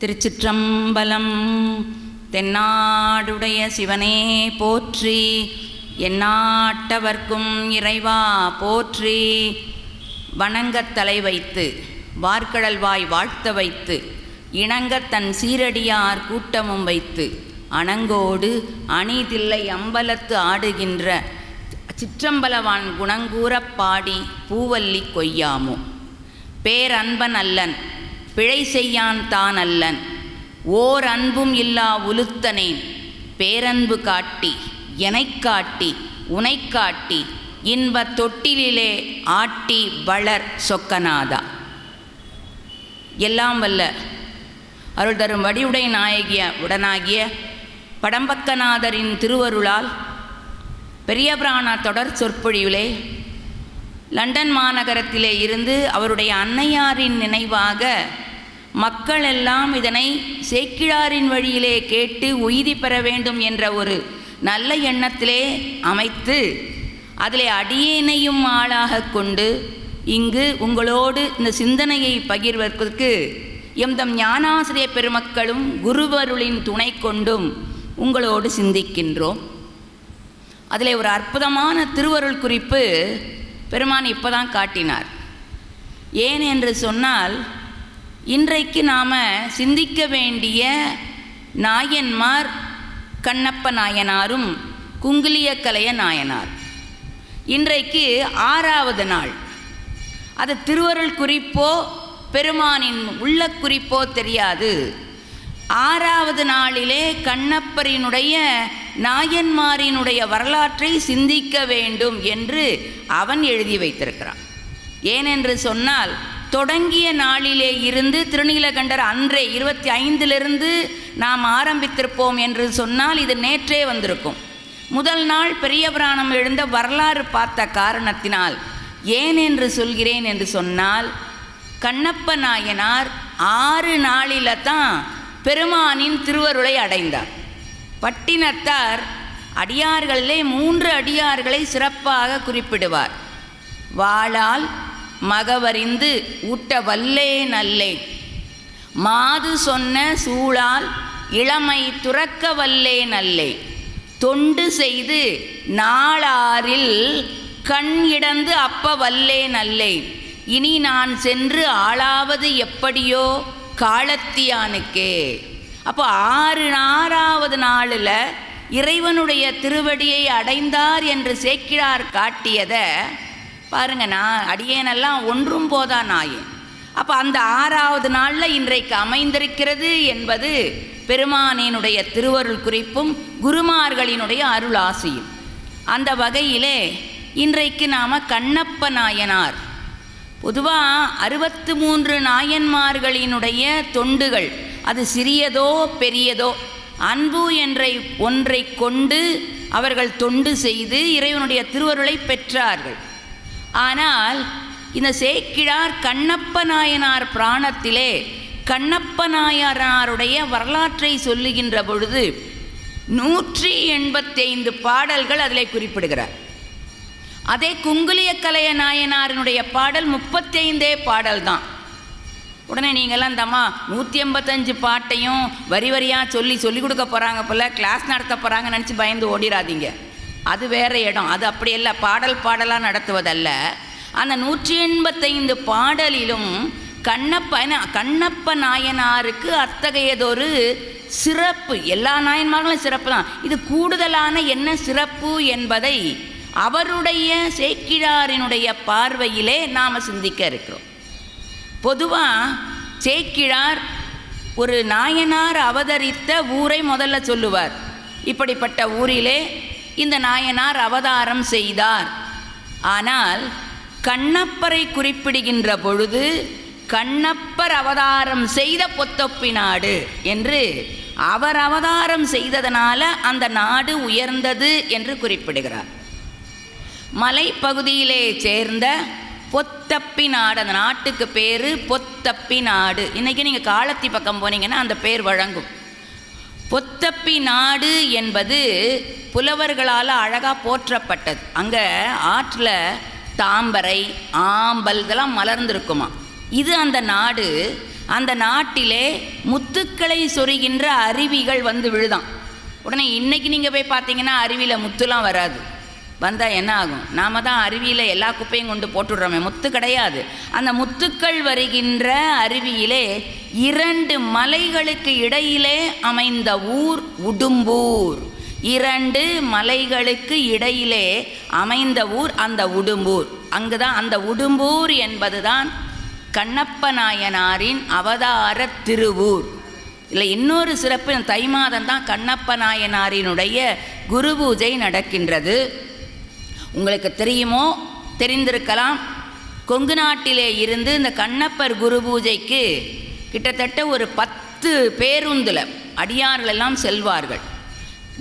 திருச்சிற்றம்பலம். தென்னாடுடைய சிவனே போற்றி, எந்நாட்டவர்க்கும் இறைவா போற்றி. வணங்கத் தலை வைத்து வார்கடல்வாய் வாழ்த்த வைத்து, இணங்கத் தன் சீரடியார் கூட்டமும் வைத்து, அணங்கோடு அணிதில்லை அம்பலத்து ஆடுகின்ற சிற்றம்பலவான் குணங்கூறப் பாடி பூவல்லி கொய்யாமோ. பேரன்பன் அல்லன் பிழை செய்யான் தான் அல்லன், ஓர் அன்பும் இல்லா உலுத்தனேன். பேரன்பு காட்டி எனைக் காட்டி உனைக் காட்டி, இன்பத் தொட்டிலே ஆட்டி வளர் சொக்கநாதா. எல்லாம் வல்ல அருள் தரும் வடிவுடை நாயகிய உடனாகிய படம்பக்கநாதரின் திருவருளால் பெரிய புராண தொடர் சொற்பொழிவிலே லண்டன் மாநகரத்திலே இருந்து அவருடைய அன்னையாரின் நினைவாக மக்கள் எல்லாம் இதனை சேக்கிழாரின் வழியிலே கேட்டு உய்தி பெற வேண்டும் என்ற ஒரு நல்ல எண்ணத்திலே அமைத்து, அதிலே அடியேனையும் ஆளாக கொண்டு இங்கு உங்களோடு இந்த சிந்தனையை பகிர்வதற்கு எம்தம் ஞானாசிரிய பெருமக்களும் குருவருளின் துணை கொண்டும் உங்களோடு சிந்திக்கின்றோம். அதில் ஒரு அற்புதமான திருவருள் குறிப்பு பெருமான் இப்போ தான் காட்டினார். ஏன் என்று சொன்னால், இன்றைக்கு நாம் சிந்திக்க வேண்டிய நாயன்மார் கண்ணப்ப நாயனாரும் குங்குலியக்கலைய நாயனார். இன்றைக்கு 6வது நாள். அது திருவருள் குறிப்போ பெருமானின் உள்ள குறிப்போ தெரியாது. 6வது நாளிலே கண்ணப்பரினுடைய நாயன்மாரினுடைய வரலாற்றை சிந்திக்க வேண்டும் என்று அவன் எழுதி வைத்திருக்கிறான். ஏனென்று சொன்னால், தொடங்கிய நாளிலே இருந்து திருநீலகண்டர் அன்றே 25 நாம் ஆரம்பித்திருப்போம் என்று சொன்னால் இது நேற்றே வந்திருக்கும். முதல் நாள் பெரிய புராணம் எழுந்த வரலாறு பார்த்த காரணத்தினால் ஏன் என்று சொல்கிறேன் என்று சொன்னால், கண்ணப்ப நாயனார் 6 நாளில் தான் பெருமானின் திருவருளை அடைந்தார். பட்டினத்தார் அடியார்களிலே 3 அடியார்களை சிறப்பாக குறிப்பிடுவார். வாளால் மகவறிந்து ஊட்ட வல்லே நல்லே, மாது சொன்ன சூழால் இளமை துறக்க வல்லே நல்லே, தொண்டு செய்து நாளாரில் கண் இடந்து அப்ப வல்லே நல்லே, இனி நான் சென்று ஆளாவது எப்படியோ காலத்தியானுக்கே. அப்போ 6வது நாளில் இறைவனுடைய திருவடியை அடைந்தார் என்று சேக்கிழார் காட்டியதை பாருங்க. நான் அடியேனெல்லாம் ஒன்றும் போதா நாயேன். அப்போ அந்த 6வது நாளில் இன்றைக்கு அமைந்திருக்கிறது என்பது பெருமானினுடைய திருவருள் குறிப்பும் குருமார்களினுடைய அருளாசியும். அந்த வகையிலே இன்றைக்கு நாம் கண்ணப்ப நாயனார், பொதுவாக 63 நாயன்மார்களினுடைய தொண்டுகள், அது சிறியதோ பெரியதோ, அன்பு என்ற ஒன்றை கொண்டு அவர்கள் தொண்டு செய்து இறைவனுடைய திருவருளை பெற்றார்கள். ஆனால் இந்த சேக்கிழார் கண்ணப்ப நாயனார் பிராணத்திலே கண்ணப்ப நாயனாருடைய வரலாற்றை சொல்லுகின்ற பொழுது 185 பாடல்கள் அதில் குறிப்பிடுகிறார். அதே குங்குலியக்கலைய நாயனாரினுடைய பாடல் 35 பாடல் தான். உடனே நீங்கள்லாம் தம்மா 185 பாட்டையும் வரி வரியாக சொல்லி கொடுக்க போகிறாங்க போல், கிளாஸ் நடத்த போகிறாங்கன்னு நினச்சி பயந்து ஓடிடாதீங்க. அது வேறு இடம். அது அப்படி இல்லை, பாடலாக நடத்துவதல்ல. அந்த 185 பாடலிலும் கண்ணப்ப நாயனாருக்கு அத்தகையதொரு சிறப்பு. எல்லா நாயன்மார்களும் சிறப்பு தான். இது கூடுதலான என்ன சிறப்பு என்பதை அவருடைய சேக்கிழாரினுடைய பார்வையிலே நாம் சிந்திக்க இருக்கிறோம். பொதுவாக சேக்கிழார் ஒரு நாயனார் அவதரித்த ஊரை முதல்ல சொல்லுவார். இப்படிப்பட்ட ஊரிலே இந்த நாயனார் அவதாரம் செய்தார். ஆனால் கண்ணப்பரை குறிப்பிடுகின்ற பொழுது கண்ணப்பர் அவதாரம் செய்த பொத்தொப்பி நாடு என்று, அவர் அவதாரம் செய்ததனால அந்த நாடு உயர்ந்தது என்று குறிப்பிடுகிறார். மலைப்பகுதியிலே சேர்ந்த பொத்தப்பி நாடு, அந்த நாட்டுக்கு பேர் பொத்தப்பி நாடு. இன்றைக்கி நீங்கள் காலத்தி பக்கம் போனீங்கன்னா அந்த பேர் வழங்கும். பொத்தப்பி நாடு என்பது புலவர்களால் அழகாக போற்றப்பட்டது. அங்கே ஆற்றில் தாம்பரை, ஆம்பல் இதெல்லாம் மலர்ந்திருக்குமா. இது அந்த நாடு. அந்த நாட்டிலே முத்துக்களை சொருகின்ற அருவிகள் வந்து விழுதான். உடனே இன்றைக்கி நீங்கள் போய் பார்த்தீங்கன்னா அருவியில் முத்துலாம் வராது. வந்தால் என்ன ஆகும்? நாம் தான் அருவியில் எல்லா குப்பையும் கொண்டு போட்டுடுறோமே, முத்து கிடையாது. அந்த முத்துக்கள் வருகின்ற அருவியிலே 2 மலைகளுக்கு இடையிலே அமைந்த ஊர் உடும்பூர். 2 மலைகளுக்கு இடையிலே அமைந்த ஊர் அந்த உடும்பூர். அங்கு தான் அந்த உடும்பூர் என்பது தான் கண்ணப்ப நாயனாரின் அவதார திருவூர். இல்லை, இன்னொரு சிறப்பு, தை மாதம் தான் கண்ணப்ப நாயனாரினுடைய குரு பூஜை நடக்கின்றது. உங்களுக்கு தெரியுமோ, தெரிந்திருக்கலாம், கொங்கு நாட்டிலே இருந்து இந்த கண்ணப்பர் குரு பூஜைக்கு கிட்டத்தட்ட ஒரு 10 பேருந்தில் அடியார்கள் எல்லாம் செல்வார்கள்.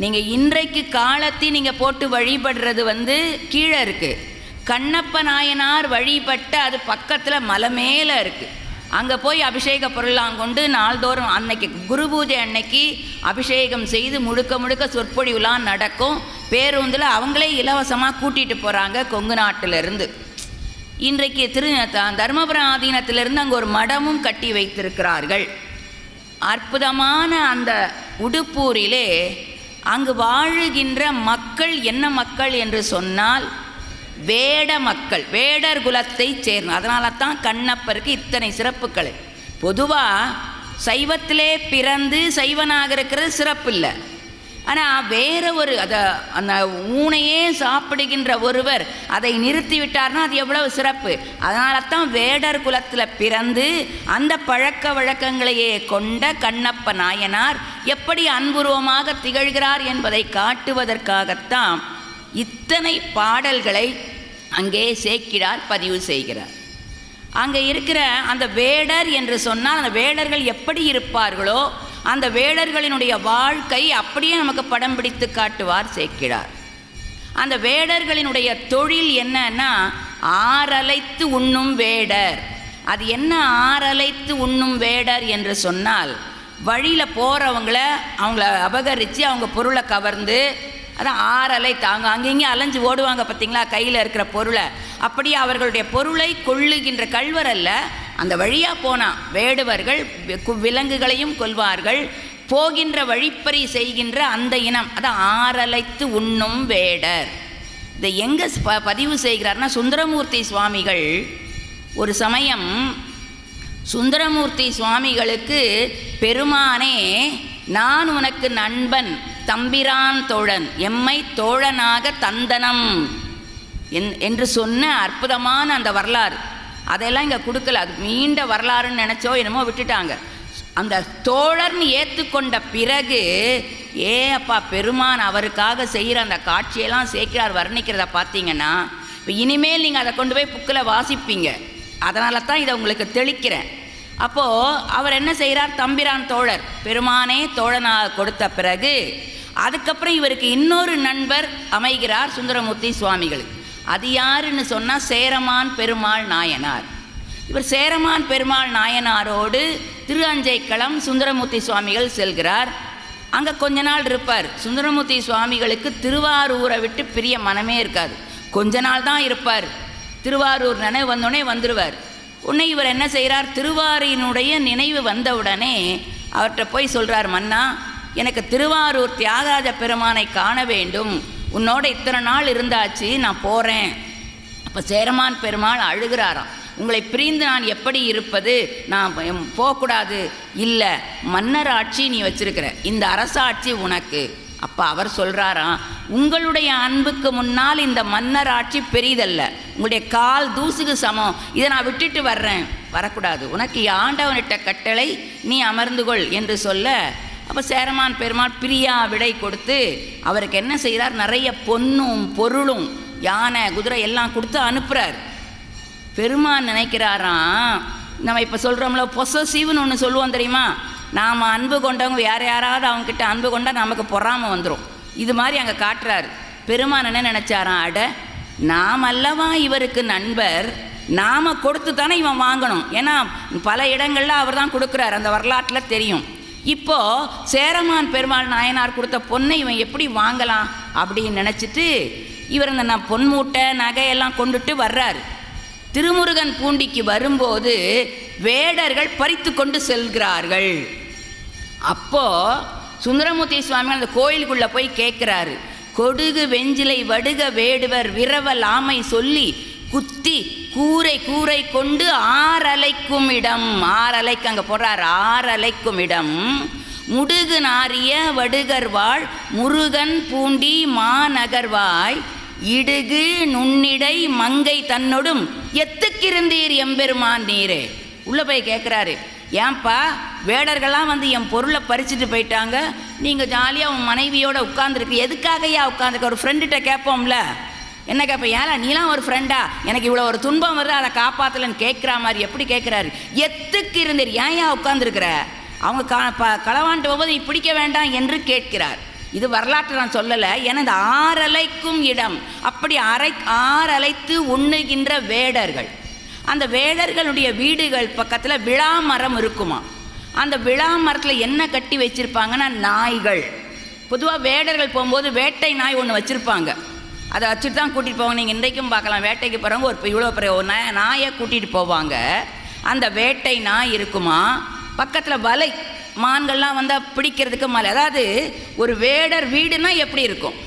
நீங்கள் இன்றைக்கு காலத்தை நீங்கள் போட்டு வழிபடுறது வந்து கீழே இருக்குது. கண்ணப்ப நாயனார் வழிபட்ட அது பக்கத்தில் மலை மேலே இருக்குது. அங்கே போய் அபிஷேக பொருளாம் கொண்டு நாள்தோறும் அன்னைக்கு குரு பூஜை அன்னைக்கு அபிஷேகம் செய்து முழுக்க முழுக்க சொற்பொழிவுலாம் நடக்கும். பேருந்தில் அவங்களே இலவசமாக கூட்டிகிட்டு போகிறாங்க கொங்கு நாட்டிலிருந்து. இன்றைக்கு தருமபுரம் ஆதீனத்திலிருந்து அங்கே ஒரு மடமும் கட்டி வைத்திருக்கிறார்கள். அற்புதமான அந்த உடுப்பூரிலே அங்கு வாழுகின்ற மக்கள் என்ன மக்கள் என்று சொன்னால் வேட மக்கள், வேடர் குலத்தை சேர்ந்த. அதனால தான் கண்ணப்பருக்கு இத்தனை சிறப்புகள். பொதுவாக சைவத்திலே பிறந்து சைவனாக இருக்கிறது சிறப்பு இல்லை. ஆனால் வேற ஒரு அந்த ஊனையே சாப்பிடுகின்ற ஒருவர் அதை நிறுத்திவிட்டார்னா அது எவ்வளவு சிறப்பு. அதனால தான் வேடர் குலத்தில் பிறந்து அந்த பழக்க வழக்கங்களையே கொண்ட கண்ணப்ப நாயனார் எப்படி அன்புருவமாக திகழ்கிறார் என்பதை காட்டுவதற்காகத்தான் இத்தனை பாடல்களை அங்கே சேக்கிழார் பதிவு செய்கிறார். அங்கே இருக்கிற அந்த வேடர் என்று சொன்னால் அந்த வேடர்கள் எப்படி இருப்பார்களோ அந்த வேடர்களினுடைய வாழ்க்கை அப்படியே நமக்கு படம் பிடித்து காட்டுவார் சேக்கிழார். அந்த வேடர்களினுடைய தொழில் என்னன்னா ஆறலைத்து உண்ணும் வேடர். அது என்ன ஆறலைத்து உண்ணும் வேடர் என்று சொன்னால், வழியில் அவங்கள அபகரித்து அவங்க பொருளை கவர்ந்து, அதான் ஆறலை தாங்க அங்கேங்கே அலைஞ்சு ஓடுவாங்க பார்த்தீங்களா, கையில் இருக்கிற பொருளை. அப்படியே அவர்களுடைய பொருளை கொள்ளுகின்ற கள்வர் அல்ல, அந்த வழியாக போனால் வேடுவர்கள் விலங்குகளையும் கொல்வார்கள். போகின்ற வழிப்பறி செய்கின்ற அந்த இனம், அதான் ஆறலைத்து உண்ணும் வேடர். இதை எங்கே பதிவு செய்கிறார்னா, சுந்தரமூர்த்தி சுவாமிகள் ஒரு சமயம் சுந்தரமூர்த்தி சுவாமிகளுக்கு பெருமானே நான் உனக்கு நண்பன் தம்பிரான் தோழன் எம்மை தோழனாக தந்தனம் என்று சொன்ன அற்புதமான அந்த வரலாறு. அதெல்லாம் இங்கே கொடுக்கல, அது மீண்ட வரலாறுன்னு நினச்சோ என்னமோ விட்டுட்டாங்க. அந்த தோழர்னு ஏற்றுக்கொண்ட பிறகு அப்பா பெருமான் அவருக்காக செய்கிற அந்த காட்சியெல்லாம் சேக்கிழார் வர்ணிக்கிறத பார்த்தீங்கன்னா, இப்போ இனிமேல் நீங்கள் அதை கொண்டு போய் புக்கில் வாசிப்பீங்க. அதனால தான் இதை உங்களுக்கு தெளிக்கிறேன். அப்போது அவர் என்ன செய்கிறார், தம்பிரான் தோழர் பெருமானே தோழனாக கொடுத்த பிறகு அதுக்கப்புறம் இவருக்கு இன்னொரு நண்பர் அமைகிறார் சுந்தரமூர்த்தி சுவாமிகள். அது யாருன்னு சொன்னால் சேரமான் பெருமாள் நாயனார். இவர் சேரமான் பெருமாள் நாயனாரோடு திருஅஞ்சைக்களம் சுந்தரமூர்த்தி சுவாமிகள் செல்கிறார். அங்கே கொஞ்ச நாள் இருப்பார். சுந்தரமூர்த்தி சுவாமிகளுக்கு திருவாரூரை விட்டு பிரிய மனமே இருக்காது. கொஞ்ச நாள் தான் இருப்பார். திருவாரூர் நினைவு வந்தோடனே வந்துடுவார். உடனே இவர் என்ன செய்கிறார், திருவாரூரினுடைய நினைவு வந்தவுடனே அவர்கிட்ட போய் சொல்கிறார், மன்னா எனக்கு திருவாரூர் தியாகராஜ பெருமானை காண வேண்டும், உன்னோட இத்தனை நாள் இருந்தாச்சு, நான் போகிறேன். அப்போ சேரமான் பெருமாள் அழுகிறாராம், உங்களை பிரிந்து நான் எப்படி இருப்பது, நான் போகக்கூடாது. இல்லை, மன்னர் ஆட்சி நீ வச்சிருக்கிற, இந்த அரசாட்சி உனக்கு. அப்போ அவர் சொல்கிறாராம், உங்களுடைய அன்புக்கு முன்னால் இந்த மன்னர் ஆட்சி பெரிதல்ல, உங்களுடைய கால் தூசுக்கு சமம், இதை நான் விட்டுட்டு வர்றேன், வரக்கூடாது, உனக்கு ஆண்டவனிட்ட கட்டளை, நீ அமர்ந்து கொள் என்று சொல்ல, அப்போ சேரமான் பெருமாள் பிரியா விடை கொடுத்து அவருக்கு என்ன செய்கிறார், நிறைய பொன்னும் பொருளும் யானை குதிரை எல்லாம் கொடுத்து அனுப்புகிறார். பெருமான் நினைக்கிறாராம், நம்ம இப்போ சொல்கிறோம்ல பொசசிவ்னு ஒன்று சொல்லுவோம் தெரியுமா, நாம் அன்பு கொண்டவங்க யாராவது அவங்கக்கிட்ட அன்பு கொண்டால் நமக்கு பொறாமல் வந்துடும். இது மாதிரி அங்கே காட்டுறாரு. பெருமான் என்ன நினச்சாராம், அட நாம் அல்லவா இவருக்கு நண்பர், நாம் கொடுத்து தானே இவன் வாங்கணும். ஏன்னா பல இடங்களில் அவர் தான் கொடுக்குறார், அந்த வரலாற்றில் தெரியும். இப்போது சேரமான் பெருமாள் நாயனார் கொடுத்த பொண்ணை இவன் எப்படி வாங்கலாம் அப்படின்னு நினச்சிட்டு இவர் அந்த பொன் மூட்டை நகையெல்லாம் கொண்டுட்டு வர்றார். திருமுருகன் பூண்டிக்கு வரும்போது வேடர்கள் பறித்து கொண்டு செல்கிறார்கள். அப்போது சுந்தரமூர்த்தி சுவாமி அந்த கோயிலுக்குள்ளே போய் கேட்குறாரு, கொடுகு வெஞ்சிலை வடுக வேடுவர் விரவல் ஆமை சொல்லி குத்தி கூரை கூரை கொண்டு ஆறலைக்கும் இடம், ஆறலைக்கு அங்கே போடுறார், ஆறலைக்கும் இடம் முடுகு நாரிய வடுகர்வாள் முருகன் பூண்டி மாநகர்வாய் இடுகு நுண்ணிடை மங்கை தன்னொடும் எத்துக்கிருந்தீர் எம்பெருமான் நீரே. உள்ளே போய் கேட்குறாரு, ஏன்பா வேடர்கள்லாம் வந்து என் பொருளை பறிச்சுட்டு போயிட்டாங்க, நீங்கள் ஜாலியாக உன் மனைவியோடு உட்காந்துருக்கு, எதுக்காகயா உட்காந்துருக்க? ஒரு ஃப்ரெண்டுகிட்ட கேட்போம்ல, என்ன கேட்பேன், ஏன்னா நீலாம் ஒரு ஃப்ரெண்டா, எனக்கு இவ்வளோ ஒரு துன்பம் வருது அதை காப்பாற்றலன்னு கேட்குற மாதிரி எப்படி கேட்குறாரு. எத்துக்கு இருந்தீர், ஏன் உட்காந்துருக்கிற? அவங்க களவாண்டு போகும்போது பிடிக்க வேண்டாம் என்று கேட்கிறார். இது வரலாற்றை நான் சொல்லலை, ஏன்னா இந்த ஆறலைக்கும் இடம், அப்படி ஆறலைத்து உண்ணுகின்ற வேடர்கள். அந்த வேடர்களுடைய வீடுகள் பக்கத்தில் விழா மரம் இருக்குமா. அந்த விழா மரத்தில் என்ன கட்டி வச்சுருப்பாங்கன்னா நாய்கள். பொதுவாக வேடர்கள் போகும்போது வேட்டை நாய் ஒன்று வச்சுருப்பாங்க, அதை வச்சுட்டு தான் கூட்டிகிட்டு போவாங்க. நீங்கள் இன்றைக்கும் பார்க்கலாம், வேட்டைக்கு போகிறவங்க ஒரு இவ்வளோ பெரிய ஒரு நாயை கூட்டிகிட்டு போவாங்க. அந்த வேட்டை நாய் இருக்குமா. பக்கத்தில் வலை, மான்கள்லாம் வந்தால் பிடிக்கிறதுக்கு மலை. அதாவது ஒரு வேடர் வீடுனா எப்படி இருக்கும்?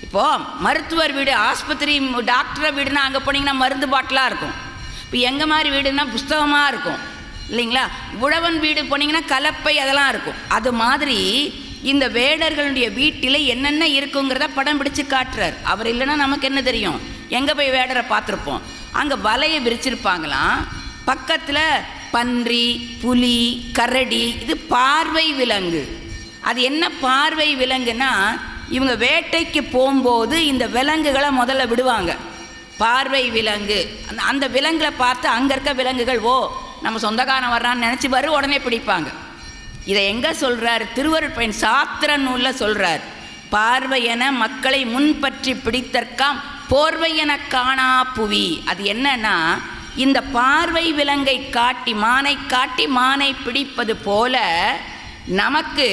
இப்போது மருத்துவர் வீடு, ஆஸ்பத்திரி டாக்டர் வீடுனா அங்கே போனீங்கன்னா மருந்து பாட்டிலாக இருக்கும். இப்போ எங்கள் மாதிரி வீடுனா புஸ்தகமாக இருக்கும் இல்லைங்களா. உழவன் வீடு போனீங்கன்னா கலப்பை அதெல்லாம் இருக்கும். அது மாதிரி இந்த வேடர்களுடைய வீட்டில் என்னென்ன இருக்குங்கிறத படம் பிடிச்சு காட்டுறார். அவர் இல்லைன்னா நமக்கு என்ன தெரியும், எங்கே போய் வேடரை பார்த்துருப்போம். அங்கே வலையை விரிச்சிருப்பாங்களாம். பக்கத்தில் பன்றி, புலி, கரடி, இது பார்வை விலங்கு. அது என்ன பார்வை விலங்குன்னா, இவங்க வேட்டைக்கு போகும்போது இந்த விலங்குகளை முதல்ல விடுவாங்க. பார்வை விலங்கு, அந்த விலங்குகளை பார்த்து அங்கே இருக்க விலங்குகள் ஓ நம்ம சொந்தக்காரன் வர்றான்னு நினச்சி வரும், உடனே பிடிப்பாங்க. இதை எங்கே சொல்கிறார்? திருவருட்பயன் சாத்திர நூலில் சொல்கிறார். பார்வையென மக்களை முன்பற்றி பிடித்தற்காம் போர்வையென காணா புவி. அது என்னன்னா, இந்த பார்வை விலங்கை காட்டி மானை காட்டி மானை பிடிப்பது போல நமக்கு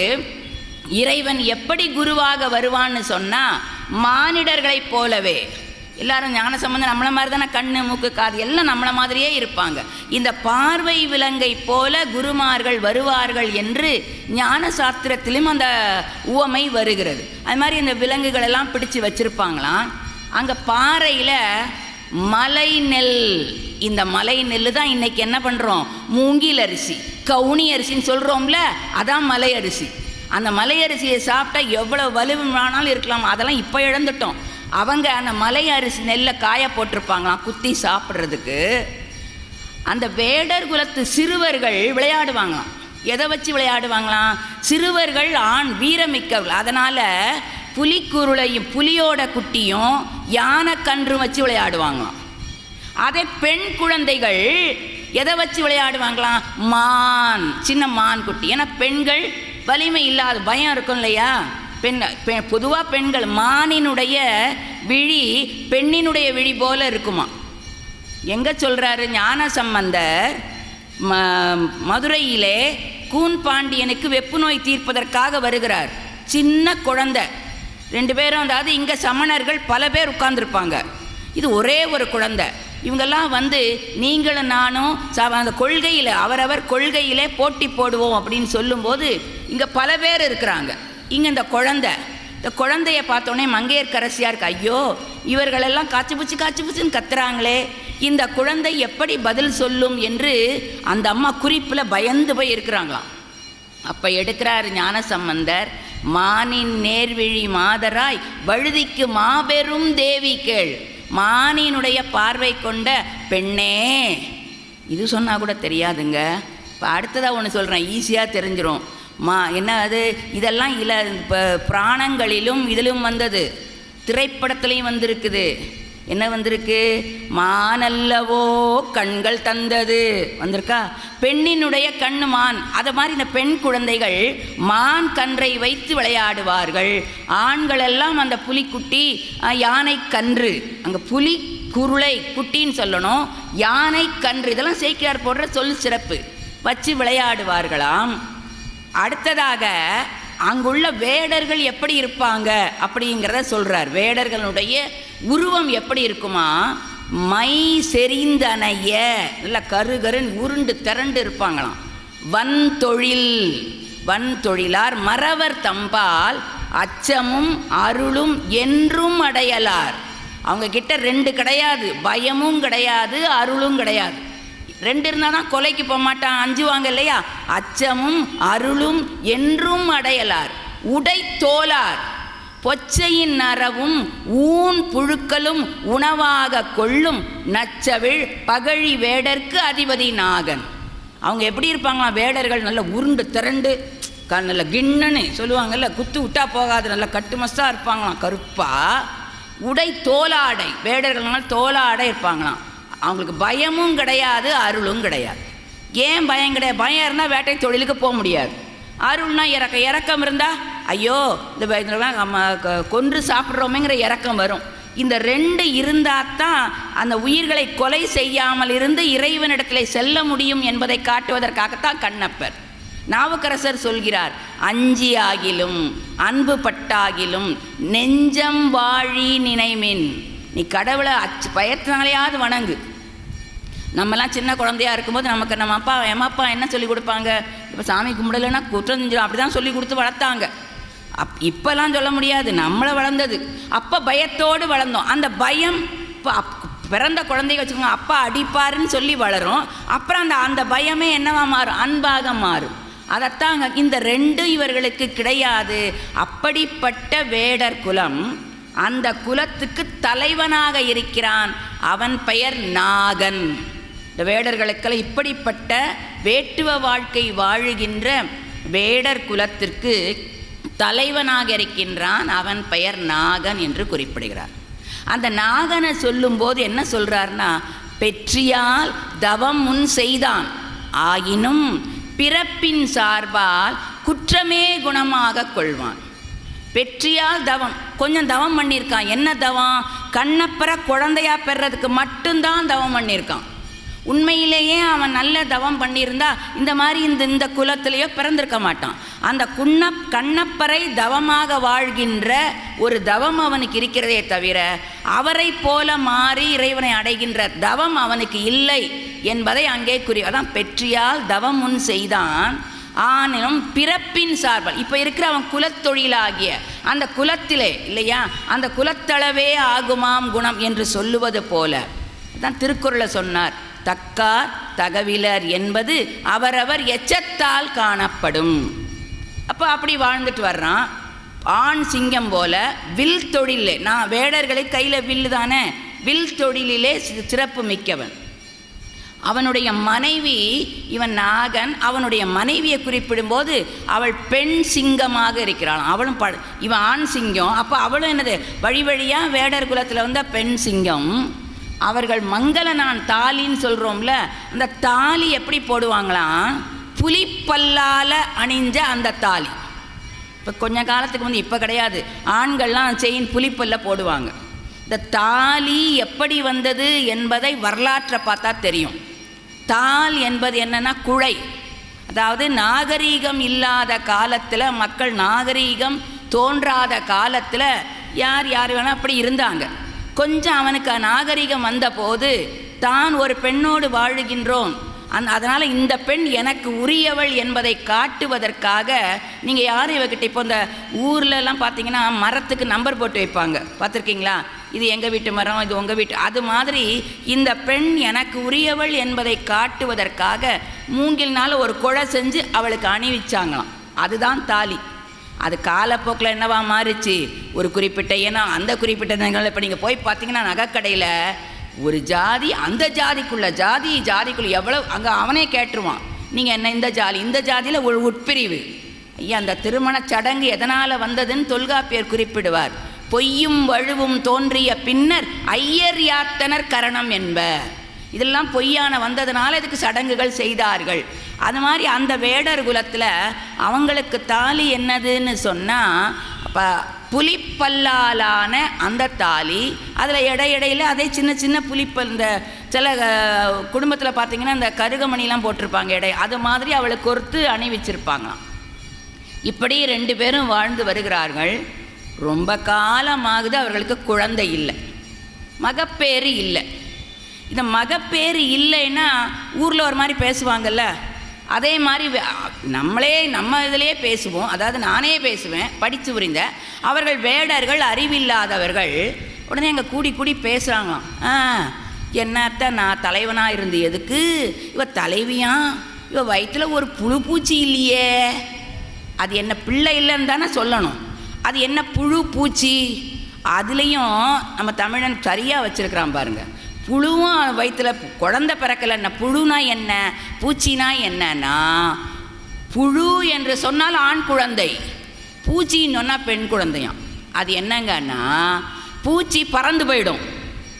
இறைவன் எப்படி குருவாக வருவான்னு சொன்னால் மானிடர்களைப் போலவே. எல்லாரும் ஞான சம்பந்தம் நம்மளை மாதிரி தானே, கண்ணு மூக்கு காது எல்லாம் நம்மளை மாதிரியே இருப்பாங்க. இந்த பார்வை விலங்கை போல குருமார்கள் வருவார்கள் என்று ஞான சாஸ்திரத்திலும் அந்த உவமை வருகிறது. அது மாதிரி இந்த விலங்குகள் எல்லாம் பிடிச்சு வச்சுருப்பாங்களாம். அங்கே பாறையில் மலை நெல், இந்த மலை நெல் தான் இன்றைக்கி என்ன பண்ணுறோம், மூங்கில் அரிசி, கவுனி அரிசின்னு சொல்கிறோம்ல, அதான் மலை அரிசி. அந்த மலை அரிசியை சாப்பிட்டா எவ்வளோ வலுவானாலும் இருக்கலாம், அதெல்லாம் இப்போ இழந்துட்டோம். அவங்க அந்த மலை அரிசி நெல்லை காய போட்டிருப்பாங்களாம் குத்தி சாப்பிட்றதுக்கு. அந்த வேடர் குலத்து சிறுவர்கள் விளையாடுவாங்களாம். எதை வச்சு விளையாடுவாங்களாம்? சிறுவர்கள் ஆண் வீரமிக்கவர்கள். அதனால் புலிக்குருளையும் புலியோட குட்டியும் யானை கன்றும் வச்சு விளையாடுவாங்களாம். அதே பெண் குழந்தைகள் எதை வச்சு விளையாடுவாங்களாம்? மான், சின்ன மான் குட்டி. ஏன்னா பெண்கள் வலிமை இல்லாத பயம் இருக்கும் இல்லையா. பொதுவாக பெண்கள், மானினுடைய விழி பெண்ணினுடைய விழி போல இருக்குமா. எங்கே சொல்கிறாரு ஞான சம்பந்தர்? மதுரையிலே கூன் பாண்டியனுக்கு வெப்பு நோய் தீர்ப்பதற்காக வருகிறார். சின்ன குழந்தை, 2 பேரும், அதாவது இங்கே சமணர்கள் பல பேர் உட்கார்ந்துருப்பாங்க, இது ஒரே ஒரு குழந்தை. இவங்கெல்லாம் வந்து நீங்களும் நானும் அந்த கொள்கையில் அவரவர் கொள்கையிலே போட்டி போடுவோம் அப்படின்னு சொல்லும்போது இங்கே பல பேர் இருக்கிறாங்க. இங்கே இந்த குழந்தைய பார்த்தோன்னே மங்கையர்க்கரசியாருக்கு ஐயோ இவர்களெல்லாம் காய்ச்சி பூச்சின்னு கத்துறாங்களே, இந்த குழந்தை எப்படி பதில் சொல்லும் என்று அந்த அம்மா குறிப்பில் பயந்து போய் இருக்கிறாங்களாம். அப்போ எடுக்கிறார் ஞானசம்பந்தர், மானின் நேர்விழி மாதராய் வழுதிக்கு மாபெரும் தேவி கேள், மானினுடைய பார்வை கொண்ட பெண்ணே. இது சொன்னால் கூட தெரியாதுங்க. இப்போ அடுத்ததாக ஒன்று சொல்கிறேன், ஈஸியாக தெரிஞ்சிடும். என்ன அது, இதெல்லாம் இப்போ பிராணங்களிலும் இதிலும் வந்தது, திரைப்படத்துலேயும் வந்திருக்குது. என்ன வந்திருக்கு? மானல்லவோ கண்கள் தந்தது வந்திருக்கா. பெண்ணினுடைய கண்ணு மான். அதை மாதிரி இந்த பெண் குழந்தைகள் மான் கன்றை வைத்து விளையாடுவார்கள். ஆண்கள் எல்லாம் அந்த புலிக்குட்டி, யானை கன்று, அங்கே புலி குருளை குட்டின்னு சொல்லணும், யானை கன்று, இதெல்லாம் சேக்கியார் போடுற சொல் சிறப்பு, வச்சு விளையாடுவார்களாம். அடுத்ததாக அங்குள்ள வேடர்கள் எப்படி இருப்பாங்க அப்படிங்கிறத சொல்கிறார். வேடர்களுடைய உருவம் எப்படி இருக்குமா? மை செறிந்தனைய, நல்ல கருகருன்னு உருண்டு திரண்டு இருப்பாங்களாம். வன்தொழிலார் மறவர் தம்பால் அச்சமும் அருளும் என்றும் அடையலார். அவங்க கிட்ட ரெண்டு கிடையாது, பயமும் கிடையாது, அருளும் கிடையாது. ரெண்டு இருந்தால் தான் கொலைக்கு போக மாட்டான், அஞ்சுவாங்க இல்லையா? அச்சமும் அருளும் என்றும் அடையலார். உடை தோலார் பொச்சையின் நரவும் ஊன் புழுக்களும் உணவாக கொள்ளும் நச்சவிழ் பகழி வேடர்க்கு அதிபதி நாகன். அவங்க எப்படி இருப்பாங்களாம்? வேடர்கள் நல்ல உருண்டு திரண்டு நல்ல கிண்ணன்னு சொல்லுவாங்கல்ல, குத்து விட்டா போகாது, நல்ல கட்டுமஸ்தாக இருப்பாங்களாம், கருப்பா. உடை தோலாடை, வேடர்கள்னால தோலாடை இருப்பாங்களாம். அவங்களுக்கு பயமும் கிடையாது, அருளும் கிடையாது. ஏன் பயம் கிடையாது? பயம் இருந்தால் வேட்டை தொழிலுக்கு போக முடியாது. அருள்னா இறக்கம் இருந்தால் ஐயோ இந்த கொன்று சாப்பிட்றோமேங்கிற இறக்கம் வரும். இந்த ரெண்டு இருந்தால் தான் அந்த உயிர்களை கொலை செய்யாமல் இருந்து இறைவனிடத்தில் செல்ல முடியும் என்பதை காட்டுவதற்காகத்தான் கண்ணப்பர். நாவுக்கரசர் சொல்கிறார், அஞ்சி ஆகிலும் அன்பு பட்டாகிலும் நெஞ்சம் வாழி நினைமின். நீ கடவுளை பயத்தினாலேயாவது வணங்கு. நம்மலாம் சின்ன குழந்தையாக இருக்கும்போது நமக்கு நம்ம அப்பா எம்மப்பா என்ன சொல்லி கொடுப்பாங்க? இப்போ சாமி கும்பிடலைன்னா குற்றம் செஞ்சிடும், அப்படி தான் சொல்லி கொடுத்து வளர்த்தாங்க. இப்போலாம் சொல்ல முடியாது, நம்மளை வளர்ந்தது அப்போ பயத்தோடு வளர்ந்தோம். அந்த பயம் இப்போ பிறந்த குழந்தைய வச்சுக்கோங்க, அப்பா அடிப்பாருன்னு சொல்லி வளரும். அப்புறம் அந்த பயமே என்னவா மாறும்? அன்பாக மாறும். அதைத்தான் இந்த ரெண்டு இவர்களுக்கு கிடையாது. அப்படிப்பட்ட வேடர் குலம், அந்த குலத்துக்கு தலைவனாக இருக்கிறான், அவன் பெயர் நாகன். இந்த வேடர்களுக்கெல்லாம் இப்படிப்பட்ட வேட்டுவ வாழ்க்கை வாழுகின்ற வேடர் குலத்திற்கு தலைவனாக இருக்கின்றான், அவன் பெயர் நாகன் என்று குறிப்பிடுகிறார். அந்த நாகனை சொல்லும்போது என்ன சொல்றார்னா, பெற்றியால் தவம் முன் செய்தான் ஆயினும் பிறப்பின் சார்பால் குற்றமே குணமாக கொள்வான். பெற்றியால் தவம், கொஞ்சம் தவம் பண்ணியிருக்கான். என்ன தவம்? கண்ணப்பரை குழந்தையா பெறதுக்கு மட்டும்தான் தவம் பண்ணியிருக்கான். உண்மையிலேயே அவன் நல்ல தவம் பண்ணியிருந்தா இந்த மாதிரி இந்த குலத்திலேயோ பிறந்திருக்க மாட்டான். அந்த கண்ணப்பரை தவமாக வாழ்கின்ற ஒரு தவம் அவனுக்கு இருக்கிறதே தவிர அவரை போல மாறி இறைவனை அடைகின்ற தவம் அவனுக்கு இல்லை என்பதை அங்கே அதான் பெற்றியால் தவம் முன் செய்தான் ஆனினும் பிறப்பின் சார்பால். இப்போ இருக்கிற அவன் குலத்தொழிலாகிய அந்த குலத்திலே இல்லையா, அந்த குலத்தளவே ஆகுமாம் குணம் என்று சொல்லுவது போல தான் திருக்குறளை சொன்னார், தக்கார் தகவிலர் என்பது அவரவர் எச்சத்தால் காணப்படும். அப்போ அப்படி வாழ்ந்துட்டு வர்றான். ஆண் சிங்கம் போல வில் தொழிலே, நான் வேடர்களை கையில் வில்லு தானே, வில் தொழிலிலே சிறப்பு மிக்கவன். அவனுடைய மனைவி, இவன் நாகன், அவனுடைய மனைவியை குறிப்பிடும்போது அவள் பெண் சிங்கமாக இருக்கிறாள். அவளும் இவன் ஆண் சிங்கம். அப்போ அவளும் என்னது, வழி வழியாக வேடர் குலத்தில் வந்த பெண் சிங்கம். அவர்கள் மங்கள நான் தாலின்னு சொல்கிறோம்ல, அந்த தாலி எப்படி போடுவாங்களாம்? புலிப்பல்லால் அணிஞ்ச அந்த தாலி. இப்போ கொஞ்ச காலத்துக்கு வந்து, இப்போ கிடையாது, ஆண்கள்லாம் செயின் புலிப்பல்ல போடுவாங்க. இந்த தாலி எப்படி வந்தது என்பதை வரலாற்றை பார்த்தா தெரியும். தால் என்பது என்னன்னா குழை. அதாவது நாகரீகம் இல்லாத காலத்தில், மக்கள் நாகரீகம் தோன்றாத காலத்தில் யார் வேணால் அப்படி இருந்தாங்க. கொஞ்சம் அவனுக்கு நாகரிகம் வந்தபோது தான் ஒரு பெண்ணோடு வாழுகின்றோம், அதனால் இந்த பெண் எனக்கு உரியவள் என்பதை காட்டுவதற்காக நீங்கள் யாரும் இவகிட்ட, இப்போ இந்த ஊர்லலாம் பார்த்தீங்கன்னா மரத்துக்கு நம்பர் போட்டு வைப்பாங்க, பார்த்துருக்கீங்களா? இது எங்கள் வீட்டு மரம், இது உங்கள் வீட்டு, அது மாதிரி இந்த பெண் எனக்கு உரியவள் என்பதை காட்டுவதற்காக மூங்கில்னால ஒரு குழை செஞ்சு அவளுக்கு அணிவிச்சாங்களாம். அதுதான் தாலி. அது காலப்போக்கில் என்னவா மாறிச்சு? ஒரு குறிப்பிட்ட, ஏன்னா அந்த குறிப்பிட்ட நிகழ்வு இப்போ நீங்கள் போய் பார்த்தீங்கன்னா நகைக்கடையில் ஒரு ஜாதி, அந்த ஜாதிக்குள்ளே எவ்வளோ, அங்கே அவனே கேட்டுருவான், நீங்கள் என்ன இந்த ஜாதி, இந்த ஜாதியில் ஒரு உட்பிரிவு. ஐயா, அந்த திருமணச் சடங்கு எதனால் வந்ததுன்னு தொல்காப்பியர் குறிப்பிடுவார். பொய்யும் வழுவும் தோன்றிய பின்னர் ஐயர் யாத்தனர் கரணம் என்ப. இதெல்லாம் பொய்யான வந்ததுனால இதுக்கு சடங்குகள் செய்தார்கள். அது மாதிரி அந்த வேடர் குலத்தில் அவங்களுக்கு தாலி என்னதுன்னு சொன்னால், அப்போ புலிப்பல்லாலான அந்த தாலி, அதில் இடையிடையில் அதே சின்ன சின்ன புலிப்பல், இந்த சில குடும்பத்தில் பார்த்திங்கன்னா இந்த கருகமணிலாம் போட்டிருப்பாங்க அது மாதிரி அவளுக்கு கொடுத்து அணிவிச்சிருப்பாங்களாம். இப்படி ரெண்டு பேரும் வாழ்ந்து வருகிறார்கள். ரொம்ப காலமாகுது, அவர்களுக்கு குழந்தை இல்லை, மகப்பேறு இல்லை. இந்த மகப்பேறு இல்லைன்னா ஊரில் ஒரு மாதிரி பேசுவாங்கல்ல, அதே மாதிரி நம்ம இதிலே பேசுவோம். அதாவது நானே பேசுவேன், படித்து புரிந்த. அவர்கள் வேடர்கள், அறிவில்லாதவர்கள். உடனே அங்கே கூடி கூடி பேசுகிறாங்களாம். என்னத்த நான் தலைவனாக இருந்து எதுக்கு, இவ தலைவியா, இவ வயிற்றில் ஒரு புழு பூச்சி இல்லையே, அது என்ன பிள்ளை இல்லைன்னு தானே சொல்லணும், அது என்ன புழு பூச்சி. அதுலேயும் நம்ம தமிழன் சரியாக வச்சுருக்கிறான் பாருங்கள். புழுவும் வயிற்றில் குழந்தை பிறக்கலைன்னா புழுனா என்ன, பூச்சினா என்னன்னா, புழு என்று சொன்னால் ஆண் குழந்தை, பூச்சின்னு சொன்னால் பெண் குழந்தையாம். அது என்னங்கன்னா, பூச்சி பறந்து போயிடும்,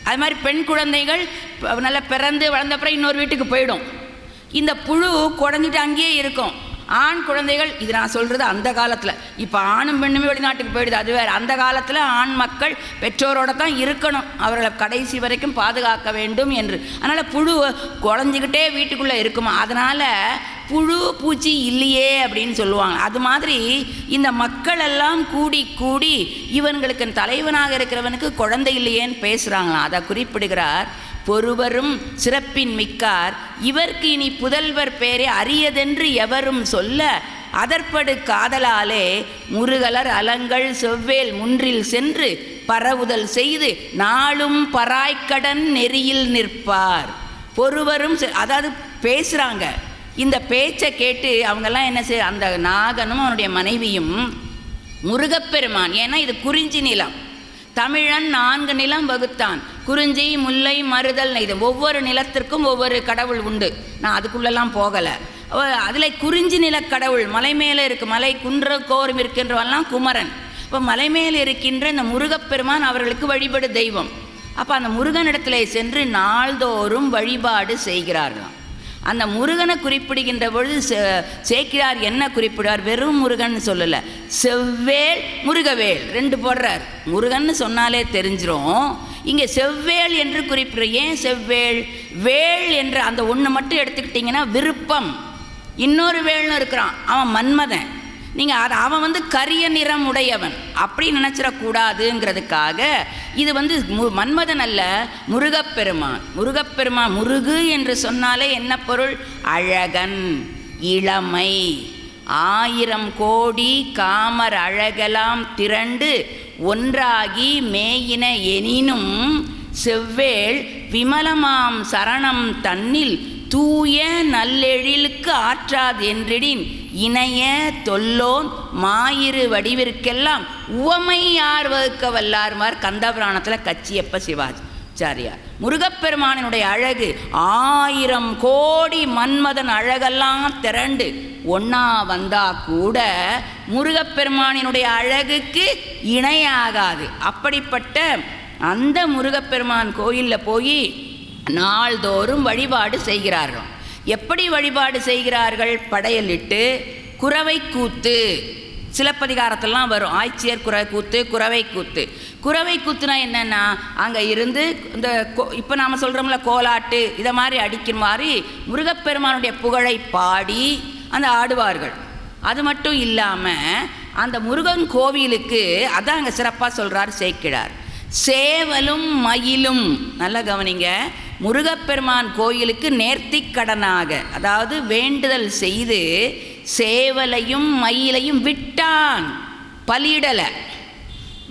அது மாதிரி பெண் குழந்தைகள் நல்லா பிறந்து வளர்ந்தப்புறம் இன்னொரு வீட்டுக்கு போயிடும். இந்த புழு குழஞ்சிட்டு அங்கேயே இருக்கும். ஆண் குழந்தைகள், இது நான் சொல்கிறது அந்த காலத்தில், இப்போ ஆணும் பெண்ணுமே வெளிநாட்டுக்கு போயிடுது, அது வேறு. அந்த காலத்தில் ஆண் மக்கள் பெற்றோரோடு தான் இருக்கணும், அவர்களை கடைசி வரைக்கும் பாதுகாக்க வேண்டும் என்று. அதனால் புழு குழஞ்சிக்கிட்டே வீட்டுக்குள்ளே இருக்குமா, அதனால் புழு பூச்சி இல்லையே அப்படின்னு சொல்லுவாங்க. அது மாதிரி இந்த மக்கள் எல்லாம் கூடி கூடி இவங்களுக்கு தலைவனாக இருக்கிறவனுக்கு குழந்தை இல்லையேன்னு பேசுகிறாங்களாம். அதை குறிப்பிடுகிறார். பொறுவரும் சிறப்பின் மிக்கார் இவர்க்கு இனி புதல்வர் பேரே அரியதென்று எவரும் சொல்ல, அதற்படு காதலாலே முருகலர் அலங்கள் செவ்வேல் முன்றில் சென்று பரவுதல் செய்து நாளும் பராய்க்கடன் நெறியில் நிற்பார். பொறுவரும், அதாவது பேசுகிறாங்க. இந்த பேச்சை கேட்டு அவங்கெல்லாம் என்ன செய்ய, அந்த நாகனும் அவனுடைய மனைவியும் முருகப்பெருமான், ஏன்னா இது குறிஞ்சி நிலம், தமிழன் 4 நிலம் வகுத்தான், குறிஞ்சி, முல்லை, மருதல், இது ஒவ்வொரு நிலத்திற்கும் ஒவ்வொரு கடவுள் உண்டு. நான் அதுக்குள்ளெல்லாம் போகலை. அதில் குறிஞ்சி நில கடவுள் மலை மேலே இருக்குது, மலை குன்ற கோரும் இருக்கின்றவெல்லாம் குமரன். இப்போ மலை மேலே இருக்கின்ற இந்த முருகப்பெருமான் அவர்களுக்கு வழிபடு தெய்வம். அப்போ அந்த முருகனிடத்தில் சென்று நாள்தோறும் வழிபாடு செய்கிறார்களாம். அந்த முருகனை குறிப்பிடுகின்ற பொழுது சேக்கிழார் என்ன குறிப்பிடுவார், வெறும் முருகன் சொல்லலை, செவ்வேல் முருகவேல் 2 போடுறார். முருகன்னு சொன்னாலே தெரிஞ்சிரும். இங்கே செவ்வேல் என்று குறிப்பிடுற. ஏன் செவ்வேல்? வேள் என்று அந்த ஒன்று மட்டும் எடுத்துக்கிட்டிங்கன்னா விருப்பம். இன்னொரு வேல்னு இருக்கிறான், அவன் மன்மதன். நீங்கள் அவன் கரிய நிறம் உடையவன் அப்படி நினச்சிடக்கூடாதுங்கிறதுக்காக இது மன்மதன் அல்ல, முருகப்பெருமான். முருகப்பெருமான், முருகு என்று சொன்னாலே என்ன பொருள்? அழகன், இளமை, 1000 கோடி காமர் அழகெல்லாம் திரண்டு ஒன்றாகி மேயின எனினும் செவ்வேள் விமலமாம் சரணம் தன்னில் தூய நல்லெழிலுக்கு ஆற்றாது என்றிடின் இணைய தொல்லோன் மாயிரு வடிவிற்கெல்லாம் உவமை யார் வகுக்க வல்லார்மார் கந்தபுராணத்தில் கச்சியப்ப சிவாச்சாரியார். முருகப்பெருமானினுடைய அழகு 1000 கோடி மன்மதன் அழகெல்லாம் திரண்டு ஒன்றா வந்தா கூட முருகப்பெருமானினுடைய அழகுக்கு இணையாகாது. அப்படிப்பட்ட அந்த முருகப்பெருமான் கோயிலில் போய் நாள்தோறும் வழிபாடு செய்கிறார்கள். எப்படி வழிபாடு செய்கிறார்கள்? படையலிட்டு குரவை கூத்து, சிலப்பதிகாரத்திலாம் வரும், ஆய்ச்சியர் குரவை கூத்து, குரவை கூத்து. குரவை கூத்துனா என்னென்னா, அங்கே இருந்து இந்த இப்போ நாம் சொல்கிறோம்ல கோலாட்டு, இதை மாதிரி அடிக்கிற மாதிரி முருகப்பெருமானுடைய புகழை பாடி அந்த ஆடுவார்கள். அது மட்டும் இல்லாமல் அந்த முருகன் கோவிலுக்கு அதான் அங்கே சிறப்பாக சொல்கிறார் சேக்கிழார், சேவலும் மயிலும். நல்லா கவனிங்க, முருகப்பெருமான் கோயிலுக்கு நேர்த்திக்கடனாக, அதாவது வேண்டுதல் செய்து சேவலையும் மயிலையும் விட்டான், பலியிடலை.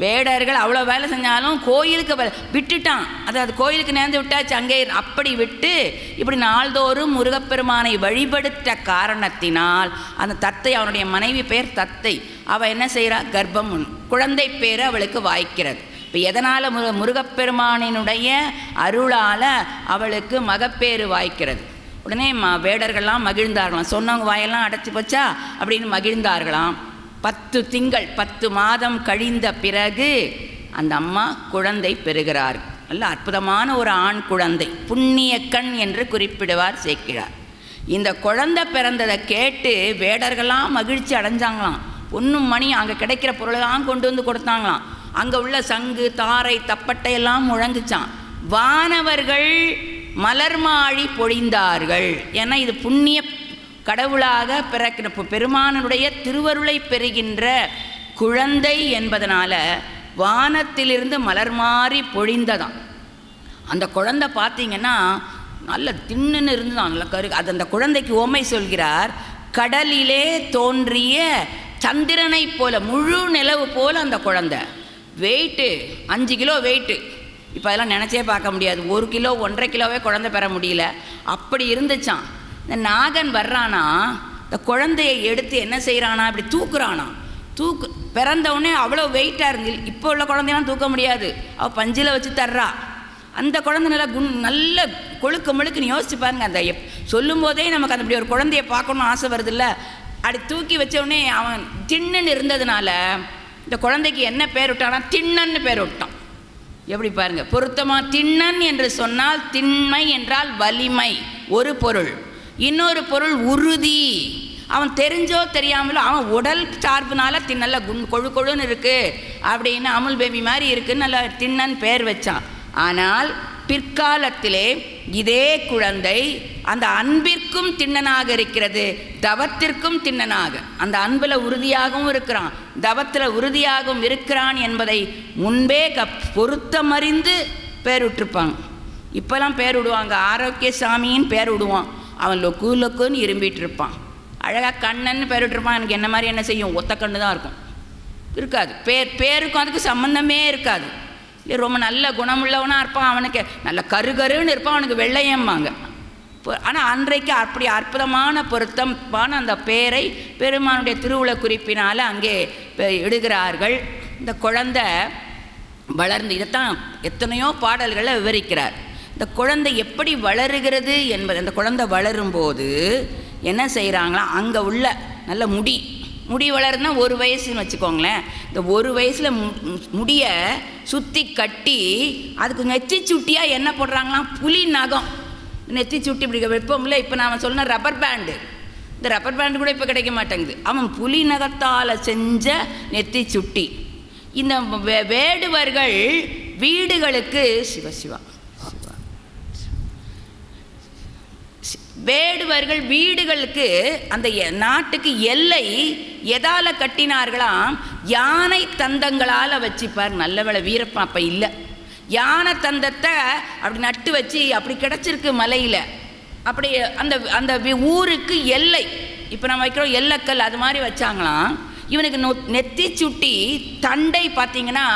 வேடர்கள் அவ்வளோ வேலை செஞ்சாலும் கோயிலுக்கு விட்டுட்டான், அதாவது கோயிலுக்கு நேர்ந்து விட்டாச்சு அங்கே. அப்படி விட்டு இப்படி நாள்தோறும் முருகப்பெருமானை வழிபடுத்த காரணத்தினால் அந்த தத்தை, அவனுடைய மனைவி பெயர் தத்தை, அவள் என்ன செய்கிறா? கர்ப்பம், குழந்தை பேர் அவளுக்கு வாய்க்கிறது. இப்போ எதனால்? முருகப்பெருமானினுடைய அருளால் அவளுக்கு மகப்பேறு வாய்க்கிறது. உடனே வேடர்கள்லாம் மகிழ்ந்தார்களாம், சொன்னவங்க வாயெல்லாம் அடைச்சி போச்சா அப்படின்னு மகிழ்ந்தார்களாம். 10 திங்கள் 10 மாதம் கழிந்த பிறகு அந்த அம்மா குழந்தை பெறுகிறார். நல்ல அற்புதமான ஒரு ஆண் குழந்தை, புண்ணியக்கண் என்று குறிப்பிடுவார் சேக்கிழார். இந்த குழந்தை பிறந்ததை கேட்டு வேடர்கள்லாம் மகிழ்ச்சி அடைஞ்சாங்களாம். பொன்னும் மணி அங்கே கிடைக்கிற பொருளெல்லாம் கொண்டு வந்து கொடுத்தாங்களாம். அங்கே உள்ள சங்கு, தாரை, தப்பட்டையெல்லாம் முழங்குச்சான். வானவர்கள் மலர்மாழி பொழிந்தார்கள். ஏன்னா இது புண்ணிய கடவுளாக பிறக்கிற பெருமானுடைய திருவருளை பெறுகின்ற குழந்தை என்பதனால வானத்திலிருந்து மலர் மாறி பொழிந்ததாம். அந்த குழந்தை பார்த்தீங்கன்னா நல்ல தின்னுன்னு இருந்துதான், நல்ல அது அந்த குழந்தைக்கு ஓமை சொல்கிறார், கடலிலே தோன்றிய சந்திரனை போல, முழு நிலவு போல் அந்த குழந்தை. Weight 5 kilo weight. இப்போ அதெல்லாம் நினச்சே பார்க்க முடியாது. 1 கிலோ 1.5 கிலோவே குழந்தை பெற முடியல, அப்படி இருந்துச்சான். இந்த நாகன் வர்றானா, இந்த குழந்தையை எடுத்து என்ன செய்கிறானா, இப்படி தூக்குறானா. பிறந்தவுடனே அவ்வளோ வெயிட்டாக இருந்து, இப்போ உள்ள குழந்தையெல்லாம் தூக்க முடியாது, அவள் பஞ்சில் வச்சு தர்றா. அந்த குழந்தை நல்லா நல்ல கொழுக்கு முழுக்குன்னு யோசிச்சு பாருங்க. அந்த சொல்லும் போதே நமக்கு அந்த இப்படி ஒரு குழந்தைய பார்க்கணும்னு ஆசை வருது இல்லை. அப்படி தூக்கி வச்சவுடனே அவன் திண்ணன்னு இருந்ததுனால இந்த குழந்தைக்கு என்ன பேர் விட்டானா, திண்ணன்னு பேர் விட்டான். எப்படி பாருங்க பொருத்தமாக. திண்ணன் என்று சொன்னால் திண்மை என்றால் வலிமை ஒரு பொருள், இன்னொரு பொருள் உறுதி. அவன் தெரிஞ்சோ தெரியாமலோ அவன் உடல் சார்புனால நல்ல கொழு கொழுன்னு இருக்குது அப்படின்னு, அமுல் பேபி மாதிரி இருக்குன்னு நல்லா திண்ணன் பேர் வச்சான். ஆனால் பிற்காலத்திலே இதே குழந்தை அந்த அன்பிற்கும் திண்ணனாக இருக்கிறது, தவத்திற்கும் திண்ணனாக. அந்த அன்பில் உறுதியாகவும் இருக்கிறான், தவத்தில் உறுதியாகவும் இருக்கிறான் என்பதை முன்பே பொருத்தமறிந்து பேர் விட்டுருப்பாங்க. இப்போலாம் பேர் விடுவாங்க, ஆரோக்கிய சாமின்னு பேர் விடுவான். அவன் லொக்கு லொக்குன்னு இரும்பிட்டு இருப்பான். அழகாக கண்ணன்னு பேர் விட்டுருப்பான். எனக்கு என்ன மாதிரி என்ன செய்யும், ஒத்த கண்ணு தான் இருக்கும், இருக்காது. பேருக்கும் அதுக்கு சம்மந்தமே இருக்காது. ரொம்ப நல்ல குணமுள்ளவனாக இருப்பான், அவனுக்கு நல்ல கருகருன்னு இருப்பான், அவனுக்கு வெள்ளையம்பாங்க. ஆனால் அன்றைக்கு அப்படி அற்புதமான பொருத்தமான அந்த பேரை பெருமானுடைய திருவுள குறிப்பினால் அங்கே இடுகிறார்கள். இந்த குழந்தை வளர்ந்து, இதைத்தான் எத்தனையோ பாடல்களை விவரிக்கிறார். இந்த குழந்தை எப்படி வளருகிறது என்பது, அந்த குழந்தை வளரும்போது என்ன செய்கிறாங்களா, அங்கே உள்ள நல்ல முடி வளருதுன்னா 1 வயசுன்னு வச்சுக்கோங்களேன். இந்த 1 வயசில் முடியை சுற்றி கட்டி அதுக்கு நெத்தி சுட்டியாக என்ன போடுறாங்களாம், புலி நகம். நெத்தி சுட்டி இப்படி வைப்போம்ல, இப்போ நான் சொன்ன ரப்பர் பேண்டு, இந்த ரப்பர் பேண்டு கூட இப்போ கிடைக்க மாட்டேங்குது. அவன் புலி நகத்தால் செஞ்ச நெத்தி சுட்டி. இந்த வேடுவர்கள் வீடுகளுக்கு சிவசிவா வேடுவர்கள் வீடுகளுக்கு அந்த நாட்டுக்கு எல்லை எதால் கட்டினார்களாம், யானை தந்தங்களால் வச்சுப்பார். நல்ல வேளை வீரப்பா அப்போ இல்லை, யானை தந்தத்தை அப்படி நட்டு வச்சு அப்படி கிடச்சிருக்கு மலையில். அப்படி அந்த அந்த ஊருக்கு எல்லை, இப்போ நம்ம வைக்கிறோம் எல்லைக்கல், அது மாதிரி வச்சாங்களாம். இவனுக்கு நெத்தி சுட்டி தண்டை பார்த்திங்கன்னா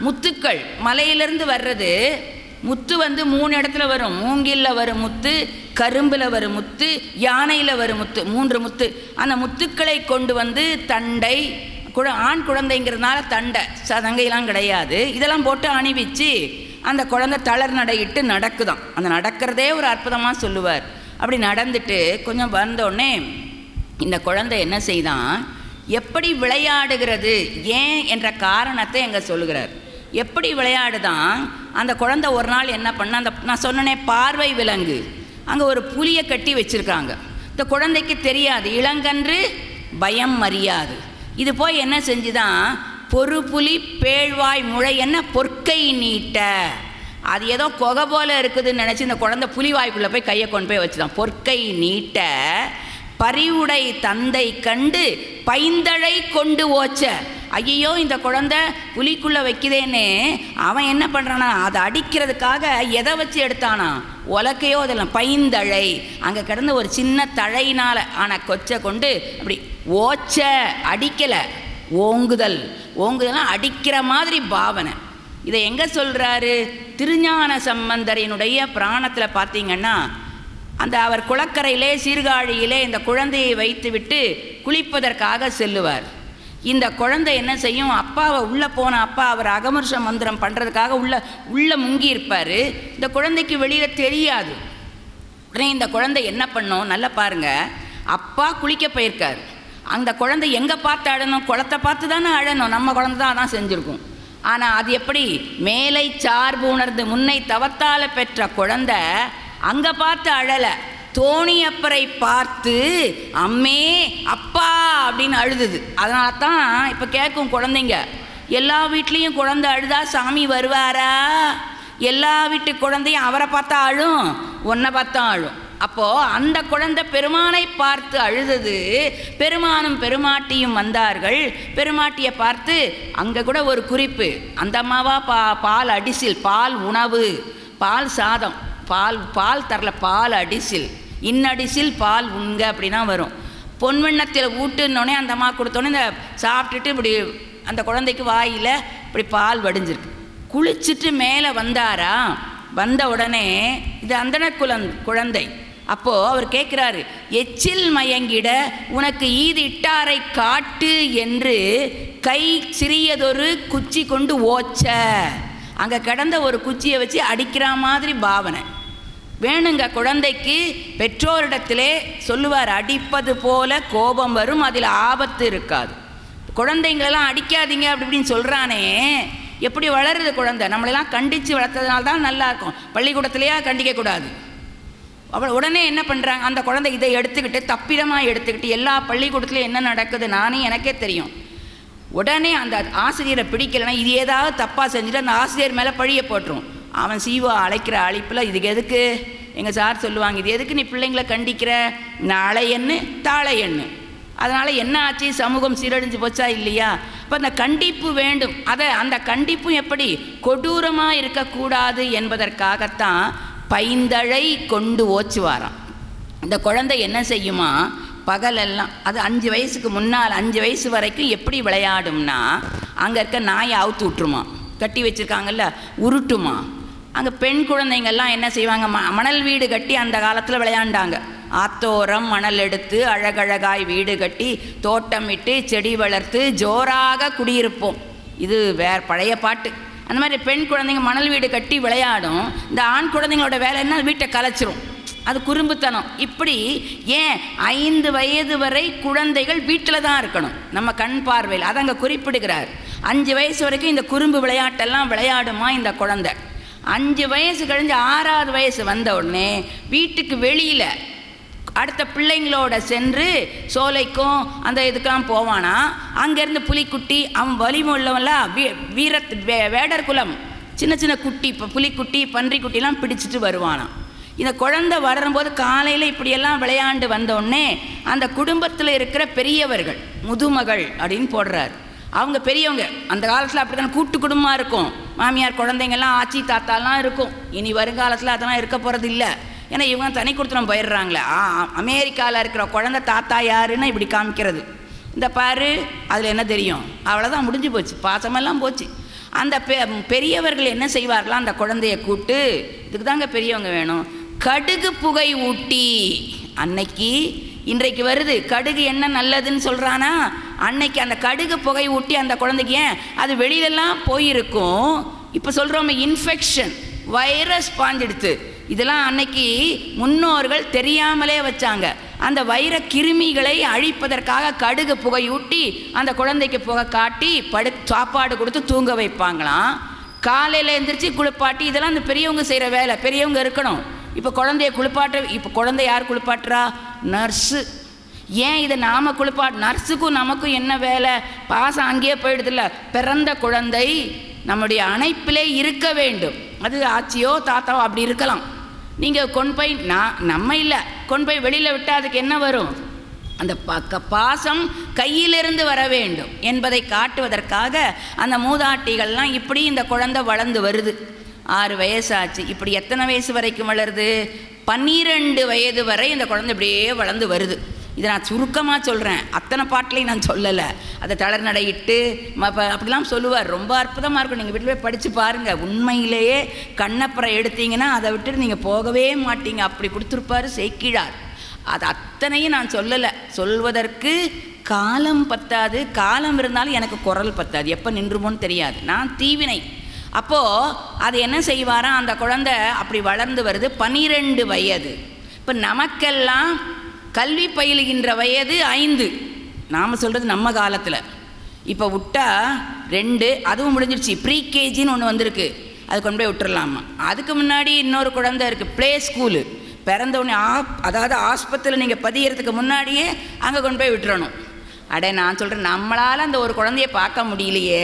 முத்துக்கள் மலையிலேருந்து வர்றது. முத்து 3 இடத்துல வரும், மூங்கிலில் வரும் முத்து, கரும்பில் வரும் முத்து, யானையில் வரும் முத்து, 3 முத்து. அந்த முத்துக்களை கொண்டு தண்டை ஆண் குழந்தைங்கிறதுனால தண்டை சதங்கையெல்லாம் கிடையாது, இதெல்லாம் போட்டு அணிவிச்சு அந்த குழந்தை தளர் நடையிட்டு நடக்குதான். அந்த நடக்கிறதே ஒரு அற்புதமாக சொல்லுவார். அப்படி நடந்துட்டு கொஞ்சம் வந்தோடனே இந்த குழந்தை என்ன செய்தான், எப்படி விளையாடுகிறது ஏன் என்ற காரணத்தை எங்கே சொல்லுகிறார். எப்படி விளையாடுதான் அந்த குழந்தை. ஒரு நாள் என்ன பண்ண, அந்த நான் சொன்னனே பார்வை விலங்கு, அங்கே ஒரு புலியை கட்டி வச்சுருக்காங்க. இந்த குழந்தைக்கு தெரியாது, இளங்கன்று பயம் அறியாது. இது போய் என்ன செஞ்சுதான், பொறுப்புலி பேழ்வாய் முளை என்ன பொற்கை நீட்ட, அது ஏதோ கொகை போல் இருக்குதுன்னு நினச்சி இந்த குழந்தை புலிவாய்க்குள்ளே போய் கையை கொண்டு போய் வச்சுதான். பொற்கை நீட்ட பரிவுடை தந்தை கண்டு பைந்தழை கொண்டு ஓச்ச. ஐயோ இந்த குழந்தை புலிக்குள்ளே வைக்குதேன்னு அவன் என்ன பண்ணுறானா, அதை அடிக்கிறதுக்காக எதை வச்சு எடுத்தானா, உலக்கையோ அதெல்லாம் பைந்தழை, அங்கே கிடந்த ஒரு சின்ன தழையினால் ஆன கொச்சை கொண்டு அப்படி ஓச்ச, அடிக்கலை, ஓங்குதல்லாம் அடிக்கிற மாதிரி பாவனை. இதை எங்கே சொல்கிறாரு, திருஞான சம்பந்தரினுடைய பிராணத்தில் பார்த்தீங்கன்னா, அந்த அவர் குளக்கரையிலே சீர்காழியிலே இந்த குழந்தையை வைத்துவிட்டு குளிப்பதற்காக செல்லுவார். இந்த குழந்தை என்ன செய்யும், அப்பாவை உள்ளே போன அப்பா அவர் அகமர்ஷ மந்திரம் பண்ணுறதுக்காக உள்ளே முங்கி இருப்பார். இந்த குழந்தைக்கு வெளியில் தெரியாது. உடனே இந்த குழந்தை என்ன பண்ணும், நல்லா பாருங்கள், அப்பா குளிக்க போயிருக்கார். அந்த குழந்தை எங்கே பார்த்து அழணும், குளத்தை பார்த்து தானே அழணும். நம்ம குழந்தை தான் அதான் செஞ்சுருக்கும். ஆனால் அது எப்படி, மேலை சார்பு உணர்ந்து முன்னை தவத்தால் பெற்ற குழந்தை அங்கே பார்த்து அழலை, தோணியப்பரை பார்த்து அம்மே அப்பா அப்படின்னு அழுதுது. அதனால தான் இப்போ கேட்கும் குழந்தைங்க, எல்லா வீட்லேயும் குழந்தை அழுதா சாமி வருவாரா, எல்லா வீட்டு குழந்தையும் அவரை பார்த்தா அழும், ஒன்றை பார்த்தா அழும். அப்போது அந்த குழந்தை பெருமானை பார்த்து அழுதது. பெருமானும் பெருமாட்டியும் வந்தார்கள். பெருமாட்டியை பார்த்து அங்கே கூட ஒரு குறிப்பு, அந்த அம்மாவா பால் அடிசில், பால் உணவு, பால் சாதம், பால் தரல, பால் அடிசில், இன்னடிசில் பால் உண்க அப்படின்னா வரும். பொன்வண்ணத்தில் ஊட்டுன்னொடனே அந்த அம்மா கொடுத்தோன்னே இந்த சாப்பிட்டுட்டு இப்படி அந்த குழந்தைக்கு வாயில் இப்படி பால் வடிஞ்சிருக்கு. குளிச்சுட்டு மேலே வந்தாரா, வந்த உடனே இது அந்தன குழந்தை. அப்போது அவர் கேட்குறாரு, எச்சில் மயங்கிட உனக்கு ஈது இட்டாரை காட்டு என்று கை சிறியதொரு குச்சி கொண்டு ஓச்ச. அங்கே கிடந்த ஒரு குச்சியை வச்சு அடிக்கிற மாதிரி பாவனை வேணுங்க. குழந்தைக்கு பெற்றோரிடத்திலே சொல்லுவார், அடிப்பது போல கோபம் வரும், அதில் ஆபத்து இருக்காது. குழந்தைங்களெல்லாம் அடிக்காதீங்க அப்படி இப்படின்னு சொல்கிறானே, எப்படி வளருது குழந்தை? நம்மளெல்லாம் கண்டித்து வளர்த்ததுனால தான் நல்லா இருக்கும். பள்ளிக்கூடத்துலையா கண்டிக்கக்கூடாது. அவள் உடனே என்ன பண்ணுறாங்க, அந்த குழந்தை இதை எடுத்துக்கிட்டு தப்பிடமாக எடுத்துக்கிட்டு எல்லா பள்ளிக்கூடத்துலையும் என்ன நடக்குது நானே எனக்கே தெரியும். உடனே அந்த ஆசிரியரை பிடிக்கலைன்னா இது ஏதாவது தப்பாக செஞ்சுட்டு அந்த ஆசிரியர் மேலே பழியை போட்டுரும். அவன் சீவா அழைக்கிற அழைப்பில் இதுக்கு எதுக்கு எங்கள் சார் சொல்லுவாங்க, இது எதுக்கு நீ பிள்ளைங்களை கண்டிக்கிற, நாளை எண்ணு தாளை எண்ணு. அதனால் என்ன ஆச்சு, சமூகம் சீரழிஞ்சு போச்சா இல்லையா? இப்போ அந்த கண்டிப்பு வேண்டும். அந்த கண்டிப்பும் எப்படி கொடூரமாக இருக்கக்கூடாது என்பதற்காகத்தான் பைந்தழை கொண்டு ஓச்சுவாராம். இந்த குழந்தை என்ன செய்யுமா, பகலெல்லாம் அது 5 வயசுக்கு முன்னால் 5 வயசு வரைக்கும் எப்படி விளையாடும்னா, அங்கே இருக்க நாயை அவுத்து விட்டுருமா, கட்டி வச்சுருக்காங்கல்ல உருட்டுமா. அங்கே பெண் குழந்தைங்கள்லாம் என்ன செய்வாங்க, மணல் வீடு கட்டி அந்த காலத்தில் விளையாண்டாங்க. ஆத்தோரம் மணல் எடுத்து அழகழகாய் வீடு கட்டி தோட்டம் விட்டு செடி வளர்த்து ஜோராக குடியிருப்போம். இது பழைய பாட்டு. அந்த மாதிரி பெண் குழந்தைங்க மணல் வீடு கட்டி விளையாடும். இந்த ஆண் குழந்தைங்களோட வேலை என்ன, வீட்டை கலைச்சிரும். அது குறும்புத்தனம். இப்படி ஏன் 5 வயது வரை குழந்தைகள் வீட்டில் தான் இருக்கணும் நம்ம கண் பார்வையில். அதை அங்கே குறிப்பிடுகிறார். 5 வயசு வரைக்கும் இந்த குறும்பு விளையாட்டெல்லாம் விளையாடுமா இந்த குழந்தை. 5 வயசு கழிஞ்சு 6வது வயசு வந்த உடனே வீட்டுக்கு வெளியில் அடுத்த பிள்ளைங்களோட சென்று சோலைக்கும் அந்த இதுக்கெல்லாம் போவானா. அங்கேருந்து புலிக்குட்டி, அவன் வலிமை உள்ளவன்லாம் வேடர் குலம் சின்ன சின்ன குட்டி, இப்போ புலிக்குட்டி பன்றிக்குட்டிலாம் பிடிச்சிட்டு வருவானான். இந்த குழந்தை வரும்போது காலையில் இப்படியெல்லாம் விளையாண்டு வந்தோடனே அந்த குடும்பத்தில் இருக்கிற பெரியவர்கள், முதுமகள் அப்படின்னு போடுறார், அவங்க பெரியவங்க. அந்த காலத்தில் அப்படி தான் கூட்டு குடும்பமாக இருக்கும். மாமியார் குழந்தைங்கள்லாம் ஆச்சி தாத்தாலாம் இருக்கும். இனி வருங்காலத்தில் அதெல்லாம் இருக்க போகிறது இல்லை. ஏன்னா இவங்க தனி கொடுத்துடும் போயிடுறாங்களே. அமெரிக்காவில் இருக்கிற குழந்தை தாத்தா யாருன்னு இப்படி காமிக்கிறது. இந்த பாரு அதில் என்ன தெரியும், அவ்வளோதான், முடிஞ்சு போச்சு, பாசமெல்லாம் போச்சு. அந்த பெரியவர்கள் என்ன செய்வார்களா, அந்த குழந்தைய கூட்டு, இதுக்கு தாங்க பெரியவங்க வேணும், கடுகு புகை ஊட்டி. இன்றைக்கு வருது கடுகு என்ன நல்லதுன்னு சொல்கிறானா, அன்னைக்கு அந்த கடுகு புகை ஊட்டி அந்த குழந்தைக்கு, ஏன் அது வெளியிலலாம் போயிருக்கும். இப்போ சொல்கிறோமே இன்ஃபெக்ஷன், வைரஸ் பாஞ்சிடுத்து. இதெல்லாம் அன்னைக்கு முன்னோர்கள் தெரியாமலே வச்சாங்க. அந்த வைர கிருமிகளை அழிப்பதற்காக கடுகு புகையூட்டி அந்த குழந்தைக்கு புகை காட்டி சாப்பாடு கொடுத்து தூங்க வைப்பாங்களாம். காலையில் எழுந்திரிச்சு குளிப்பாட்டி, இதெல்லாம் அந்த பெரியவங்க செய்கிற வேலை, பெரியவங்க இருக்கணும். இப்போ குழந்தைய இப்போ குழந்தை யார் குளிப்பாட்டுறா, நர்ஸு. ஏன் இதை நாம் நர்ஸுக்கும் நமக்கும் என்ன வேலை, பாசம் அங்கேயே போயிடுதில்ல. பிறந்த குழந்தை நம்முடைய அணைப்பிலே இருக்க வேண்டும். அது ஆச்சியோ தாத்தாவோ அப்படி இருக்கலாம். நீங்கள் கொண்டு போய் நம்ம இல்லை கொண்டு போய் வெளியில் விட்டால் அதுக்கு என்ன வரும், அந்த பாசம் கையிலிருந்து வர வேண்டும் என்பதை காட்டுவதற்காக அந்த மூதாட்டிகள்லாம் இப்படி இந்த குழந்தை வளர்ந்து வருது. 6 வயசாச்சு. இப்படி எத்தனை வயசு வரைக்கும் வளருது, 12 வயது வரை இந்த குழந்தை இப்படியே வளர்ந்து வருது. இதை நான் சுருக்கமாக சொல்கிறேன், அத்தனை பாட்டிலையும் நான் சொல்லலை. அதை தளர்நடையிட்டு அப்படிலாம் சொல்லுவார். ரொம்ப அற்புதமாக இருக்கும். நீங்கள் வீட்டில் போய் படித்து பாருங்கள். உண்மையிலேயே கண்ணப்புறம் எடுத்தீங்கன்னா அதை விட்டுட்டு நீங்கள் போகவே மாட்டீங்க. அப்படி கொடுத்துருப்பார் சேக்கிழார். அது அத்தனையும் நான் சொல்லலை, சொல்வதற்கு காலம் பத்தாது. காலம் இருந்தாலும் எனக்கு குரல் பத்தாது, எப்போ நின்றுமோன்னு தெரியாது. நான் தீவினை. அப்போது அது என்ன செய்வாராம், அந்த குழந்தை அப்படி வளர்ந்து வருது. 12 வயது. இப்போ நமக்கெல்லாம் கல்வி பயிலுகின்ற வயது 5. நாம் சொல்கிறது நம்ம காலத்தில். இப்போ விட்டா 2, அதுவும் முடிஞ்சிடுச்சு. ப்ரீகேஜின்னு ஒன்று வந்திருக்கு, அது கொண்டு போய் விட்டுறலாமா. அதுக்கு முன்னாடி இன்னொரு குழந்தை இருக்குது, ப்ளே ஸ்கூலு. பிறந்தவுடனே அதாவது ஆஸ்பத்திரியில் நீங்கள் பதியறதுக்கு முன்னாடியே அங்கே கொண்டு போய் விட்டுறணும். நான் சொல்கிறேன், நம்மளால் அந்த ஒரு குழந்தைய பார்க்க முடியலையே,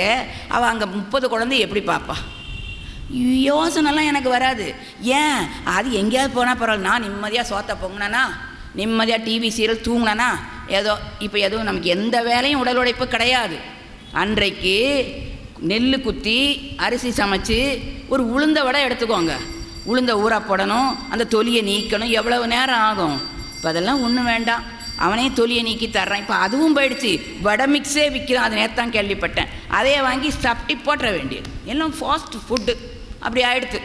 அவள் அங்கே 30 குழந்தைய எப்படி பார்ப்பா? யோசனைலாம் எனக்கு வராது. ஏன், அது எங்கேயாவது போனால் பரவாயில்ல, நான் நிம்மதியாக சோத்தை பொங்கினா, நிம்மதியாக டிவி சீரியல் தூங்கினா, ஏதோ இப்போ எதுவும் நமக்கு எந்த வேலையும் உடல் உழைப்பு கிடையாது. அன்றைக்கு நெல் குத்தி அரிசி சமைச்சு ஒரு உளுந்த வடை எடுத்துக்கோங்க, உளுந்த ஊற போடணும், அந்த தொலியை நீக்கணும், எவ்வளவு நேரம் ஆகும். இப்போ அதெல்லாம் ஒன்றும் வேண்டாம், அவனே தொலியை நீக்கி தர்றான். இப்போ அதுவும் போயிடுச்சு, வடை மிக்ஸே விற்கிறான், அது நேற்று கேள்விப்பட்டேன். அதையே வாங்கி சாப்பிட்டு போட்டுற வேண்டியது, எல்லாம் ஃபாஸ்ட் ஃபுட்டு அப்படி ஆயிடுத்து.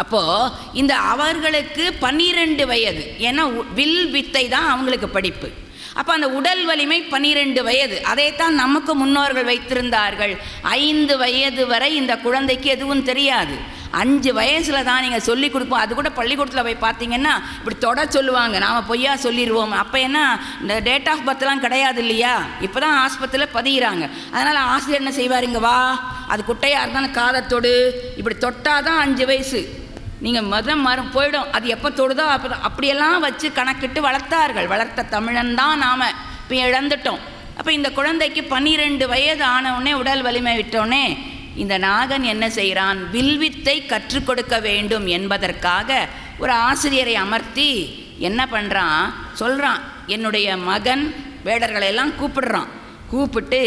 அப்போது இந்த அவர்களுக்கு 12 வயது, ஏன்னா வில் வித்தை தான் அவங்களுக்கு படிப்பு. அப்போ அந்த உடல் வலிமை 12 வயது, அதைத்தான் நமக்கு முன்னோர்கள் வைத்திருந்தார்கள். 5 வயது வரை இந்த குழந்தைக்கு எதுவும் தெரியாது. 5 வயசில் தான் நீங்கள் சொல்லிக் கொடுப்போம். அது கூட பள்ளிக்கூடத்தில் போய் பார்த்தீங்கன்னா இப்படி தொட சொல்லுவாங்க, நாம் பொய்யா சொல்லிடுவோம். அப்போ என்ன, இந்த டேட் ஆஃப் பர்த்லாம் கிடையாது இல்லையா, இப்போ தான் ஆஸ்பத்திரியில் பதிகிறாங்க. அதனால் ஆசிரியர் என்ன செய்வார், இங்கே வா, அது குட்டையாக இருந்தாலும் காதத்தொடு, இப்படி தொட்டால் தான் 5 வயசு, நீங்கள் மரம் போயிடும், அது எப்போ தொடுதோ அப்போ தான், அப்படியெல்லாம் வச்சு கணக்கிட்டு வளர்த்தார்கள். வளர்த்த தமிழன் தான் நாம் இப்போ இழந்துட்டோம். அப்போ இந்த குழந்தைக்கு 12 வயது ஆனவுடனே உடல் வலிமை விட்டோடனே இந்த நாகன் என்ன செய்கிறான், வில்வித்தை கற்றுக் கொடுக்க வேண்டும் என்பதற்காக ஒரு ஆசிரியரை அமர்த்தி என்ன பண்ணுறான், சொல்கிறான், என்னுடைய மகன், வேடர்களெல்லாம் கூப்பிடுறான், கூப்பிட்டு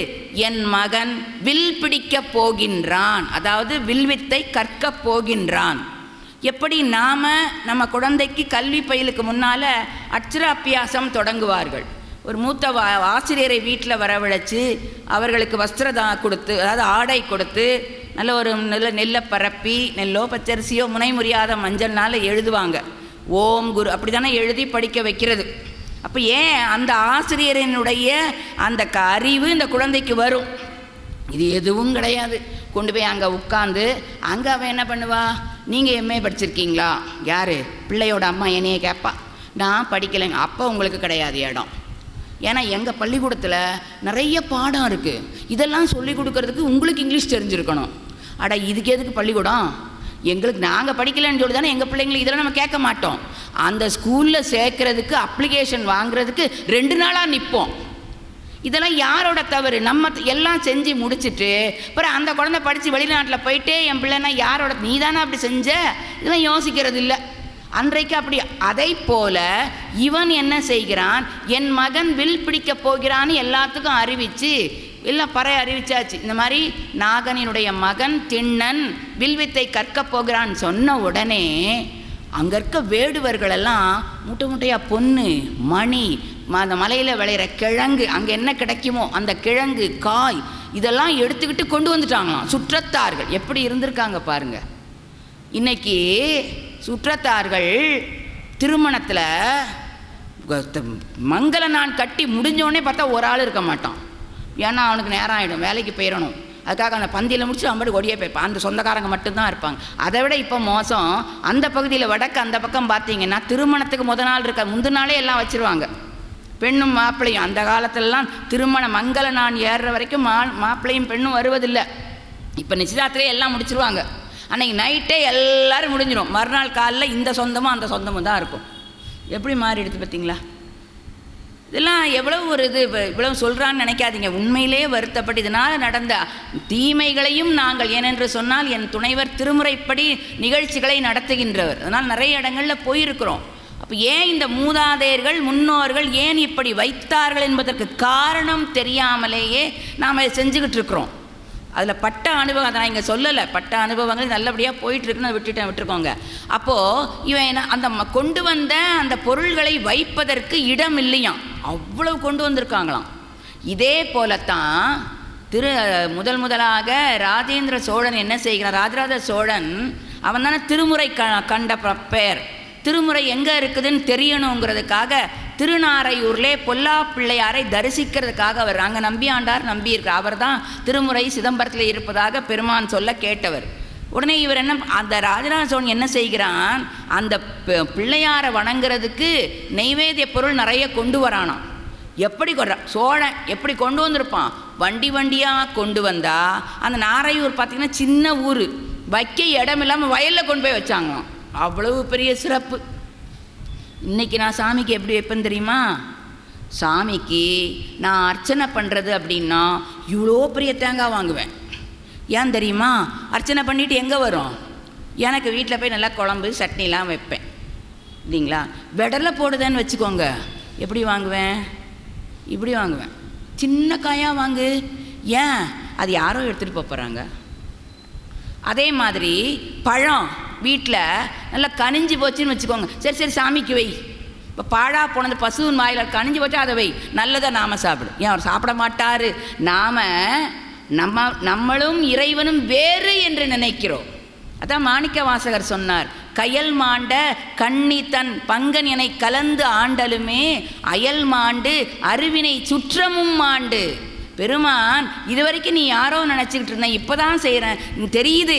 என் மகன் வில் பிடிக்கப் போகின்றான், அதாவது வில்வித்தை கற்கப் போகின்றான். எப்படி நாம் நம்ம குழந்தைக்கு கல்வி பயிலுக்கு முன்னால் அட்சராபியாசம் தொடங்குவார்கள். ஒரு மூத்த ஆசிரியரை வீட்டில் வரவழைச்சி அவர்களுக்கு வஸ்திரம் கொடுத்து, அதாவது ஆடை கொடுத்து, நல்ல நெல்லை பரப்பி, நெல்லோ பச்சரிசியோ முனை முறியாத மஞ்சள்னால எழுதுவாங்க, ஓம் குரு, அப்படி தானே எழுதி படிக்க வைக்கிறது. அப்போ ஏன் அந்த ஆசிரியரினுடைய அந்த அறிவு இந்த குழந்தைக்கு வரும். இது எதுவும் கிடையாது. கொண்டு போய் அங்கே உட்காந்து அங்கே அவன் என்ன பண்ணுவா, நீங்கள் எம்ஏ படிச்சிருக்கீங்களா, யார், பிள்ளையோட அம்மா என்னையே கேட்பா, நான் படிக்கலைங்க. அப்போ உங்களுக்கு கிடையாது இடம். ஏன்னா எங்கள் பள்ளிக்கூடத்தில் நிறைய பாடம் இருக்குது, இதெல்லாம் சொல்லி கொடுக்கறதுக்கு உங்களுக்கு இங்கிலீஷ் தெரிஞ்சிருக்கணும். அட இதுக்கு எதுக்கு பள்ளிக்கூடம், எங்களுக்கு நாங்கள் படிக்கலைன்னு சொல்லி தானே எங்கள் பிள்ளைங்களுக்கு இதெல்லாம் நம்ம கேட்க மாட்டோம். அந்த ஸ்கூலில் சேர்க்கறதுக்கு அப்ளிகேஷன் வாங்குறதுக்கு 2 நாளாக நிற்போம். இதெல்லாம் யாரோட தவறு, நம்ம எல்லாம் செஞ்சு முடிச்சுட்டு அப்புறம் அந்த குழந்தை படித்து வெளிநாட்டில் போயிட்டே என் பிள்ளைன்னா யாரோட, நீ தானே அப்படி செஞ்ச, இதெல்லாம் யோசிக்கிறது இல்லை அன்றைக்கு. அப்படி அதை போல இவன் என்ன செய்கிறான், என் மகன் வில் பிடிக்க போகிறான்னு எல்லாத்துக்கும் அறிவித்து, இல்லை பறை அறிவிச்சாச்சு, இந்த மாதிரி நாகனினுடைய மகன் திண்ணன் வில்வித்தை கற்க போகிறான்னு சொன்ன உடனே அங்கே இருக்க வேடுவர்களெல்லாம் மூட்டை மூட்டையாக பொண்ணு மணி, அந்த மலையில் விளையிற கிழங்கு, அங்கே என்ன கிடைக்குமோ அந்த கிழங்கு காய் இதெல்லாம் எடுத்துக்கிட்டு கொண்டு வந்துட்டாங்களாம். சுற்றத்தார்கள் எப்படி இருந்திருக்காங்க பாருங்க. இன்னைக்கு சுற்றத்தார்கள் திருமணத்தில் மங்கள நான் கட்டி முடிஞ்சோடனே பார்த்தா ஒரு ஆள் இருக்க மாட்டான். ஏன்னா அவனுக்கு நேரம் ஆகிடும், வேலைக்கு போயிடணும். அதுக்காக அந்த பந்தியில் முடிச்சு அம்படி ஒடியே போய்ப்பான், அந்த சொந்தக்காரங்க மட்டும்தான் இருப்பாங்க. அதை விட இப்போ மோசம், அந்த பகுதியில் வடக்கு அந்த பக்கம் பார்த்தீங்கன்னா திருமணத்துக்கு நாள் இருக்க முந்தின நாளே எல்லாம் வச்சுருவாங்க, பெண்ணும் மாப்பிள்ளையும். அந்த காலத்திலலாம் திருமண மங்கள நான் ஏறுற வரைக்கும் மாப்பிள்ளையும் பெண்ணும் வருவதில்லை. இப்போ நிச்சயதார்த்தத்திலே எல்லாம் முடிச்சிருவாங்க. அன்றைக்கி நைட்டே எல்லோரும் முடிஞ்சிடும், மறுநாள் காலையில் இந்த சொந்தமும் அந்த சொந்தமும் தான் இருக்கும். எப்படி மாறிடுது பார்த்தீங்களா? இதெல்லாம் எவ்வளோ ஒரு இது, இவ்வளவு சொல்கிறான்னு நினைக்காதீங்க. உண்மையிலே வருத்தப்பட்டு இதனால் நடந்த தீமைகளையும் நாங்கள், ஏனென்று சொன்னால் என் துணைவர் திருமுறைப்படி நிகழ்ச்சிகளை நடத்துகின்றவர், அதனால் நிறைய இடங்களில் போயிருக்கிறோம். அப்போ ஏன் இந்த மூதாதையர்கள் முன்னோர்கள் ஏன் இப்படி வைத்தார்கள் என்பதற்கு காரணம் தெரியாமலேயே நாம் அதை செஞ்சுக்கிட்டு இருக்கிறோம். அதில் பட்ட அனுபவம், அதை நான் இங்கே சொல்லலை, பட்ட அனுபவங்கள் நல்லபடியாக போயிட்டுருக்குன்னு விட்டுருக்கோங்க. அப்போது இவன் அந்த கொண்டு வந்த அந்த பொருள்களை வைப்பதற்கு இடம் இல்லையாம், அவ்வளவு கொண்டு வந்திருக்காங்களாம். இதே போலத்தான் முதலாக ராஜேந்திர சோழன் என்ன செய்கிறான், ராஜராஜ சோழன் அவன் தானே திருமுறை கண்ட பெயர். திருமுறை எங்கே இருக்குதுன்னு தெரியணுங்கிறதுக்காக திருநாரையூர்லே பொல்லா பிள்ளையாரை தரிசிக்கிறதுக்காக அவர் அங்கே நம்பியாண்டார் நம்பியிருக்கிறார். அவர் தான் திருமுறை சிதம்பரத்தில் இருப்பதாக பெருமான் சொல்ல கேட்டவர். உடனே இவர் என்ன, அந்த ராஜராஜ சோழன் என்ன செய்கிறான், அந்த பிள்ளையாரை வணங்குறதுக்கு நெய்வேத்திய பொருள் நிறைய கொண்டு வரானாம். எப்படி சோழன் எப்படி கொண்டு வந்திருப்பான், வண்டி வண்டியாக கொண்டு வந்தா, அந்த நாரையூர் பார்த்திங்கன்னா சின்ன ஊர், வைக்க இடம் இல்லாமல் வயலில் கொண்டு போய் வச்சாங்களாம். அவ்வளவு பெரிய சிறப்பு. இன்றைக்கி நான் சாமிக்கு எப்படி வைப்பேன்னு தெரியுமா, சாமிக்கு நான் அர்ச்சனை பண்ணுறது அப்படின்னா இவ்வளோ பெரிய தேங்காய் வாங்குவேன். ஏன் தெரியுமா, அர்ச்சனை பண்ணிவிட்டு எங்கே வரும், எனக்கு வீட்டில் போய் நல்லா குழம்பு சட்னிலாம் வைப்பேன் இல்லைங்களா. வெடலை போடுதேன்னு வச்சுக்கோங்க, எப்படி வாங்குவேன், இப்படி வாங்குவேன், சின்ன காயாக வாங்கு. ஏன், அது யாரோ எடுத்துகிட்டு போகிறாங்க. அதே மாதிரி பழம் வீட்டில் நல்லா கனிஞ்சு போச்சுன்னு வச்சுக்கோங்க, சரி சரி சாமிக்கு வை. இப்போ பாழா போனது பசுவின் வாயில் கனிஞ்சு போச்சா அதை வை, நல்லதை நாம் சாப்பிடும். ஏன் அவர் சாப்பிட மாட்டார்? நம்மளும் இறைவனும் வேறு என்று நினைக்கிறோம். அதான் மாணிக்க வாசகர் சொன்னார், கயல் மாண்ட கண்ணி தன் பங்கன் என கலந்து ஆண்டலுமே அயல் மாண்டு அருவினை சுற்றமும் மாண்டு. பெருமான் இதுவரைக்கும் நீ யாரோ நினச்சிக்கிட்டு இருந்தேன், இப்போ தான் செய்கிறேன், தெரியுது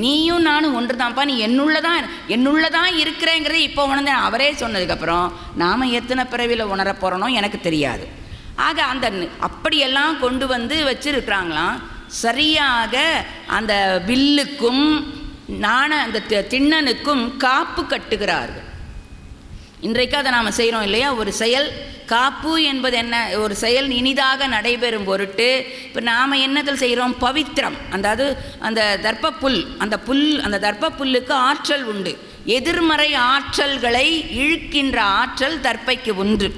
நீயும் நானும் ஒன்று தான்ப்பா, நீ என்னுள்ளதான் இருக்கிறேங்கிறத இப்போ உணர்ந்தேன். அவரே சொன்னதுக்கப்புறம் நாம் எத்தனை பிறவியில் உணர போகிறோனோ எனக்கு தெரியாது. ஆக அந்த அப்படியெல்லாம் கொண்டு வந்து வச்சுருக்கிறாங்களாம். சரியாக அந்த வில்லுக்கும் அந்த திண்ணனுக்கும் காப்பு கட்டுகிறார்கள். இன்றைக்கு அதை நாம் செய்கிறோம் இல்லையா? ஒரு செயல் காப்பு என்பது என்ன? ஒரு செயல் இனிதாக நடைபெறும் பொருட்டு இப்போ நாம் என்னத்தில் செய்கிறோம்? பவித்திரம். அதாவது அந்த தர்ப்பப்புல், அந்த தர்ப்பப்புல்லுக்கு ஆற்றல் உண்டு. எதிர்மறை ஆற்றல்களை இழுக்கின்ற ஆற்றல் தர்ப்பைக்கு உண்டு.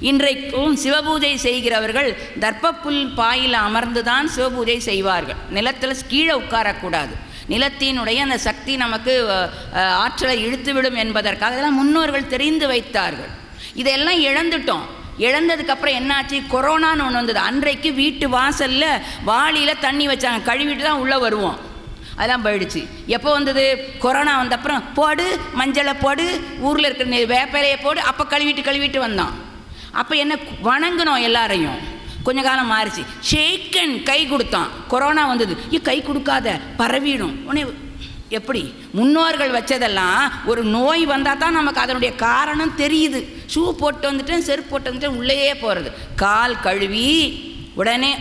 இன்றைக்கும் சிவபூஜை செய்கிறவர்கள் தர்ப்பப்புல் பாயில் அமர்ந்துதான் சிவபூஜை செய்வார்கள். நிலத்தில் கீழே உட்காரக்கூடாது. நிலத்தினுடைய அந்த சக்தி நமக்கு ஆற்றலை இழுத்துவிடும் என்பதற்காக இதெல்லாம் முன்னோர்கள் தெரிந்து வைத்தார்கள். இதெல்லாம் இழந்துட்டோம். இழந்ததுக்கப்புறம் என்னாச்சு? கொரோனான்னு ஒன்று வந்தது. அன்றைக்கு வீட்டு வாசலில் வாளியில் தண்ணி வச்சாங்க, கழுவிட்டு தான் உள்ளே வருவோம். அதெல்லாம் போயிடுச்சு. எப்போ வந்தது? கொரோனா வந்தப்புறம் போடு மஞ்சளை போடு, ஊரில் இருக்கிற வேப்பிலையை போடு, அப்போ கழுவிட்டு வந்தோம். அப்போ என்ன வணங்கணும் எல்லாரையும். கொஞ்ச காலம் மாறிச்சு. ஷேக்கன் கை கொடுத்தான். கொரோனா வந்தது. கை கொடுக்காத பரவிடும். உடனே எப்படி முன்னோர்கள் வச்சதெல்லாம் ஒரு நோய் வந்தால் தான் நமக்கு அதனுடைய காரணம் தெரியுது. ஷூ போட்டு வந்துட்டேன், செருப்பு போட்டு வந்துட்டேன், உள்ளேயே போகிறது. கால் கழுவி உடனே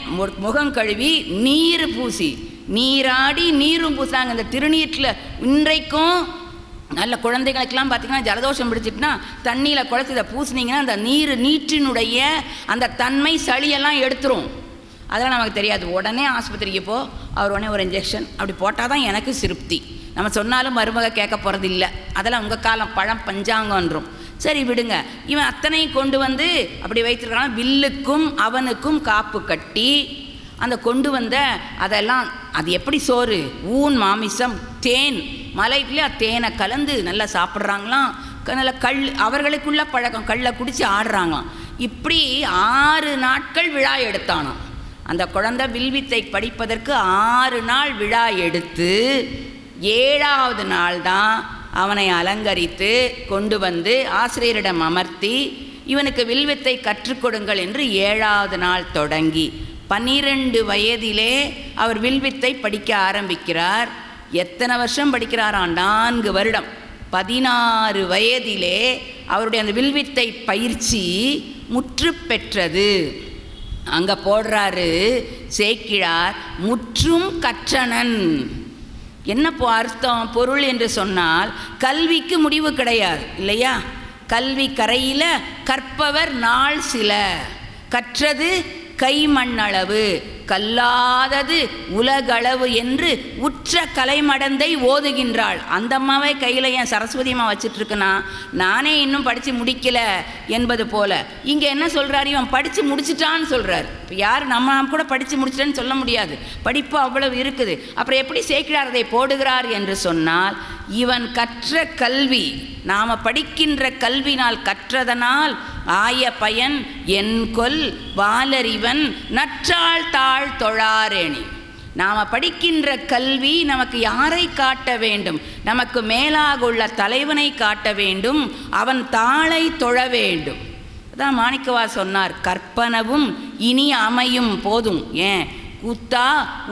முகம் கழுவி நீர் பூசி, நீராடி நீரும் பூசாங்க. இந்த திருநீற்றில் இன்றைக்கும் நல்ல குழந்தைகளுக்கெல்லாம் பார்த்திங்கன்னா ஜலதோஷம் பிடிச்சிட்டுனா தண்ணியில் குழச்சி இதை பூசினீங்கன்னா அந்த நீற்றினுடைய அந்த தன்மை சளியெல்லாம் எடுத்துரும். அதெல்லாம் நமக்கு தெரியாது. உடனே ஆஸ்பத்திரிக்கு அவர் உடனே ஒரு இன்ஜெக்ஷன் அப்படி போட்டால் தான் எனக்கு திருப்தி. நம்ம சொன்னாலும் மருமக கேட்க போகிறது இல்லை. அதெல்லாம் உங்கள் காலம் பழம் பஞ்சாங்கன்றோம். சரி விடுங்க. இவன் அத்தனையும் கொண்டு வந்து அப்படி வைத்திருக்கான். வில்லுக்கும் அவனுக்கும் காப்பு கட்டி அந்த கொண்டு வந்த அதெல்லாம் அது எப்படி சோறு, ஊன் மாமிசம், தேன், மலைக்குள்ளே தேனை கலந்து நல்லா சாப்பிட்றாங்களாம். நல்லா அவர்களுக்குள்ள பழக்கம், கல்லை குடித்து ஆடுறாங்களாம். இப்படி 6 நாட்கள் விழா எடுத்தானாம். அந்த குழந்தை வில்வித்தை படிப்பதற்கு 6 நாள் விழா எடுத்து 7ஆவது நாள் தான் அவனை அலங்கரித்து கொண்டு வந்து ஆசிரியரிடம் அமர்த்தி இவனுக்கு வில்வித்தை கற்றுக் கொடுங்கள் என்று 7ஆவது நாள் தொடங்கி 12 வயதிலே அவர் வில்வித்தை படிக்க ஆரம்பிக்கிறார். எத்தனை வருஷம் படிக்கிறாராம்? 4 வருடம். 16 வயதிலே அவருடைய அந்த வில்வித்தை பயிற்சி முற்று பெற்றது. அங்கே போடுறாரு சேக்கிழார், முற்றும் கற்றனன். என்ன அர்த்தம் பொருள் என்று சொன்னால், கல்விக்கு முடிவு கிடையாது இல்லையா? கல்வி கரையில் கற்பவர் நாள் சில, கற்றது கைமண்ணளவு, கல்லாதது உலகளவு என்று உற்ற கலைமடந்தை ஓதுகின்றாள். அந்த அம்மாவே கையில் என் சரஸ்வதி அம்மா வச்சிட்ருக்குன்னா நானே இன்னும் படித்து முடிக்கல என்பது போல இங்கே என்ன சொல்கிறார்? இவன் படித்து முடிச்சிட்டான்னு சொல்கிறார். இப்போ யார் நம்ம கூட படித்து முடிச்சிட்டேன்னு சொல்ல முடியாது. படிப்பு அவ்வளவு இருக்குது. அப்புறம் எப்படி சேக்கிழார் அதை போடுகிறார் என்று சொன்னால், இவன் கற்ற கல்வி, நாம் படிக்கின்ற கல்வினால் கற்றதனால் ஆய பயன் என் கொல் வாலறிவன் நற்றாள் தாழ் தொழாரேணி. நாம் படிக்கின்ற கல்வி நமக்கு யாரை காட்ட வேண்டும்? நமக்கு மேலாக உள்ள தலைவனை காட்ட வேண்டும். அவன் தாளை தொழ வேண்டும். அதான் மாணிக்கவா சொன்னார், கற்பனவும் இனி அமையும் போதும். ஏன் கூத்தா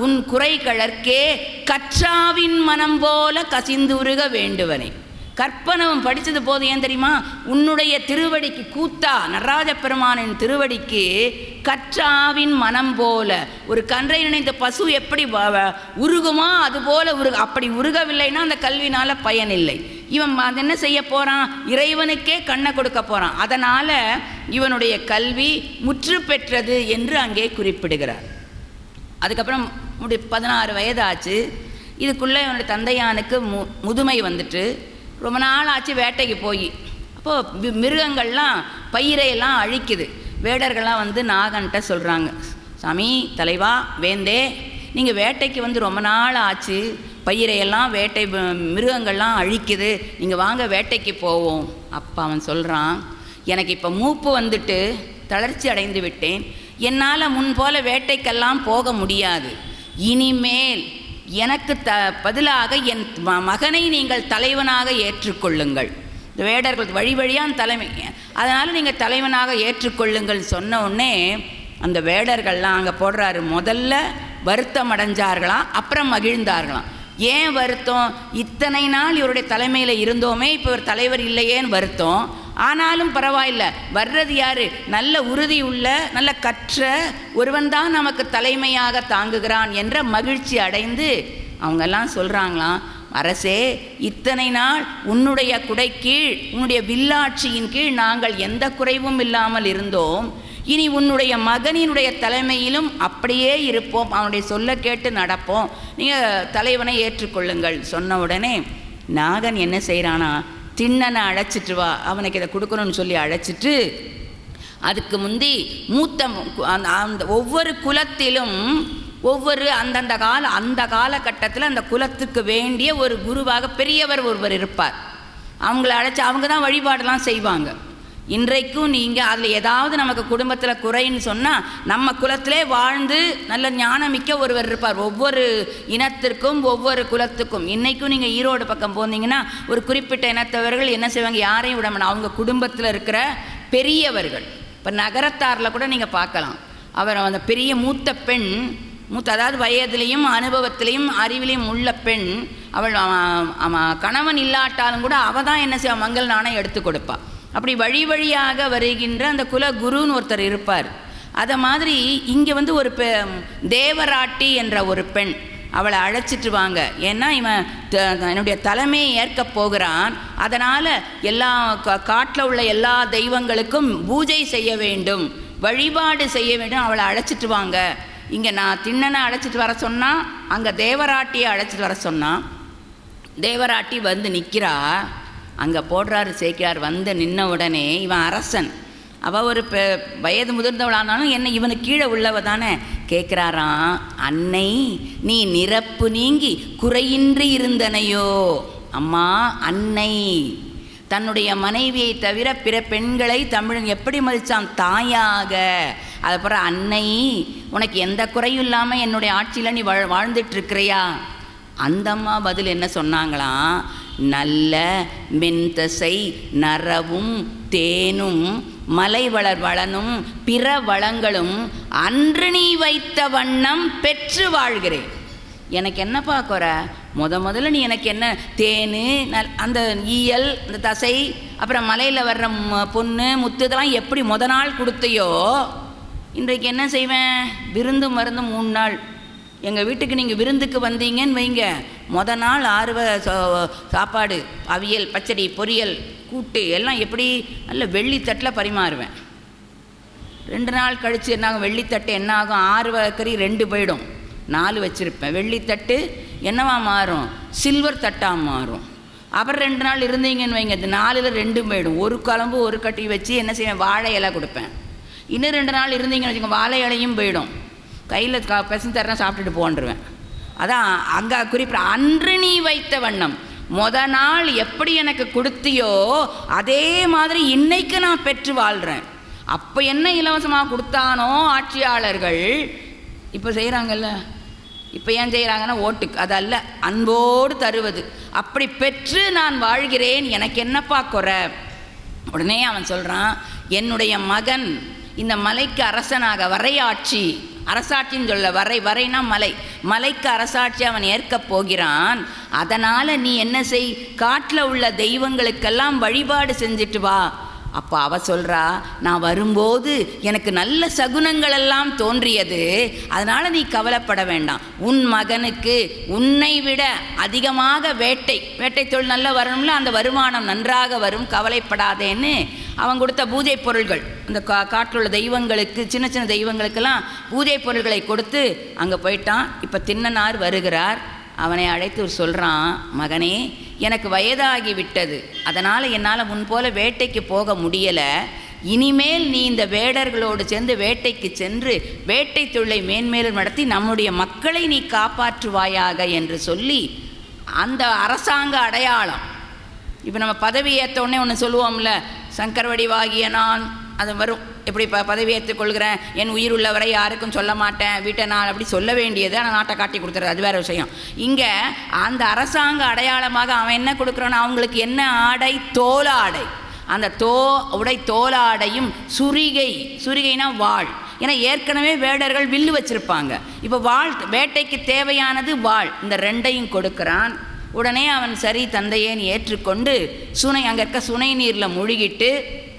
உன் குறைகளற்கே கற்றாவின் மனம் போல கசிந்துருக வேண்டுவனே. கற்பனவும் படித்தது போது. ஏன் தெரியுமா? உன்னுடைய திருவடிக்கு, கூத்தா நடராஜ பெருமானின் திருவடிக்கு கற்றாவின் மனம் போல, ஒரு கன்றை நினைந்த பசு எப்படி உருகுமோ அதுபோல அப்படி உருகவில்லைன்னா அந்த கல்வினால் பயனில்லை. இவன் அது என்ன செய்ய போகிறான்? இறைவனுக்கே கண்ணை கொடுக்க போகிறான். அதனால் இவனுடைய கல்வி முற்று பெற்றது என்று அங்கே குறிப்பிடுகிறார். அதுக்கப்புறம் 16 வயது ஆச்சு. இதுக்குள்ளே இவனுடைய தந்தையானுக்கு முதுமை வந்துட்டு ரொம்ப நாள் ஆச்சு வேட்டைக்கு போய். அப்போது மிருகங்கள்லாம் பயிரையெல்லாம் அழிக்குது. வேடர்கள்லாம் வந்து நாகன்ட்ட சொல்கிறாங்க, சாமி தலைவா வேந்தே, நீங்கள் வேட்டைக்கு வந்து ரொம்ப நாள் ஆச்சு, பயிரையெல்லாம் வேட்டை மிருகங்கள்லாம் அழிக்குது, நீங்கள் வாங்க வேட்டைக்கு போவோம். அப்போ அவன் சொல்கிறான், எனக்கு இப்போ மூப்பு வந்துட்டு தளர்ச்சி அடைந்து விட்டேன், என்னால் முன்போல வேட்டைக்கெல்லாம் போக முடியாது. இனிமேல் எனக்கு பதிலாக என் மகனை நீங்கள் தலைவனாக ஏற்றுக்கொள்ளுங்கள். இந்த வேடர்கள் வழி வழியாக தலைமை, அதனால் நீங்கள் தலைவனாக ஏற்றுக்கொள்ளுங்கள் சொன்ன உடனே அந்த வேடர்கள்லாம் அங்கே போடுறாரு, முதல்ல வருத்தம் அடைஞ்சார்களாம், அப்புறம் மகிழ்ந்தார்களாம். ஏன் வருத்தம்? இத்தனை நாள் இவருடைய தலைமையில் இருந்தோமே, இப்போ ஒரு தலைவர் இல்லையேன்னு வருத்தம். ஆனாலும் பரவாயில்லை, வர்றது யார்? நல்ல உறுதி உள்ள நல்ல கற்ற ஒருவன் தான் நமக்கு தலைமையாக தாங்குகிறான் என்ற மகிழ்ச்சி அடைந்து அவங்கெல்லாம் சொல்கிறாங்களாம், அரசே, இத்தனை நாள் உன்னுடைய குடை கீழ், உன்னுடைய வில்லாட்சியின் கீழ் நாங்கள் எந்த குறைவும் இல்லாமல் இருந்தோம். இனி உன்னுடைய மகனினுடைய தலைமையிலும் அப்படியே இருப்போம், அவனுடைய சொல்ல கேட்டு நடப்போம், நீங்கள் தலைவனை ஏற்றுக்கொள்ளுங்கள் சொன்ன உடனே நாகன் என்ன செய்கிறானா, திண்ணனை அழைச்சிட்டு வா, அவனுக்கு இதை கொடுக்கணும்னு சொல்லி அழைச்சிட்டு, அதுக்கு முந்தி மூத்த அந்த ஒவ்வொரு குலத்திலும் ஒவ்வொரு அந்த காலகட்டத்தில் அந்த குலத்துக்கு வேண்டிய ஒரு குருவாக பெரியவர் ஒருவர் இருப்பார். அவங்கள அழைச்சி அவங்க தான் வழிபாடெல்லாம் செய்வாங்க. இன்றைக்கும் நீங்கள் அதில் ஏதாவது நமக்கு குடும்பத்தில் குறைன்னு சொன்னால் நம்ம குலத்திலே வாழ்ந்து நல்ல ஞானமிக்க ஒருவர் இருப்பார், ஒவ்வொரு இனத்திற்கும் ஒவ்வொரு குலத்துக்கும். இன்றைக்கும் நீங்கள் ஈரோடு பக்கம் போனீங்கன்னா ஒரு குறிப்பிட்ட இனத்தவர்கள் என்ன செய்வாங்க, யாரையும் விட மாட்டாங்க, அவங்க குடும்பத்தில் இருக்கிற பெரியவர்கள். இப்போ நகரத்தாரில் கூட நீங்கள் பார்க்கலாம், அவர் அந்த பெரிய மூத்த பெண், அதாவது வயதிலையும் அனுபவத்திலையும் அறிவிலையும் உள்ள பெண், அவள் கணவன் இல்லாட்டாலும் கூட அவள் தான் என்ன செய்வா, மங்கள் நாணயம் எடுத்து கொடுப்பா. அப்படி வழி வழியாக வருகின்ற அந்த குல குருன்னு ஒருத்தர் இருப்பார். அதை மாதிரி இங்கே ஒரு தேவராட்டி என்ற ஒரு பெண், அவளை அழைச்சிட்டு வாங்க, ஏன்னா இவன் என்னுடைய தலைமையை ஏற்கப் போகிறான், அதனால் எல்லா காட்டில் உள்ள எல்லா தெய்வங்களுக்கும் பூஜை செய்ய வேண்டும், வழிபாடு செய்ய வேண்டும், அவளை அழைச்சிட்டு வாங்க. இங்கே நான் திண்ணனை அழைச்சிட்டு வர சொன்னால், அங்கே தேவராட்டியை அழைச்சிட்டு வர சொன்னான். தேவராட்டி வந்து நிற்கிறா, அங்கே போடுறாரு சேக்கிரார், வந்து நின்ன உடனே இவன் அரசன், அவள் ஒரு வயது முதிர்ந்தவளானாலும் என்ன இவனுக்கு கீழே உள்ளவ தானே, கேட்குறாராம், அன்னை நீ நிரப்பு நீங்கி குறையின்றி இருந்தனையோ. அம்மா, அன்னை தன்னுடைய மனைவியை தவிர பிற பெண்களை தமிழன் எப்படி மதித்தான், தாயாக. அதுக்கப்புறம் அன்னை உனக்கு எந்த குறையும் இல்லாமல் என்னுடைய ஆட்சியில் நீ வாழ்ந்துட்டுருக்கிறியா? அந்த அம்மா பதில் என்ன சொன்னாங்களாம், நல்ல மென்தசை நரவும் தேனும் மலை வளனும் பிற வளங்களும் அன்று நீ வைத்த வண்ணம் பெற்று வாழ்கிறேன். எனக்கு என்னப்பா குறை, முதல்ல நீ எனக்கு என்ன தேன், அந்த ஈயல், அந்த தசை, அப்புறம் மலையில் வர்ற பொண்ணு முத்து, இதெல்லாம் எப்படி நாள் கொடுத்தையோ, இன்றைக்கு என்ன செய்வேன், விருந்து மருந்து 3 நாள். எங்கள் வீட்டுக்கு நீங்கள் விருந்துக்கு வந்தீங்கன்னு வைங்க, நாள் 6 சாப்பாடு, அவியல், பச்சடி, பொரியல், கூட்டு எல்லாம் எப்படி நல்ல வெள்ளித்தட்டில் பரிமாறுவேன். 2 நாள் கழித்து என்னாகும், வெள்ளித்தட்டு என்ன ஆகும், 6 கறி 2 போயிடும், 4 வச்சுருப்பேன். வெள்ளித்தட்டு என்னவா மாறும், சில்வர் தட்டாக மாறும். அப்புறம் 2 நாள் இருந்தீங்கன்னு வைங்க, அது 4ல் 2 போயிடும். ஒரு குழம்பு ஒரு கட்டி வச்சு என்ன செய்வேன், வாழை இலை கொடுப்பேன். இன்னும் 2 நாள் இருந்தீங்கன்னு வச்சுக்கோங்க, வாழை இலையும் போயிடும். கையில் பெசன் தரேன், சாப்பிட்டுட்டு போன்றுவேன். அதான் அங்கே குறிப்பிட, அன்று நீ வைத்த வண்ணம், நாள் எப்படி எனக்கு கொடுத்தியோ அதே மாதிரி இன்னைக்கு நான் பெற்று வாழ்கிறேன். அப்போ என்ன இலவசமாக கொடுத்தானோ ஆட்சியாளர்கள், இப்போ செய்கிறாங்கல்ல, இப்போ ஏன் செய்கிறாங்கன்னா ஓட்டுக்கு, அதல்ல, அன்போடு தருவது. அப்படி பெற்று நான் வாழ்கிறேன், எனக்கு என்னப்பா குறை. உடனே அவன் சொல்கிறான், என்னுடைய மகன் இந்த மலைக்கு அரசனாக வரையாட்சி, அரசாட்சின்னு சொல்ல, வரைனா மலைக்கு அரசாட்சி அவன் ஏற்கப் போகிறான். அதனால் நீ என்ன செய், காட்டில் உள்ள தெய்வங்களுக்கெல்லாம் வழிபாடு செஞ்சுட்டு வா. அப்போ அவ சொல்கிறா, நான் வரும்போது எனக்கு நல்ல சகுனங்கள் எல்லாம் தோன்றியது, அதனால் நீ கவலைப்பட வேண்டாம். உன் மகனுக்கு உன்னை விட அதிகமாக வேட்டை தொழில் நல்லா வரணும்ல, அந்த வருமானம் நன்றாக வரும், கவலைப்படாதேன்னு அவன் கொடுத்த பூஜை பொருள்கள், அந்த காட்டில் உள்ள தெய்வங்களுக்கு, சின்ன சின்ன தெய்வங்களுக்கெல்லாம் பூஜை பொருள்களை கொடுத்து அங்கே போயிட்டான். இப்போ திண்ணனார் வருகிறார், அவனை அழைத்து சொல்கிறான், மகனே, எனக்கு வயதாகி விட்டது, அதனால் என்னால் முன்போல வேட்டைக்கு போக முடியலை. இனிமேல் நீ இந்த வேடர்களோடு சேர்ந்து வேட்டைக்கு சென்று வேட்டை தொழிலை மேன்மேலும் நடத்தி நம்முடைய மக்களை நீ காப்பாற்றுவாயாக என்று சொல்லி அந்த அரசாங்க அடையாளம். இப்போ நம்ம பதவி ஏற்றோடனே ஒன்று சொல்லுவோம்ல, சங்கர் வடிவாகிய நான், அது வரும். எப்படி பதவி ஏற்றுக்கொள்கிறேன், என் உயிர் உள்ளவரை யாருக்கும் சொல்ல மாட்டேன், வீட்டை நான் அப்படி சொல்ல வேண்டியது, ஆனால் நாட்டை காட்டி கொடுத்துறது, அது வேறு விஷயம். இங்கே அந்த அரசாங்க அடையாளமாக அவன் என்ன கொடுக்குறான்னு, அவங்களுக்கு என்ன ஆடை? தோலாடை. அந்த தோலாடையும் சுரிகைனா வாள். ஏன்னா ஏற்கனவே வேடர்கள் வில்லு வச்சுருப்பாங்க. இப்போ வேட்டைக்கு தேவையானது வாள். இந்த ரெண்டையும் கொடுக்குறான். உடனே அவன் சரி தந்தையேன்னு ஏற்றுக்கொண்டு அங்கே இருக்க சுனை நீரில் முழுகிட்டு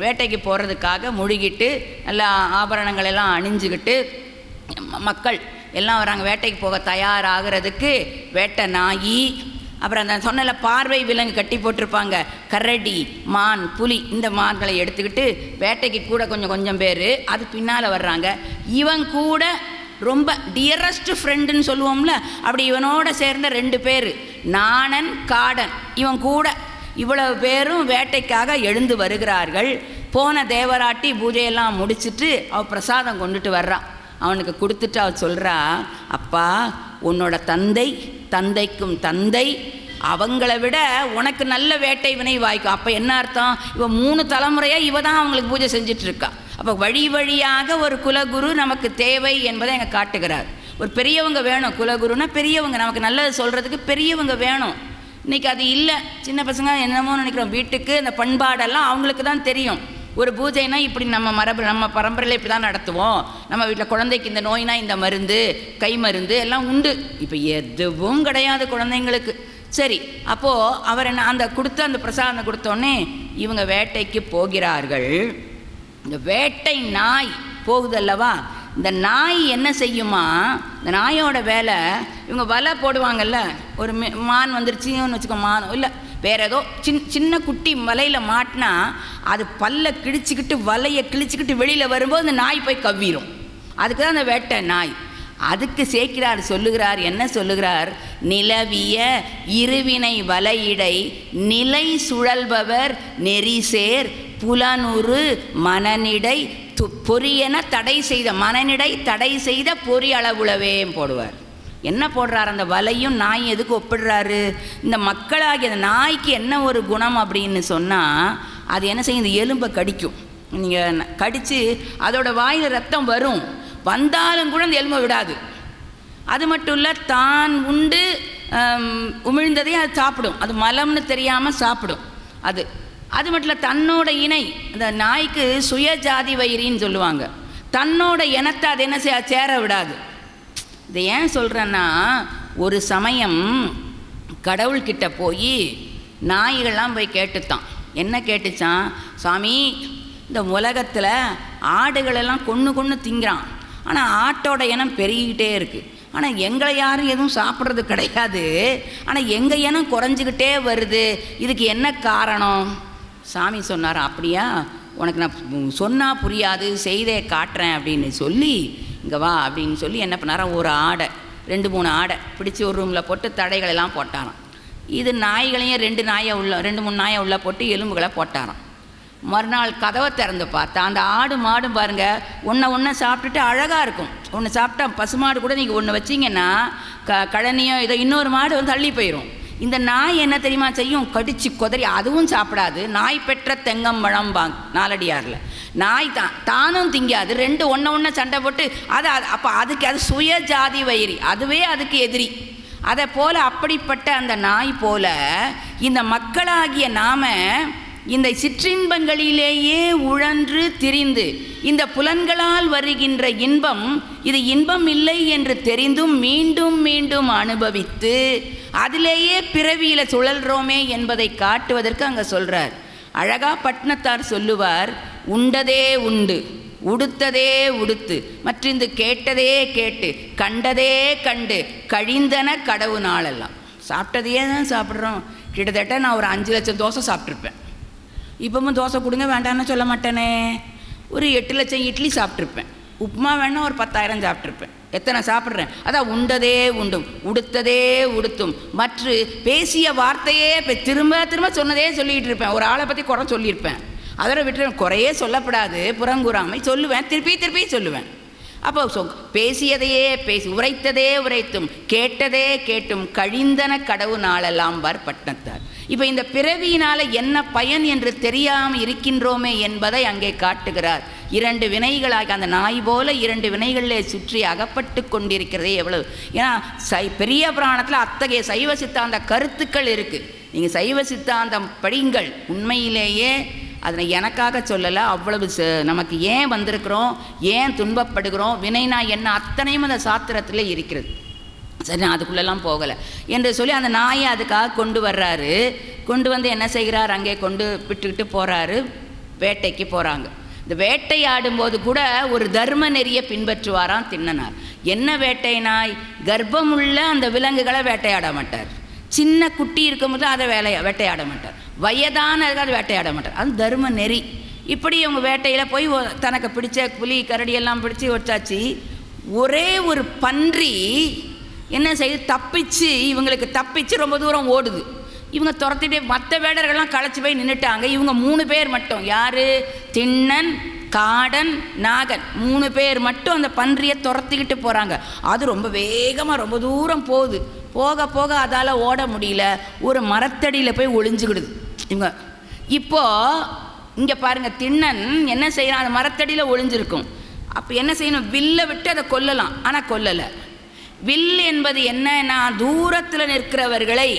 வேட்டைக்கு போகிறதுக்காக முழுகிட்டு நல்லா ஆபரணங்கள் எல்லாம் அணிஞ்சுக்கிட்டு மக்கள் எல்லாம் வராங்க. வேட்டைக்கு போக தயாராகிறதுக்கு வேட்டை நாயி, அப்புறம் அந்த சொன்னல பார்வை விலங்கு கட்டி போட்டிருப்பாங்க, கரடி, மான், புலி, இந்த மான்களை எடுத்துக்கிட்டு வேட்டைக்கு கூட கொஞ்சம் பேர் அது பின்னால் வர்றாங்க. இவன் கூட ரொம்ப டியரஸ்ட் ஃப்ரெண்டுன்னு சொல்லுவோம்ல, அப்படி இவனோட சேர்ந்த 2 பேர், நாணன், காடன். இவன் கூட இவ்வளவு பேரும் வேட்டைக்காக எழுந்து வருகிறார்கள். போன தேவராட்டி பூஜையெல்லாம் முடிச்சுட்டு அவள் பிரசாதம் கொண்டுட்டு வர்றான். அவனுக்கு கொடுத்துட்டு அவள் சொல்கிறா, அப்பா உன்னோட தந்தைக்கும் தந்தை அவங்கள விட உனக்கு நல்ல வேட்டை வினை வாய்க்கும். அப்போ என்ன அர்த்தம்? இவன் 3 தலைமுறையாக இவ தான் அவங்களுக்கு பூஜை செஞ்சிட்ருக்கா. அப்போ வழியாக ஒரு குலகுரு நமக்கு தேவை என்பதை எங்கே காட்டுகிறார். ஒரு பெரியவங்க வேணும். குலகுருன்னா பெரியவங்க, நமக்கு நல்லது சொல்கிறதுக்கு பெரியவங்க வேணும். இன்றைக்கி அது இல்லை. சின்ன பசங்க என்னமோ நினைக்கிறோம். வீட்டுக்கு அந்த பண்பாடெல்லாம் அவங்களுக்கு தான் தெரியும். ஒரு பூஜைனா இப்படி நம்ம பரம்பரையில் இப்படி தான் நடத்துவோம். நம்ம வீட்டில் குழந்தைக்கு இந்த நோய்னா இந்த மருந்து, கை மருந்து எல்லாம் உண்டு. இப்போ எதுவும் கிடையாது குழந்தைங்களுக்கு. சரி, அப்போது அவர் என்ன அந்த பிரசாதம் கொடுத்தோடனே இவங்க வேட்டைக்கு போகிறார்கள். இந்த வேட்டை நாய் போகுதல்லவா, இந்த நாய் என்ன செய்யுமா, இந்த நாயோட வேலை, இவங்க வலை போடுவாங்கல்ல, ஒரு மான் வந்துருச்சுன்னு வச்சுக்கோ, மான் இல்லை வேறு ஏதோ சின்ன குட்டி வலையில் மாட்டினா அது பல்ல கிழிச்சிக்கிட்டு வலையை கிழிச்சிக்கிட்டு வெளியில் வரும்போது அந்த நாய் போய் கவ்விரும். அதுக்கு தான் அந்த வேட்டை நாய். அதுக்கு சேக்கிரார் சொல்லுகிறார், என்ன சொல்லுகிறார்? நிலவிய இருவினை வலையிடை நிலை சுழல்பவர் நெறிசேர் புலனுறு மனநிடை பொறியென தடை செய்த மனநிடை தடை செய்த பொறி அளவுளவே போடுவார். என்ன போடுறார்? அந்த வலையும் நாய் எதுக்கு ஒப்பிடுறாரு? இந்த மக்களாகிய அந்த நாய்க்கு என்ன ஒரு குணம் அப்படின்னு சொன்னால், அது என்ன செய்யும்? இந்த எலும்பை கடிக்கும். நீங்கள் கடித்து அதோட வாயில் ரத்தம் வந்தாலும் கூட அந்த எலும்பை விடாது. அது மட்டும் இல்லை, தான் உண்டு உமிழ்ந்ததையும் அது சாப்பிடும். அது மலம்னு தெரியாமல் சாப்பிடும். அது மட்டும் இல்லை, தன்னோட இணை, அந்த நாய்க்கு சுயஜாதி வயிறின்னு சொல்லுவாங்க, தன்னோட இனத்தை அது என்ன சேர விடாது. இதை ஏன் சொல்கிறேன்னா, ஒரு சமயம் கடவுள்கிட்ட போய் நாய்கள்லாம் போய் கேட்டுத்தான். என்ன கேட்டுச்சான்? சாமி, இந்த உலகத்தில் ஆடுகளெல்லாம் கொன்று திங்கிறான், ஆனால் ஆட்டோட இனம் பெருகிக்கிட்டே இருக்குது. ஆனால் எங்களை யாரும் எதுவும் சாப்பிட்றது கிடையாது, ஆனால் எங்கள் இனம் குறைஞ்சிக்கிட்டே வருது. இதுக்கு என்ன காரணம்? சாமி சொன்னார், அப்படியா, உனக்கு நான் சொன்னால் புரியாது, செய்தே காட்டுறேன் அப்படின்னு சொல்லி, இங்கே வா அப்படின்னு சொல்லி என்ன பண்ணாரா, ஒரு ஆடை 2-3 ஆடை பிடிச்சி ஒரு ரூமில் போட்டு தடைகளெல்லாம் போட்டாராம். இது நாய்களையும் 2-3 நாயை உள்ளே போட்டு எலும்புகளை போட்டாராம். மறுநாள் கதவை திறந்து பார்த்தா அந்த ஆடு மாடு பாருங்கள், ஒன்றை சாப்பிட்டுட்டு அழகாக இருக்கும். ஒன்று சாப்பிட்டா பசுமாடு கூட நீங்கள் ஒன்று வச்சிங்கன்னா கழனியோ இதோ இன்னொரு மாடு தள்ளி போயிடும். இந்த நாய் என்ன தெரியுமா செய்யும்? கடிச்சு கொதறி அதுவும் சாப்பிடாது. நாய் பெற்ற தெங்கம்பழம்பாங்க நாலடியாரில். நாய் தானும் திங்காது, 2 ஒன்றை சண்டை போட்டு அப்போ அதுக்கு அது சுயஜாதி வயிறு, அதுவே அதுக்கு எதிரி. அதை போல் அப்படிப்பட்ட அந்த நாய் போல இந்த மக்களாகிய நாம் இந்த சிற்றின்பங்களிலேயே உழன்று திரிந்து இந்த புலன்களால் வருகின்ற இன்பம், இது இன்பம் இல்லை என்று தெரிந்தும் மீண்டும் மீண்டும் அனுபவித்து அதிலேயே பிறவியில் சுழல்றோமே என்பதை காட்டுவதற்கு அங்கே சொல்கிறார். அழகா பட்னத்தார் சொல்லுவார், உண்டதே உண்டு, உடுத்ததே உடுத்து, மற்றிந்து கேட்டதே கேட்டு, கண்டதே கண்டு, கழிந்தன கடவு நாளெல்லாம். சாப்பிட்டதையே தான் சாப்பிட்றோம். கிட்டத்தட்ட நான் ஒரு 5 லட்சம் தோசை சாப்பிட்ருப்பேன். இப்போவும் தோசை கொடுங்க வேண்டான்னு சொல்ல மாட்டேனே. ஒரு 8 லட்சம் இட்லி சாப்பிட்ருப்பேன். உப்புமா வேணா ஒரு 10,000 சாப்பிட்ருப்பேன். எத்தனை சாப்பிட்றேன்? அதான் உண்டதே உண்டும், உடுத்ததே உடுத்தும், மற்ற பேசிய வார்த்தையே திரும்ப திரும்ப சொன்னதே சொல்லிகிட்டு இருப்பேன். ஒரு ஆளை பற்றி குறை சொல்லியிருப்பேன், அதோட விட்டு குறையே சொல்லப்படாது, புறங்கூறாமை சொல்லுவேன், திருப்பி சொல்லுவேன். அப்போ பேசியதையே பேசி உரைத்ததே உரைத்தும் கேட்டதே கேட்டும் கழிந்தன கடவு நாளெல்லாம் வார் பட்டணத்தார். இப்போ இந்த பிறவியினால் என்ன பயன் என்று தெரியாமல் இருக்கின்றோமே என்பதை அங்கே காட்டுகிறார். 2 வினைகளாக அந்த நாய் போல 2 வினைகளிலே சுற்றி அகப்பட்டு கொண்டிருக்கிறதே எவ்வளவு. ஏன்னா பெரிய புராணத்தில் அத்தகைய சைவ சித்தாந்த கருத்துக்கள் இருக்குது. நீங்கள் சைவ சித்தாந்தம் படிங்கள். உண்மையிலேயே அதனை எனக்காக சொல்லலை, அவ்வளவு நமக்கு ஏன் வந்திருக்கிறோம், ஏன் துன்பப்படுகிறோம், வினைனா என்ன அத்தனையும் அந்த சாத்திரத்தில் இருக்கிறது. சரி, நான் அதுக்குள்ளெல்லாம் போகலை என்று சொல்லி அந்த நாயை அதுக்காக கொண்டு வர்றாரு. கொண்டு வந்து என்ன செய்கிறார், அங்கே கொண்டு விட்டுக்கிட்டு போகிறாரு. வேட்டைக்கு போகிறாங்க. இந்த வேட்டையாடும்போது கூட ஒரு தர்ம நெறியை பின்பற்றுவாராம் திண்ணனார். என்ன வேட்டை நாய்? கர்ப்பமுள்ள அந்த விலங்குகளை வேட்டையாட மாட்டார். சின்ன குட்டி இருக்கும்போது அதை வேட்டையாட மாட்டார். வயதானதுக்கு அதை வேட்டையாட மாட்டார். அது தர்ம நெறி. இப்படி இவங்க வேட்டையில் போய் தனக்கு பிடிச்ச புலி கரடியெல்லாம் பிடிச்சி வச்சாச்சு. ஒரே ஒரு பன்றி என்ன செய்யுது, தப்பிச்சு இவங்களுக்கு தப்பிச்சு ரொம்ப தூரம் ஓடுது. இவங்க துரத்திட்டே மற்ற வேடர்கள்லாம் களைச்சி போய் நின்றுட்டாங்க. இவங்க 3 பேர் மட்டும், யார்? திண்ணன், காடன், நாகன் 3 பேர் மட்டும் அந்த பன்றியை துரத்திக்கிட்டு போகிறாங்க. அது ரொம்ப வேகமாக ரொம்ப தூரம் போகுது. போக போக அதால் ஓட முடியல. ஒரு மரத்தடியில் போய் ஒளிஞ்சுக்கிடுது இவங்க. இப்போது இங்கே பாருங்கள், திண்ணன் என்ன செய்யறான், அந்த மரத்தடியில் ஒளிஞ்சிருக்கும். அப்போ என்ன செய்யணும், வில்லை விட்டு அதை கொல்லலாம். ஆனால் கொல்லலை. வில் என்பது என்னன்னா தூரத்தில் நிற்கிறவர்களை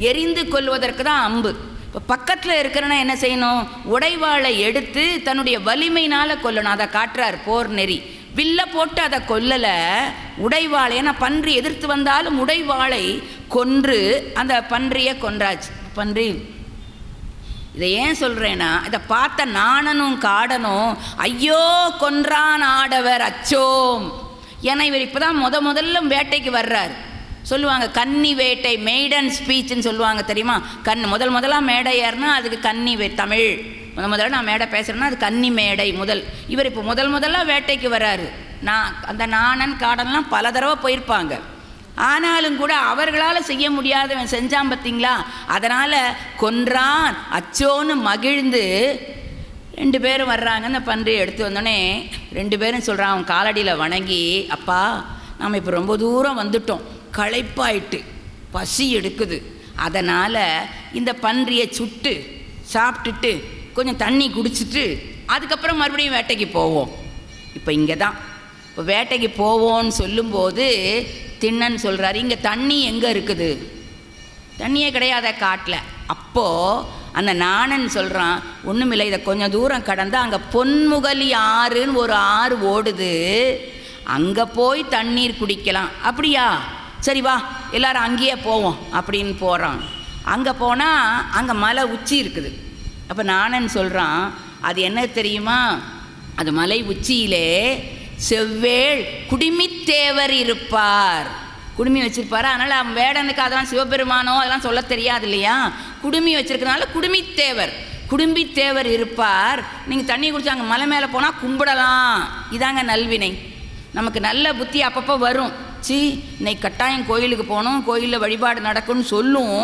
எரிந்து கொள்வதற்கு தான் அம்பு. இப்போ பக்கத்தில் இருக்கிறனா என்ன செய்யணும், உடைவாளை எடுத்து தன்னுடைய வலிமையினால் கொல்லணும். அதை காட்டுறார் போர் நெறி. வில்லை போட்டு அதை கொல்லலை, உடைவாளை. ஏன்னா பன்றி எதிர்த்து வந்தாலும் உடைவாளை கொன்று அந்த பன்றியை கொன்றாச்சு. பன்றி இதை ஏன் சொல்கிறேன்னா, இதை பார்த்த நாணனும் காடனும் ஐயோ கொன்றான் ஆடவர் அச்சோம். ஏன்னா இவர் இப்போ தான் முதல்ல வேட்டைக்கு வர்றார். சொல்லுவாங்க கன்னி வேட்டை, மெய்டன் ஸ்பீச்சுன்னு சொல்லுவாங்க தெரியுமா. முதலாக மேடை ஏறினா அதுக்கு கன்னி தமிழ். முதல்ல நான் மேடை பேசுகிறேன்னா அது கன்னி மேடை முதல். இவர் இப்போ முதலாக வேட்டைக்கு வர்றாரு. அந்த நாணன் காடன்லாம் பல தடவை போயிருப்பாங்க. ஆனாலும் கூட அவர்களால் செய்ய முடியாதவன் செஞ்சான் பார்த்தீங்களா. அதனால் கொன்றான் அச்சோன்னு மகிழ்ந்து 2 பேரும் வர்றாங்க. அந்த பன்றியை எடுத்து வந்தோடனே 2 பேரும் சொல்கிறான், அவன் காலடியில் வணங்கி, அப்பா நம்ம இப்போ ரொம்ப தூரம் வந்துட்டோம், களைப்பாயிட்டு பசி எடுக்குது, அதனால் இந்த பன்றியை சுட்டு சாப்பிட்டுட்டு கொஞ்சம் தண்ணி குடிச்சிட்டு அதுக்கப்புறம் மறுபடியும் வேட்டைக்கு போவோம். இப்போ இங்கே தான் இப்போ வேட்டைக்கு போவோன்னு சொல்லும்போது திண்ணன் சொல்கிறார், இங்கே தண்ணி எங்கே இருக்குது, தண்ணியே கிடையாத காட்டில். அப்போது அந்த நாணன் சொல்கிறான், ஒன்றுமில்லை, இதை கொஞ்சம் தூரம் கடந்து அங்கே பொன்முகலி ஆறுன்னு ஒரு ஆறு ஓடுது, அங்கே போய் தண்ணீர் குடிக்கலாம். அப்படியா, சரி வா எல்லாரும் அங்கேயே போவோம் அப்படின்னு போகிறான். அங்கே போனால் அங்கே மலை உச்சி இருக்குது. அப்போ நாணன் சொல்கிறான், அது என்ன தெரியுமா, அது மலை உச்சியிலே செவ்வேள் குடுமித்தேவர் இருப்பார். குடுமி வச்சுருப்பார். அதனால் அவன் வேடனுக்கு அதெல்லாம் சிவபெருமானோ அதெல்லாம் சொல்ல தெரியாது இல்லையா. குடுமி வச்சுருக்கனால குடுமித்தேவர், குடும்பித்தேவர் இருப்பார். நீங்கள் தண்ணி குடிச்சு அங்கே மலை மேலே போனால் கும்பிடலாம். இதாங்க நல்வினை. நமக்கு நல்ல புத்தி அப்பப்போ வரும். இன்னைக்கு கட்டாயம் கோயிலுக்கு போகணும், கோயிலில் வழிபாடு நடக்கும்னு சொல்லும்.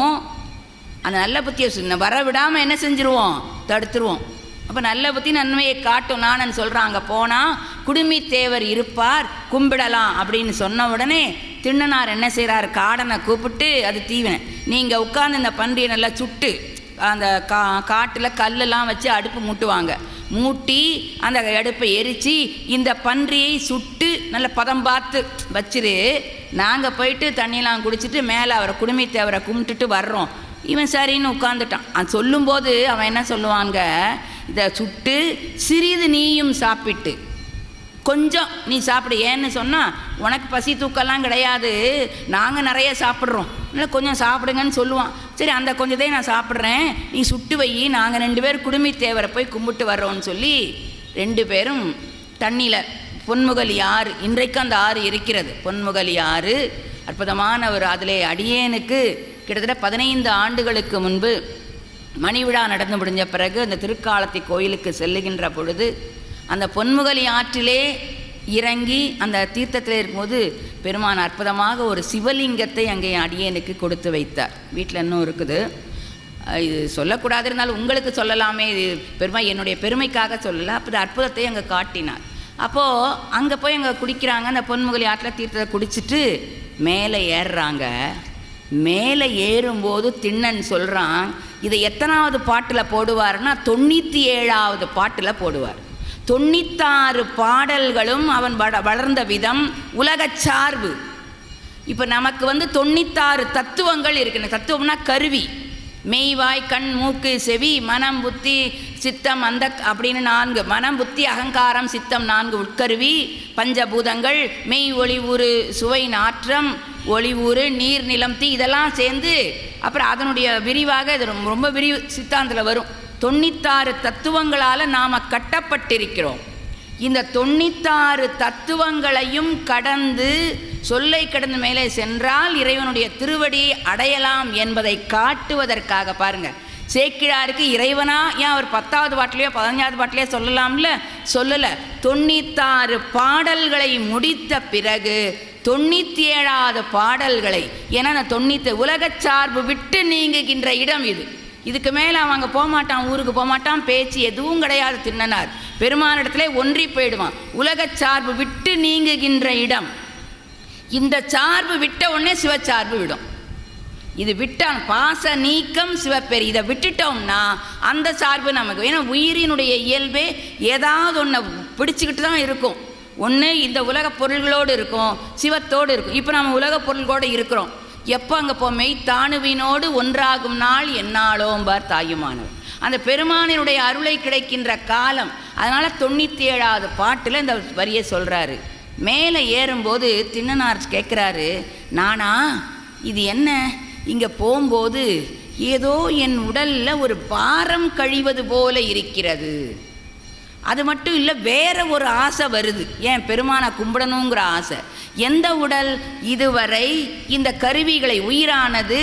அந்த நல்ல புத்தியை வர விடாமல் என்ன செஞ்சுருவோம், தடுத்துருவோம். அப்போ நல்ல புத்தி நன்மையை காட்டும். நானன் சொல்கிறான், அங்கே போனால் குடுமித்தேவர் இருப்பார், கும்பிடலாம் அப்படின்னு சொன்ன உடனே திண்ணனார் என்ன செய்கிறார், காடனை கூப்பிட்டு, அது தீவினை, நீங்கள் உட்காந்து இந்த பன்றியை நல்லா சுட்டு அந்த காட்டில் கல்லெல்லாம் வச்சு அடுப்பு மூட்டுவாங்க, மூட்டி அந்த அடுப்பை எரித்து இந்த பன்றியை சுட்டு நல்ல பதம் பார்த்து வச்சிரு, நாங்கள் போயிட்டு தண்ணியெலாம் குடிச்சிட்டு மேலே அவரை குடுமித்தேவரை கும்பிட்டுட்டு வர்றோம். இவன் சரின்னு உட்காந்துட்டான். அது சொல்லும்போது அவன் என்ன சொல்லுவாங்க, இதை சுட்டு சிறிது நீயும் சாப்பிட்டு கொஞ்சம் நீ சாப்பிடு. ஏன்னு சொன்னால் உனக்கு பசி தூக்கெல்லாம் கிடையாது, நாங்கள் நிறைய சாப்பிட்றோம், இல்லை கொஞ்சம் சாப்பிடுங்கன்னு சொல்லுவான். சரி அந்த கொஞ்சதே நான் சாப்பிட்றேன், நீ சுட்டு வை, நாங்கள் 2 பேர் குடுமித்தேவரை போய் கும்பிட்டு வர்றோன்னு சொல்லி 2 பேரும் தண்ணியில் பொன்முகலி ஆறு, இன்றைக்கு அந்த ஆறு இருக்கிறது, பொன்முகலி ஆறு அற்புதமான ஒரு, அதிலே அடியேனுக்கு கிட்டத்தட்ட 15 ஆண்டுகளுக்கு முன்பு மணி விழா நடந்து முடிஞ்ச பிறகு அந்த திருக்காலத்தி கோயிலுக்கு செல்லுகின்ற பொழுது அந்த பொன்முகலி ஆற்றிலே இறங்கி அந்த தீர்த்தத்தில் இருக்கும்போது பெருமான் அற்புதமாக ஒரு சிவலிங்கத்தை அங்கே அடியேனுக்கு கொடுத்து வைத்தார். வீட்டில் இன்னும் இருக்குது, இது சொல்லக்கூடாது, இருந்தாலும் உங்களுக்கு சொல்லலாமே, இது பெருமை என்னுடைய பெருமைக்காக சொல்லலை. அப்போ அற்புதத்தை அங்கே காட்டினார். அப்போது அங்கே போய் அங்கே குடிக்கிறாங்க. அந்த பொன்முகலி ஆற்றில் தீர்த்தத்தை குடிச்சிட்டு மேலே ஏறுறாங்க. மேலே ஏறும்போது திண்ணன் சொல்கிறான், இதை எத்தனாவது பாட்டில் போடுவார்னா 97வது பாட்டில் போடுவார். 96 பாடல்களும் அவன் வளர்ந்த விதம் உலகச் சார்பு. இப்போ நமக்கு 96 தத்துவங்கள் இருக்குன்னு. தத்துவம்னா கருவி, மெய்வாய் கண் மூக்கு செவி மனம் புத்தி சித்தம் அந்த அப்படின்னு 4. மனம் புத்தி அகங்காரம் சித்தம் 4 உட்கருவி. பஞ்சபூதங்கள் மெய் ஒளி ஊறு சுவை நாற்றம் ஒளி ஊறு நீர் நிலம் தீ இதெல்லாம் சேர்ந்து அப்புறம் அதனுடைய விரிவாக இது ரொம்ப விரிவு சித்தாந்தத்தில் வரும். 96 தத்துவங்களால் நாம் கட்டப்பட்டிருக்கிறோம். இந்த 96 தத்துவங்களையும் கடந்து சொல்லை கடந்து மேலே சென்றால் இறைவனுடைய திருவடி அடையலாம் என்பதை காட்டுவதற்காக பாருங்கள், சேக்கிழாருக்கு இறைவனா ஏன் அவர் 10வது பாட்டிலையோ 15வது பாட்டிலையோ சொல்லலாம்ல, சொல்லலை. 96 பாடல்களை முடித்த பிறகு 97வது பாடல்களை, ஏன்னா அந்த 90 உலகச் சார்பு விட்டு நீங்குகின்ற இடம் இது. இதுக்கு மேலே அவங்க போகமாட்டான், ஊருக்கு போகமாட்டான், பேச்சு எதுவும் கிடையாது. திண்ணனார் பெருமானிடத்திலே ஒன்றி போயிடுவான். உலகச் சார்பு விட்டு நீங்குகின்ற இடம். இந்த சார்பு விட்ட உடனே சிவச்சார்பு விடும். இது விட்டான் பாச நீக்கம் சிவப்பெரி. இதை விட்டுட்டோம்னா அந்த சார்பு நமக்கு. ஏன்னா உயிரினுடைய இயல்பே ஏதாவது ஒன்றை பிடிச்சிக்கிட்டு தான் இருக்கும். ஒன்று இந்த உலகப் பொருள்களோடு இருக்கும், சிவத்தோடு இருக்கும். இப்போ நம்ம உலகப் பொருள்களோடு இருக்கிறோம். எப்போ அங்கே மெய் தானுவினோடு ஒன்றாகும் நாள் என்னாலோம்பார் தாயுமானவர். அந்த பெருமானினுடைய அருளை கிடைக்கின்ற காலம். அதனால் 97வது பாட்டில் இந்த வரியை சொல்கிறாரு. மேலே ஏறும்போது திண்ணனார் கேட்குறாரு, நானா இது என்ன இங்கே போகும்போது ஏதோ என் உடலில் ஒரு பாரம் கழிவது போல இருக்கிறது. அது மட்டும் இல்லை, வேற ஒரு ஆசை வருது. ஏன் பெருமானை கும்பிடணுங்கிற ஆசை. எந்த உடல்? இதுவரை இந்த கருவிகளை உயிரானது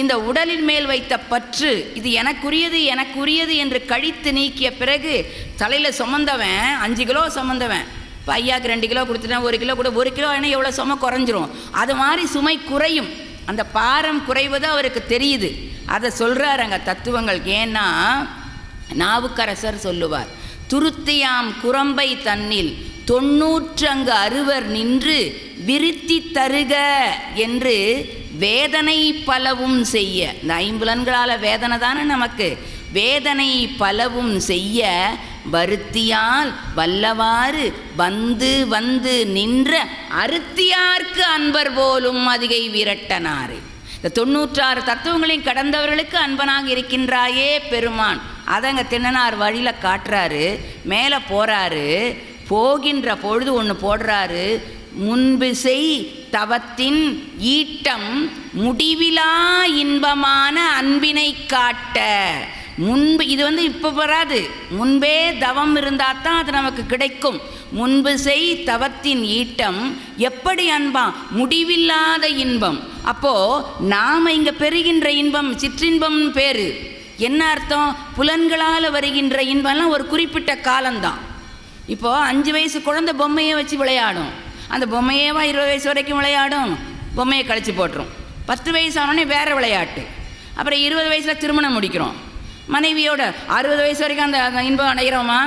இந்த உடலின் மேல் வைத்த பற்று, இது எனக்குரியது எனக்குரியது என்று கழித்து நீக்கிய பிறகு தலையில் சுமந்தவன் 5 கிலோ சுமந்தவன் இப்போ ஐயாவுக்கு 2 கிலோ கொடுத்துட்டேன், 1 கிலோ கூட 1 கிலோ என்ன எவ்வளோ சுமை குறைஞ்சிரும். அது மாதிரி சுமை குறையும். அந்த பாரம் குறைவது அவருக்கு தெரியுது. அதை சொல்கிறார் அங்கே தத்துவங்கள். ஏன்னா நாவுக்கரசர் சொல்லுவார், துருத்தியாம் குரம்பை தன்னில் 90 அறுவர் நின்று விருத்தி தருக என்று வேதனை பலவும் செய்ய. இந்த 5 புலன்களால் வேதனை தானே நமக்கு. வேதனை பலவும் செய்ய வருத்தியால் வல்லவாறு வந்து வந்து நின்ற அருத்தியார்க்கு அன்பர் போலும் அதிகை விரட்டனாரே. இந்த 96 தத்துவங்களையும் கடந்தவர்களுக்கு அன்பனாக இருக்கின்றாயே பெருமான். அதங்க திண்ணனார் வழியில் காட்டுறாரு. மேலே போகிறாரு. போகின்ற பொழுது ஒன்று போடுறாரு, முன்பு செய் தவத்தின் ஈட்டம் முடிவிலா இன்பமான அன்பினை காட்ட. முன்பு இது இப்போ வராது, முன்பே தவம் இருந்தால் தான் அது நமக்கு கிடைக்கும். முன்பு செய் தவத்தின் ஈட்டம் எப்படி அன்பாம்? முடிவில்லாத இன்பம். அப்போது நாம் இங்கே பெறுகின்ற இன்பம் சிற்றின்பம் பேர். என்ன அர்த்தம்? புலன்களால் வருகின்ற இன்பம்லாம் ஒரு குறிப்பிட்ட காலம்தான். இப்போது 5 வயசு குழந்தை பொம்மையை வச்சு விளையாடும். அந்த பொம்மையேவா 20 வயசு வரைக்கும் விளையாடும்? பொம்மையை கழிச்சு போட்டுரும். 10 வயசு ஆனோடனே வேறு விளையாட்டு. அப்புறம் 20 வயசில் திருமணம் முடிக்கிறோம். மனைவியோட 60 வயசு வரைக்கும் அந்த இன்பம் அடைகிறோமா?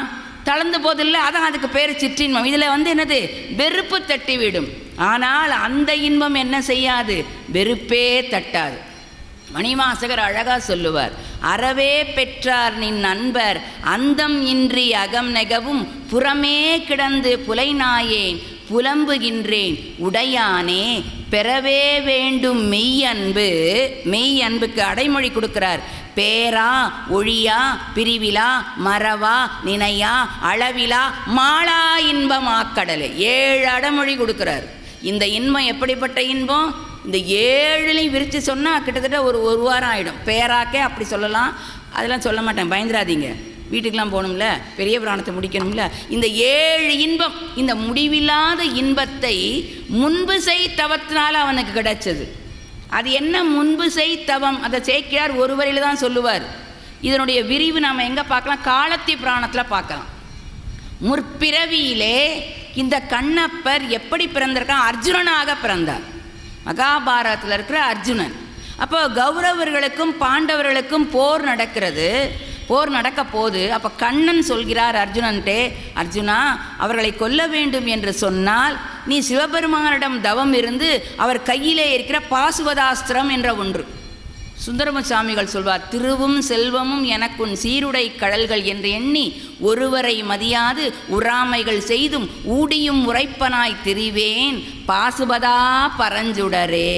தளர்ந்து போதில்லை. அதான் அதுக்கு பேர் சிற்றின்பம். இதில் என்னது? வெறுப்பு தட்டி விடும். ஆனால் அந்த இன்பம் என்ன செய்யாது? வெறுப்பே தட்டாது. மணிவாசகர் அழகாக சொல்லுவார், அறவே பெற்றார் நின் நண்பர் அந்தம் இன்றி அகம் நெகவும் புறமே கிடந்து புலைநாயேன் புலம்புகின்றேன் உடையானே பெறவே வேண்டும் மெய் அன்பு. மெய் அன்புக்கு அடைமொழி கொடுக்கிறார். பேரா ஒழியா பிரிவிலா மறவா நினையா அளவிலா மாளா இன்பம் ஆக்கடலை. 7 அடைமொழி கொடுக்கிறார். இந்த இன்பம் எப்படிப்பட்ட இன்பம்? இந்த 7லையும் விரித்து சொன்னால் கிட்டத்தட்ட ஒரு வாரம் ஆகிடும். பேராக்கே அப்படி சொல்லலாம். அதெல்லாம் சொல்ல மாட்டேன், பயந்துடாதீங்க. வீட்டுக்கெலாம் போகணும்ல, பெரிய புராணத்தை முடிக்கணும்ல. இந்த 7 இன்பம், இந்த முடிவில்லாத இன்பத்தை முன்பு செய் தவத்தினால அவனுக்கு கிடைச்சது. அது என்ன முன்பு செய் தவம்? அதை சேக்கிழார் ஒரு வரியில் தான் சொல்லுவார். இதனுடைய விரிவு நாம் எங்கே பார்க்கலாம்? காலத்தி புராணத்தில் பார்க்கலாம். முற்பிறவியிலே இந்த கண்ணப்பர் எப்படி பிறந்திருக்கான்? அர்ஜுனனாக பிறந்தார். மகாபாரதத்தில் இருக்கிற அர்ஜுனன். அப்போ கௌரவர்களுக்கும் பாண்டவர்களுக்கும் போர் நடக்கிறது. போர் நடக்க போது. அப்போ கண்ணன் சொல்கிறார் அர்ஜுனன்ட்டே, அர்ஜுனா, அவர்களை கொல்ல வேண்டும் என்று சொன்னால் நீ சிவபெருமானிடம் தவம் இருந்து அவர் கையிலே இருக்கிற பாசுபதாஸ்திரம் என்ற ஒன்று. சுந்தரமசாமிகள் சொல்வார், திருவும் செல்வமும் எனக்குன் சீருடை கடல்கள் என்று எண்ணி ஒருவரை மதியாது உறாமைகள் செய்தும் ஊடியும் உரைப்பனாய் திரிவேன் பாசுபதா பரஞ்சுடரே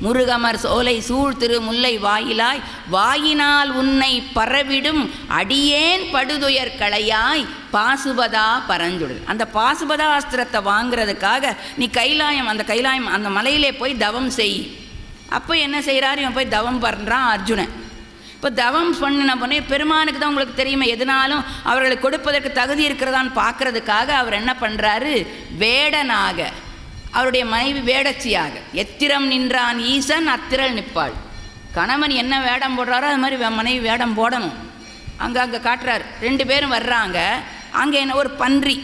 முருகமர் சோலை சூழ் திரு முல்லை வாயிலாய் வாயினால் உன்னை பரவிடும் அடியேன் படுதுயர் களையாய் பாசுபதா பரஞ்சுடர். அந்த பாசுபதா அஸ்திரத்தை வாங்கிறதுக்காக நீ கைலாயம் அந்த மலையிலே போய் தவம் செய். அப்போ என்ன செய்கிறார், இவன் போய் தவம் பண்ணுறான் அர்ஜுனன். இப்போ தவம் பண்ணின பொண்ணே பெருமானுக்கு தான் உங்களுக்கு தெரியுமா, எதுனாலும் அவர்களுக்கு கொடுப்பதற்கு தகுதி இருக்கிறதான்னு பார்க்கறதுக்காக அவர் என்ன பண்ணுறாரு, வேடனாக, அவருடைய மனைவி வேடச்சியாக, எத்திரம் நின்றான் ஈசன் அத்திரல் நிற்பாள். கணவன் என்ன வேடம் போடுறாரோ அது மாதிரி மனைவி வேடம் போடணும். அங்கே காட்டுறாரு. 2 பேரும் வர்றாங்க. அங்கே என்ன ஒரு பன்றி,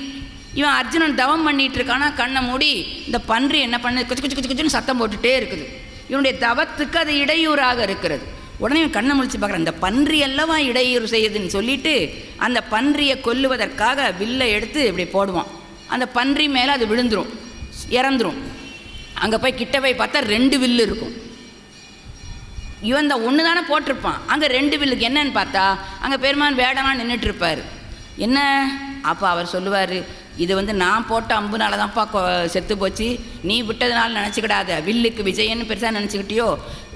இவன் அர்ஜுனன் தவம் பண்ணிகிட்டு இருக்கானா, கண்ணை மூடி இந்த பன்றி என்ன பண்ணு குச்சு குச்சு குச்சு குச்சுன்னு சத்தம் போட்டுகிட்டே இருக்குது. இவனுடைய தவத்துக்கு அது இடையூறாக இருக்கிறது. உடனே இவன் கண்ணை முழிச்சு பார்க்குறான், இந்த பன்றி அல்லவா இடையூறு செய்யுதுன்னு சொல்லிட்டு அந்த பன்றியை கொல்லுவதற்காக வில்லை எடுத்து இப்படி போடுவான். அந்த பன்றி மேலே அது விழுந்துடும், இறந்துடும். அங்கே போய் கிட்ட போய் பார்த்தா 2 வில்லு இருக்கும். இவன் இந்த ஒன்று தானே போட்டிருப்பான், அங்கே 2 வில்லுக்கு என்னன்னு பார்த்தா அங்கே பெருமான் வேடமாக நின்றுட்டு இருப்பார். என்ன அப்போ அவர் சொல்லுவார், இது நான் போட்ட அம்புனால தான்ப்பா செத்து போச்சு, நீ விட்டதுனால நினச்சிக்கிடாத, வில்லுக்கு விஜயன்னு பெருசாக நினச்சிக்கிட்டியோ.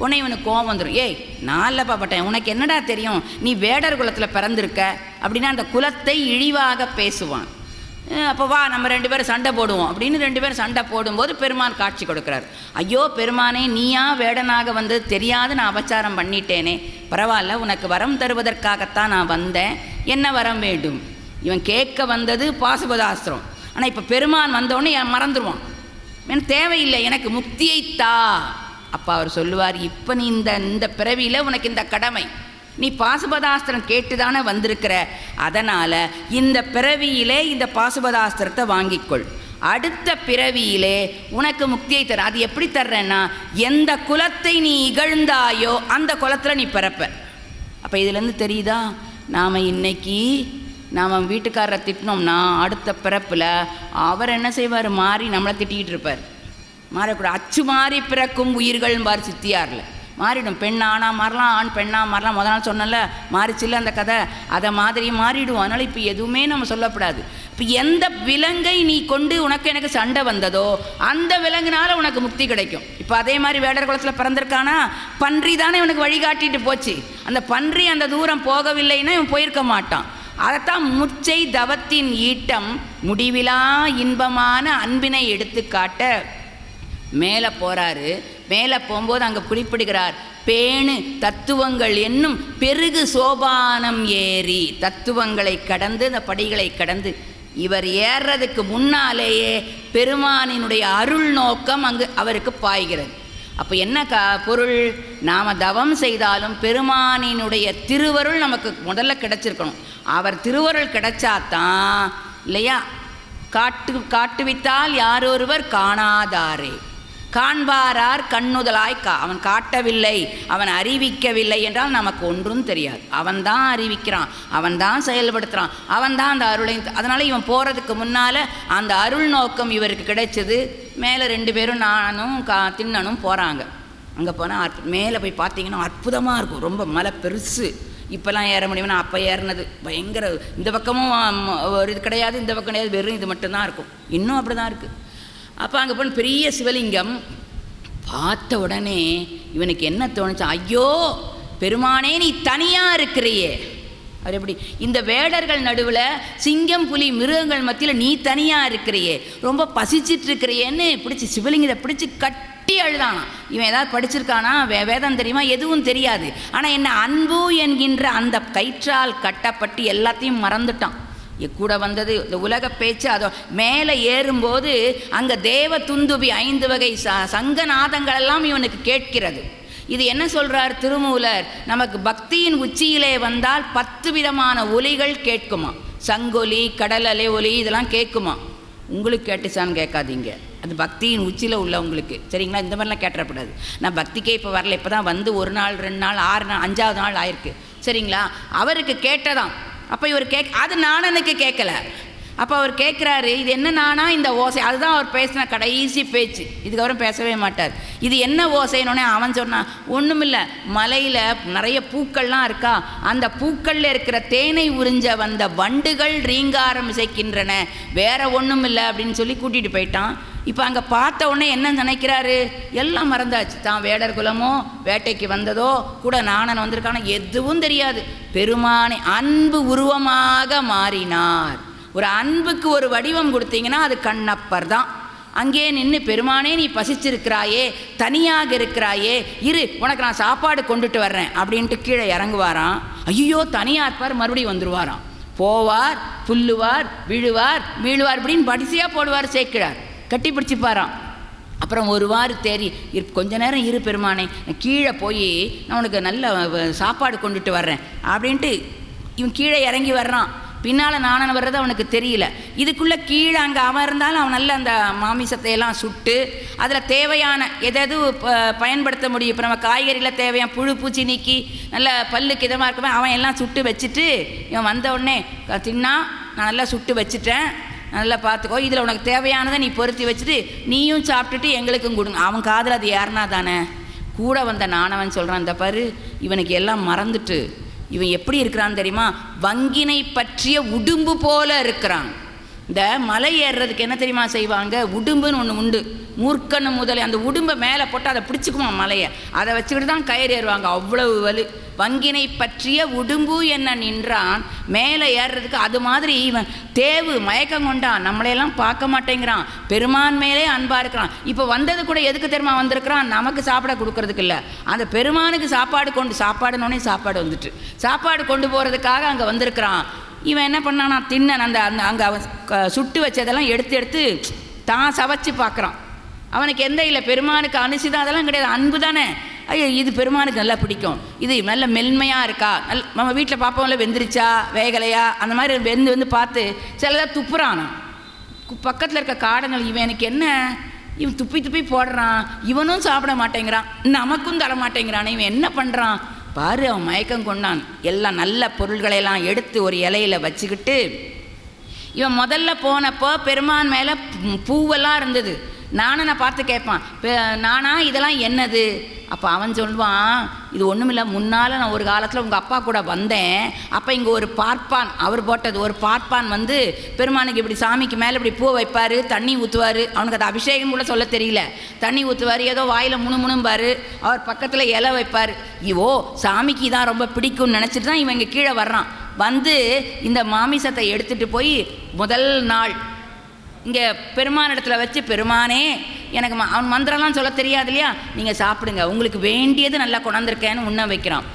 உடனே இவனுக்கு கோவம் வந்துடும். ஏய், நான் இல்லைப்பா பட்டேன், உனக்கு என்னடா தெரியும், நீ வேடர் குலத்தில் பிறந்திருக்க அப்படின்னா அந்த குலத்தை இழிவாக பேசுவான். அப்போ வா நம்ம 2 பேரும் சண்டை போடுவோம் அப்படின்னு 2 பேரும் சண்டை போடும்போது பெருமான் காட்சி கொடுக்குறார். ஐயோ பெருமானே, நீயா வேடனாக வந்து தெரியாது நான் அபச்சாரம் பண்ணிட்டேனே, பரவாயில்ல, உனக்கு வரம் தருவதற்காகத்தான் நான் வந்தேன், என்ன வரம் வேண்டும். இவன் கேட்க வந்தது பாசுபதாஸ்திரம். ஆனால் இப்போ பெருமான் வந்தோடனே மறந்துடுவான், எனக்கு தேவையில்லை, எனக்கு முக்தியை தா. அப்போ அவர் சொல்லுவார், இப்போ நீ இந்த பிறவியில் உனக்கு இந்த கடமை, நீ பாசுபதாஸ்திரம் கேட்டு தானே வந்திருக்கிற, அதனால் இந்த பிறவியிலே இந்த பாசுபதாஸ்திரத்தை வாங்கிக்கொள், அடுத்த பிறவியிலே உனக்கு முக்தியை தர. அது எப்படி தர்றேன்னா, எந்த குலத்தை நீ இகழ்ந்தாயோ அந்த குலத்தில் நீ பிறப்ப. அப்போ இதுலேருந்து தெரியுதா, நாம் இன்னைக்கு நாம் வீட்டுக்காரரை திட்டினோம்னா அடுத்த பிறப்பில் அவர் என்ன செய்வார், மாறி நம்மளை திட்டிகிட்டு இருப்பார். மாறக்கூடாது. அச்சு மாறி பிறக்கும் உயிர்கள் பார் சித்தியாரில் மாறிடும். பெண் ஆணாக மாறலாம், ஆண் பெண்ணாக மாறலாம். முதல் நாள் சொன்னல மாறிச்சில்ல அந்த கதை, அதை மாதிரி மாறிடும். அதனால் இப்போ எதுவுமே நம்ம சொல்லக்கூடாது. இப்போ எந்த விலங்கை நீ கொண்டு உனக்கு எனக்கு சண்டை வந்ததோ அந்த விலங்குனால உனக்கு முக்தி கிடைக்கும். இப்போ அதே மாதிரி வேடர் குலத்தில் பிறந்திருக்கானா, பன்றி தானே இவனுக்கு வழிகாட்டிட்டு போச்சு. அந்த பன்றி அந்த தூரம் போகவில்லைன்னா இவன் போயிருக்க மாட்டான். அதைத்தான் முச்சை தவத்தின் ஈட்டம் முடிவிலா இன்பமான அன்பினை எடுத்து காட்ட மேலே போகிறாரு. மேலே போகும்போது அங்கே குறிப்பிடுகிறார், பேணு தத்துவங்கள் என்னும் பெருகு சோபானம் ஏறி, தத்துவங்களை கடந்து அந்த படிகளை கடந்து இவர் ஏறுறதுக்கு முன்னாலேயே பெருமானினுடைய அருள் நோக்கம் அங்கு அவருக்கு பாய்கிறது. அப்போ என்ன பொருள், நாம் தவம் செய்தாலும் பெருமானினுடைய திருவருள் நமக்கு முதல்ல கிடைச்சிருக்கணும். அவர் திருவருள் கிடைச்சாதான் இல்லையா, காட்டுவித்தால் யாரொருவர் காணாதாரே, காண்பாரார் கண்ணுதலாய் அவன் காட்டவில்லை, அவன் அறிவிக்கவில்லை என்றால் நமக்கு ஒன்றும் தெரியாது. அவன் தான் அறிவிக்கிறான், அவன் தான் செயல்படுத்துகிறான், அவன் தான் அந்த அருளை. அதனால் இவன் போகிறதுக்கு முன்னால் அந்த அருள் நோக்கம் இவருக்கு கிடைச்சது. மேலே 2 பேரும் நானும் திண்ணனும் போகிறாங்க. அங்கே போனால் மேலே போய் பார்த்தீங்கன்னா அற்புதமாக இருக்கும். ரொம்ப மலை பெருசு. இப்போல்லாம் ஏற முடியும்னா அப்போ ஏறினது பயங்கர. இந்த பக்கமும் ஒரு இது கிடையாது, இந்த பக்கம் கிடையாது, வெறும் இது மட்டும்தான் இருக்கும். இன்னும் அப்படி தான் இருக்குது. அப்போ அங்கே போன பெரிய சிவலிங்கம் பார்த்த உடனே இவனுக்கு என்ன தோணுச்சு, ஐயோ பெருமானே நீ தனியாக இருக்கிறியே. அவர் எப்படி, இந்த வேடர்கள் நடுவில் சிங்கம் புலி மிருகங்கள் மத்தியில் நீ தனியாக இருக்கிறியே, ரொம்ப பசிச்சிட்டு இருக்கிறியேன்னு பிடிச்சி சிவலிங்கத்தை பிடிச்சி கட்டி அழுதானா. இவன் ஏதாவது படிச்சிருக்கானா, வேதம் தெரியுமா, எதுவும் தெரியாது. ஆனால் என்ன அன்பு என்கின்ற அந்த கயிற்றால் கட்டப்பட்டு எல்லாத்தையும் மறந்துட்டான். கூட வந்தது இந்த உலக பேச்சு. அதோ மேலே ஏறும்போது அங்கே தேவ துந்துபி 5 வகை சங்கநாதங்களெல்லாம் இவனுக்கு கேட்கிறது. இது என்ன சொல்கிறார் திருமூலர், நமக்கு பக்தியின் உச்சியிலே வந்தால் 10 விதமான ஒலிகள் கேட்குமா. சங்கொலி, கடலலை ஒலி, இதெல்லாம் கேட்குமா. உங்களுக்கு கேட்டுச்சான்னு கேட்காதீங்க, அது பக்தியின் உச்சியில் உள்ளவங்களுக்கு, சரிங்களா. இந்த மாதிரிலாம் கேட்டக்கூடாது. நான் பக்திக்கே இப்போ வரல, இப்போ தான் வந்து 1 நாள் 2 நாள் 6 நாள் 5ஆவது நாள் ஆயிருக்கு, சரிங்களா? அவருக்கு கேட்டதாம். அப்போ இவர் அது நாணனுக்கு கேட்கல. அப்போ அவர் கேட்குறாரு, இது என்ன நானா இந்த ஓசை? அதுதான் அவர் பேசின கடைசி பேச்சு, இதுக்கப்புறம் பேசவே மாட்டார். இது என்ன ஓசைன்னொன்னே அவன் சொன்னான், ஒன்றுமில்லை, மலையில் நிறைய பூக்கள்லாம் இருக்கா, அந்த பூக்களில் இருக்கிற தேனை உறிஞ்ச வந்த வண்டுகள் ரீங்காரம் இசைக்கின்றன, வேற ஒன்றும் இல்லை அப்படின்னு சொல்லி கூட்டிகிட்டு போயிட்டான். இப்போ அங்கே பார்த்த உடனே என்ன நினைக்கிறாரு, எல்லாம் மறந்தாச்சு. தான் வேடர் குலமோ வேட்டைக்கு வந்ததோ கூட நாணன் வந்திருக்கான எதுவும் தெரியாது. பெருமானை அன்பு உருவமாக மாறினார். ஒரு அன்புக்கு ஒரு வடிவம் கொடுத்தீங்கன்னா அது கண்ணப்பர் தான். அங்கே நின்று, பெருமானே நீ பசிச்சிருக்கிறாயே, தனியாக இருக்கிறாயே, இரு உனக்கு நான் சாப்பாடு கொண்டுட்டு வர்றேன் அப்படின்ட்டு கீழே இறங்குவாராம். ஐயோ தனியாக இருப்பார், மறுபடியும் வந்துடுவாராம். போவார், புல்லுவார், விழுவார், மீழுவார், இப்படின்னு படிசையாக போடுவார். சேர்க்கிறார், கட்டி பிடிச்சிப்பாராம். அப்புறம் ஒரு வாரு தேறி, கொஞ்ச நேரம் இரு பெருமானே, கீழே போய் நான் உனக்கு நல்ல சாப்பாடு கொண்டுட்டு வர்றேன் அப்படின்ட்டு இவன் கீழே இறங்கி வர்றான். பின்னால் நாணன் வர்றது அவனுக்கு தெரியல. இதுக்குள்ளே கீழே அங்கே அவன் இருந்தாலும் அவன் நல்ல அந்த மாமிசத்தையெல்லாம் சுட்டு அதில் தேவையான எதாவது பயன்படுத்த முடியும். இப்போ நம்ம காய்கறியில் தேவையான புழு பூச்சி நீக்கி நல்ல பல்லுக்கு இதமாக இருக்குமே அவன் எல்லாம் சுட்டு வச்சுட்டு இவன் வந்த உடனே, தின்னா நான் நல்லா சுட்டு வச்சுட்டேன், நல்லா பார்த்துக்கோ, இதில் உனக்கு தேவையானதை நீ பொருத்தி வச்சுட்டு நீயும் சாப்பிட்டுட்டு எங்களுக்கும் கொடுங்க. அவன் காதில் அது யாருனா தானே. கூட வந்த நாணவன் சொல்கிறான், இந்த பாரு இவனுக்கு எல்லாம் மறந்துட்டு இவன் எப்படி இருக்கிறான்னு தெரியுமா, வங்கினை பற்றிய உடும்பு போல இருக்கிறான். இந்த மலை ஏறுறதுக்கு என்ன தெரியுமா செய்வாங்க, உடும்புன்னு ஒன்று உண்டு, மூர்க்கன்னு முதலே அந்த உடும்பை மேலே போட்டு அதை பிடிச்சிக்குமா மலையை, அதை வச்சுக்கிட்டு தான் கயிறு ஏறுவாங்க, அவ்வளவு வலு. வங்கினை பற்றிய உடும்பு என்ன நின்றான், மேலே ஏறுறதுக்கு. அது மாதிரி இவன் தேவு மயக்கம் கொண்டான், நம்மளையெல்லாம் பார்க்க மாட்டேங்கிறான், பெருமான் மேலே அன்பாக இருக்கிறான். இப்போ வந்தது கூட எதுக்கு தெரியுமா வந்திருக்கிறான், நமக்கு சாப்பிட கொடுக்கறதுக்கு இல்லை, அந்த பெருமானுக்கு சாப்பாடுனோடனே சாப்பாடு வந்துட்டு சாப்பாடு கொண்டு போகிறதுக்காக அங்கே வந்திருக்கிறான். இவன் என்ன பண்ணானா, தின்னன் அந்த அங்கே அவன் சுட்டு வச்சதெல்லாம் எடுத்து தான் சவைச்சு பார்க்குறான். அவனுக்கு எந்த இல்லை, பெருமானுக்கு அனுசிதான் அதெல்லாம் கிடையாது, அன்பு தானே. ஐயோ இது பெருமானுக்கு நல்லா பிடிக்கும், இது நல்ல மென்மையாக இருக்கா, நம்ம வீட்டில் பார்ப்போம்ல வெந்துருச்சா வேகலையா அந்த மாதிரி வந்து பார்த்து சிலதாக துப்புறான். பக்கத்தில் இருக்க காடங்கள், இவன் எனக்கு என்ன, இவன் துப்பி போடுறான், இவனும் சாப்பிட மாட்டேங்கிறான், நமக்கும் தர மாட்டேங்கிறான், இவன் என்ன பண்ணுறான் பாரு. அவன் மயக்கம் கொண்டான். எல்லாம் நல்ல பொருள்களையெல்லாம் எடுத்து ஒரு இலையில் வச்சுக்கிட்டு, இவன் முதல்ல போனப்போ பெருமான் மேலே பூவெல்லாம் இருந்தது. நாணனை பார்த்து கேட்பான், நானா இதெல்லாம் என்னது? அப்போ அவன் சொல்லுவான், இது ஒன்றுமில்லை, முன்னால் நான் ஒரு காலத்தில் உங்கள் அப்பா கூட வந்தேன், அப்போ இங்கே ஒரு பார்ப்பான், அவர் போட்டது ஒரு பார்ப்பான் வந்து பெருமானுக்கு இப்படி சாமிக்கு மேலே இப்படி பூ வைப்பார், தண்ணி ஊற்றுவார், அவனுக்கு அது அபிஷேகம் கூட சொல்ல தெரியல, தண்ணி ஊற்றுவார், ஏதோ வாயில் முணுமுணும்பார், அவர் பக்கத்தில் இலை வைப்பார். இவோ சாமிக்கு இதான் ரொம்ப பிடிக்கும்னு நினச்சிட்டு தான் இவன் இங்கே கீழே வர்றான். வந்து இந்த மாமிசத்தை எடுத்துகிட்டு போய் முதல் நாள் இங்கே பெருமான் இடத்துல வச்சு, பெருமானே எனக்கு அவன் மந்திரம்லாம் சொல்ல தெரியாது இல்லையா, நீங்கள் சாப்பிடுங்க, உங்களுக்கு வேண்டியது நல்லா கொண்டாந்துருக்கேன்னு உண்ண வைக்கிறான்.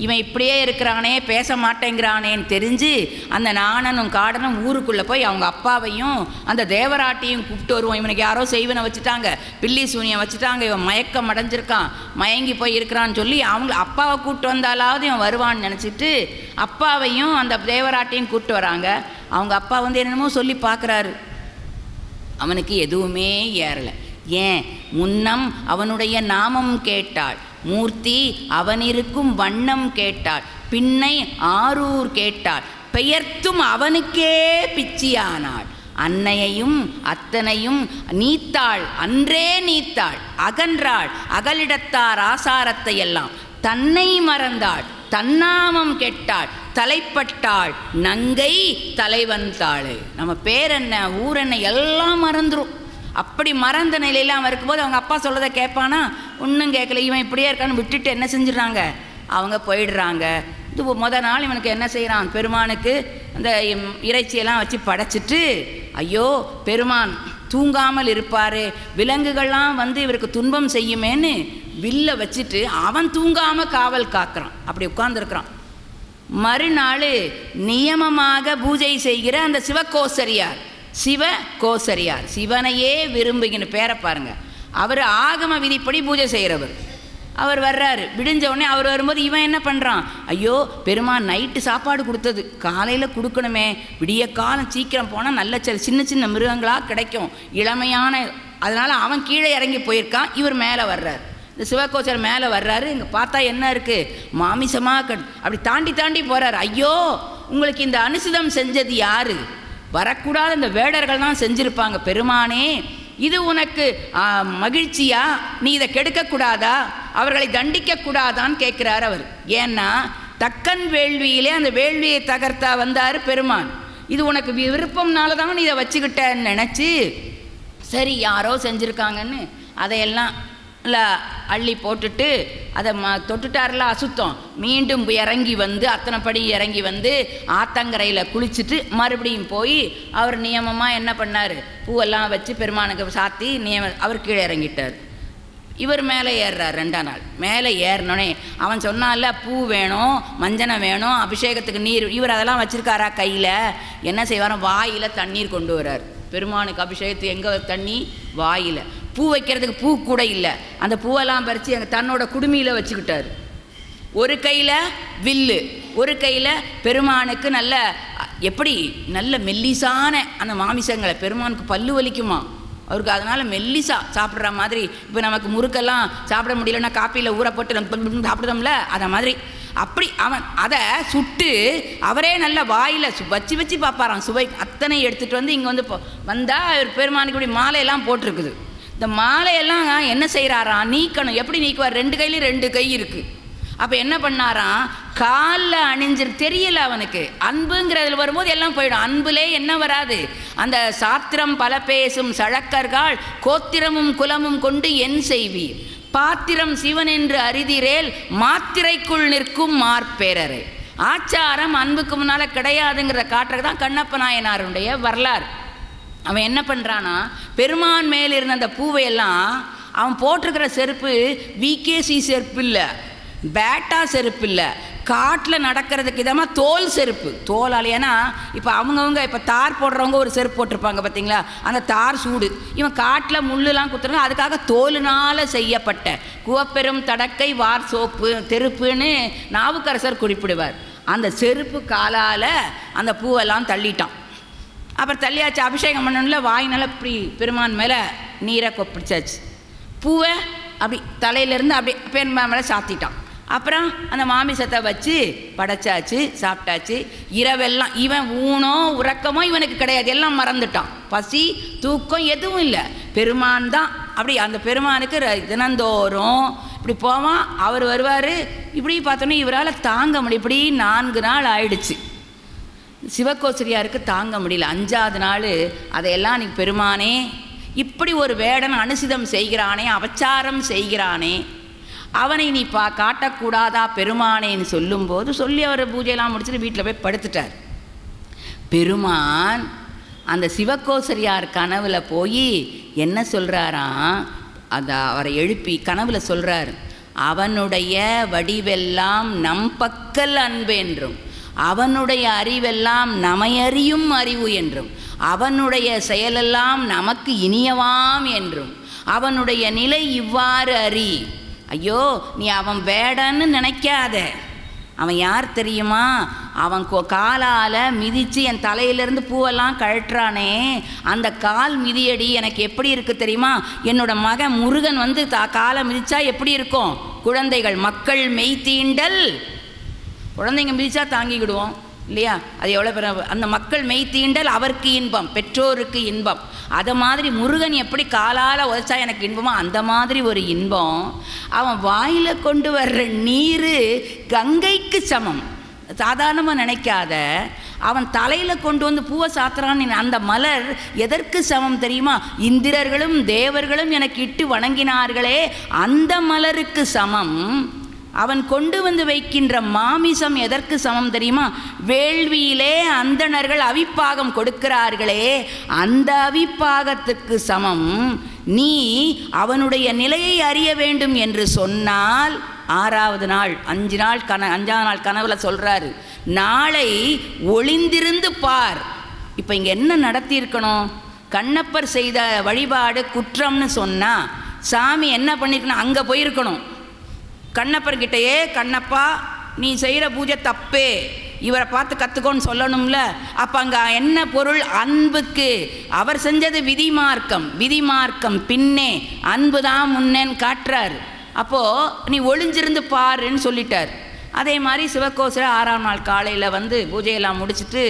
இவன் இப்படியே இருக்கிறானே, பேச மாட்டேங்கிறானேன்னு தெரிஞ்சு அந்த நாணனும் காடனும் ஊருக்குள்ளே போய் அவங்க அப்பாவையும் அந்த தேவராட்டியும் கூப்பிட்டு வருவோம். இவனுக்கு யாரோ செய்வனை வச்சுட்டாங்க, பில்லி சூனியம் வச்சுட்டாங்க, இவன் மயக்கம் அடைஞ்சிருக்கான், மயங்கி போய் இருக்கிறான்னு சொல்லி அவங்க அப்பாவை கூப்பிட்டு வந்தாலாவது இவன் வருவான்னு நினச்சிட்டு அப்பாவையும் அந்த தேவராட்டியும் கூப்பிட்டு வராங்க. அவங்க அப்பா வந்து என்னென்னமோ சொல்லி பார்க்குறாரு, அவனுக்கு எதுவுமே ஏறலை. ஏன், முன்னம் அவனுடைய நாமம் கேட்டாள், மூர்த்தி அவனிருக்கும் வண்ணம் கேட்டாள், பின்னை ஆரூர் கேட்டாள், பெயர்த்தும் அவனுக்கே பிச்சியானாள், அன்னையையும் அத்தனையும் நீத்தாள், அன்றே நீத்தாள், அகன்றாள் அகலிடத்தார் ஆசாரத்தை எல்லாம், தன்னை மறந்தாள், தன்னாமம் கெட்டாள், தலைப்பட்டாள், நங்கை தலைவந்தாள். நம்ம பேர் என்ன, ஊர் என்ன எல்லாம் மறந்துடும். அப்படி மறந்த நிலையில் அவன் இருக்கும்போது அவங்க அப்பா சொல்கிறத கேட்பானா, ஒன்றும் கேட்கல. இவன் இப்படியே இருக்கான்னு விட்டுட்டு என்ன செஞ்சிடறாங்க, அவங்க போயிடுறாங்க. இது மொதல் நாள் இவனுக்கு என்ன செய்கிறான், பெருமானுக்கு அந்த இறைச்சியெல்லாம் வச்சு படைச்சிட்டு, ஐயோ பெருமான் தூங்காமல் இருப்பார், விலங்குகள்லாம் வந்து இவருக்கு துன்பம் செய்யுமேன்னு வில்லை வச்சுட்டு அவன் தூங்காமல் காவல் காக்கிறான். அப்படி உட்கார்ந்துருக்கிறான். மறுநாள் நியமமாக பூஜை செய்கிற அந்த சிவகோசரியார், சிவனையே விரும்புகிற பேரை பாருங்க, அவர் ஆகம விதிப்படி பூஜை செய்கிறவர். அவர் வர்றாரு, விடிஞ்ச உடனே அவர் வரும்போது இவன் என்ன பண்ணுறான், ஐயோ பெருமான் நைட்டு சாப்பாடு கொடுத்தது காலையில் கொடுக்கணுமே, விடிய காலம் சீக்கிரம் போனால் நல்ல சின்ன சின்ன மிருகங்களாக கிடைக்கும், இளமையான, அதனால் அவன் கீழே இறங்கி போயிருக்கான், இவர் மேலே வர்றார். இந்த சிவகோச்சர் மேலே வர்றாரு. இங்கே பார்த்தா என்ன இருக்குது, மாமிசமாக அப்படி தாண்டி தாண்டி போகிறார். ஐயோ, உங்களுக்கு இந்த அனுசிதம் செஞ்சது யார்? வரக்கூடாத இந்த வேடர்கள் தான் செஞ்சுருப்பாங்க. பெருமானே, இது உனக்கு மகிழ்ச்சியா? நீ இதை கெடுக்கக்கூடாதா? அவர்களை தண்டிக்கக்கூடாதான்னு கேட்குறார் அவர். ஏன்னா தக்கன் வேள்வியிலே அந்த வேள்வியை தகர்த்தா வந்தார் பெருமான். இது உனக்கு விருப்பம்னால தான் நீ இதை வச்சுக்கிட்டேன்னு நினச்சி, சரி யாரோ செஞ்சுருக்காங்கன்னு அதையெல்லாம் இல்லை அள்ளி போட்டுட்டு அதை தொட்டுட்டார்ல அசுத்தம், மீண்டும் இறங்கி வந்து அத்தனை படி இறங்கி வந்து ஆத்தங்கரையில் குளிச்சுட்டு மறுபடியும் போய் அவர் நியமமாக என்ன பண்ணார், பூவெல்லாம் வச்சு பெருமானுக்கு சாத்தி அவர் கீழே இறங்கிட்டார். இவர் மேலே ஏறுறார். 2ஆம் நாள் மேலே ஏறினோடனே அவன் சொன்னான்ல, பூ வேணும், மஞ்சனை வேணும், அபிஷேகத்துக்கு நீர். இவர் அதெல்லாம் வச்சுருக்காரா கையில்? என்ன செய்வாரோ, வாயில் தண்ணீர் கொண்டு வர்றார். பெருமானுக்கு அபிஷேகத்துக்கு எங்கே தண்ணி? வாயில். பூ வைக்கிறதுக்கு பூ கூட இல்லை. அந்த பூவெல்லாம் பறித்து எங்கள் தன்னோட குடுமியில் வச்சுக்கிட்டார். ஒரு கையில் வில்லு, ஒரு கையில் பெருமானுக்கு நல்ல எப்படி நல்ல மெல்லிசான அந்த மாமிசங்களை. பெருமானுக்கு பல்லு வலிக்குமா அவருக்கு, அதனால் மெல்லிசா சாப்பிட்ற மாதிரி. இப்போ நமக்கு முறுக்கெல்லாம் சாப்பிட முடியலன்னா காப்பியில் ஊற போட்டு நம்ம சாப்பிடுதோம்ல, அதை மாதிரி அப்படி அவன் அதை சுட்டு அவரே நல்ல வாயில் வச்சு வச்சு பார்ப்பாராம். சுவை அத்தனை எடுத்துகிட்டு வந்து இங்கே வந்து வந்தால் பெருமானுக்கு இப்படி மாலையெல்லாம் போட்டிருக்குது. இந்த மாலையெல்லாம் என்ன செய்கிறாராம், நீக்கணும். எப்படி நீக்குவார்? 2 கையிலையும் 2 கை இருக்குது. அப்போ என்ன பண்ணாராம், காலில் அணிஞ்சிரு தெரியல அவனுக்கு. அன்புங்கிறதுல வரும்போது எல்லாம் போயிடும். அன்புலே என்ன வராது, அந்த சாத்திரம் பல பேசும் சழக்கர்கள் கோத்திரமும் குலமும் கொண்டு என் செய்வீர், பாத்திரம் சிவன் என்று அரிதிரேல் மாத்திரைக்குள் நிற்கும் மார்பேரரை. ஆச்சாரம் அன்புக்கு முன்னால் கிடையாதுங்கிற காட்டுறது தான் கண்ணப்ப நாயனாருடைய வரலாறு. அவன் என்ன பண்ணுறான்னா, பெருமான் மேலே இருந்த அந்த பூவையெல்லாம் அவன் போட்டிருக்கிற செருப்பு விகேசி செருப்பு இல்லை, பேட்டா செருப்பு இல்லை, காட்டில் நடக்கிறதுக்கு இதமாக தோல் செருப்பு. தோலால். ஏன்னா இப்போ அவங்கவுங்க இப்போ தார் போடுறவங்க ஒரு செருப்பு போட்டிருப்பாங்க பார்த்தீங்களா, அந்த தார் சூடு. இவன் காட்டில் முள்ளுலாம் குத்துறாங்க, அதுக்காக தோலுனால் செய்யப்பட்ட குவப்பெரும் தடக்கை வார் சோப்பு தெருப்புன்னு நாவுக்கரசர் குறிப்பிடுவார். அந்த செருப்பு காலால் அந்த பூவெல்லாம் தள்ளிட்டான். அப்புறம் தள்ளியாச்சு, அபிஷேகம் பண்ணணும்ல, வாயினால இப்படி பெருமான் மேலே நீரை கொப்பிடிச்சாச்சு. பூவை அப்படி தலையிலேருந்து அப்படி பெருமான் மேலே சாத்திட்டான். அப்புறம் அந்த மாமிசத்தை வச்சு படைச்சாச்சு, சாப்பிட்டாச்சு. இரவெல்லாம் இவன் ஊனோ உறக்கமோ இவனுக்கு கிடையாது, எல்லாம் மறந்துட்டான். பசி தூக்கம் எதுவும் இல்லை, பெருமான் தான். அப்படி அந்த பெருமானுக்கு தினந்தோறும் இப்படி போவான், அவர் வருவார். இப்படி பார்த்தோன்னே இவரால் தாங்க முடியும். இப்படி 4 நாள் ஆயிடுச்சு. சிவகோச்சரியாருக்கு தாங்க முடியல. 5ஆவது நாள் அதையெல்லாம் நீ பெருமானே, இப்படி ஒரு வேடன் அனுசிதம் செய்கிறானே, அபச்சாரம் செய்கிறானே, அவனை நீ காட்டக்கூடாதா பெருமானேன்னு சொல்லும்போது சொல்லி அவர் பூஜையெல்லாம் முடிச்சுட்டு வீட்டில் போய் படுத்துட்டார். பெருமான் அந்த சிவகோச்சரியார் கனவுல போய் என்ன சொல்கிறாராம், அதை அவரை எழுப்பி கனவுல சொல்கிறார், அவனுடைய வடிவெல்லாம் நம் பக்கல் அன்பு என்றும், அவனுடைய அறிவெல்லாம் நமையறியும் அறிவு என்றும், அவனுடைய செயலெல்லாம் நமக்கு இனியவாம் என்றும், அவனுடைய நிலை இவ்வாறு அறி. ஐயோ, நீ அவன் வேடன்னு நினைக்காத. அவன் யார் தெரியுமா, அவன் காலால் மிதித்து என் தலையிலேருந்து பூவெல்லாம் கழட்டுறானே, அந்த கால் மிதியடி எனக்கு எப்படி இருக்குது தெரியுமா, என்னோட மகன் முருகன் வந்து காலை மிதித்தா எப்படி இருக்கும், குழந்தைகள் மக்கள் மெய்த்தீண்டல், குழந்தைங்க மிதித்தா தாங்கிக்கிடுவோம் இல்லையா, அது எவ்வளோ பேர். அந்த மக்கள் மெய்த்தீண்டல் அவருக்கு இன்பம், பெற்றோருக்கு இன்பம். அதை மாதிரி முருகன் எப்படி காலால் உதைச்சா எனக்கு இன்பமோ அந்த மாதிரி ஒரு இன்பம். அவன் வாயில் கொண்டு வர்ற நீர் கங்கைக்கு சமம். சாதாரணமாக நினைக்காத, அவன் தலையில் கொண்டு வந்து பூவை சாத்துறான்னு அந்த மலர் எதற்கு சமம் தெரியுமா, இந்திரர்களும் தேவர்களும் எனக்கு இட்டு வணங்கினார்களே அந்த மலருக்கு சமம். அவன் கொண்டு வந்து வைக்கின்ற மாமிசம் எதற்கு சமம் தெரியுமா, வேள்வியிலே அந்தணர்கள் அவிப்பாகம் கொடுக்கிறார்களே அந்த அவிப்பாகத்துக்கு சமம். நீ அவனுடைய நிலையை அறிய வேண்டும் என்று சொன்னால் 6ஆவது நாள் 5ஆவது நாள் கனவுல சொல்கிறாரு, நாளை ஒளிந்திருந்து பார். இப்போ இங்கே என்ன நடத்தியிருக்கணும், கண்ணப்பர் செய்த வழிபாடு குற்றம்னு சொன்னால் சாமி என்ன பண்ணியிருக்கணும், அங்கே போயிருக்கணும். கண்ணப்பர்கிட்டயே, கண்ணப்பா நீ செய்கிற பூஜை தப்பே, இவரை பார்த்து கற்றுக்கோன்னு சொல்லணும்ல. அப்போ அங்கே என்ன பொருள், அன்புக்கு. அவர் செஞ்சது விதிமார்க்கம், விதிமார்க்கம் பின்னே, அன்பு தான் முன்னேன்னு காட்டுறார். அப்போது நீ ஒளிஞ்சிருந்து பாருன்னு சொல்லிட்டார். அதே மாதிரி சிவகோசர் 6ஆம் நாள் காலையில் வந்து பூஜையெல்லாம் முடிச்சுட்டு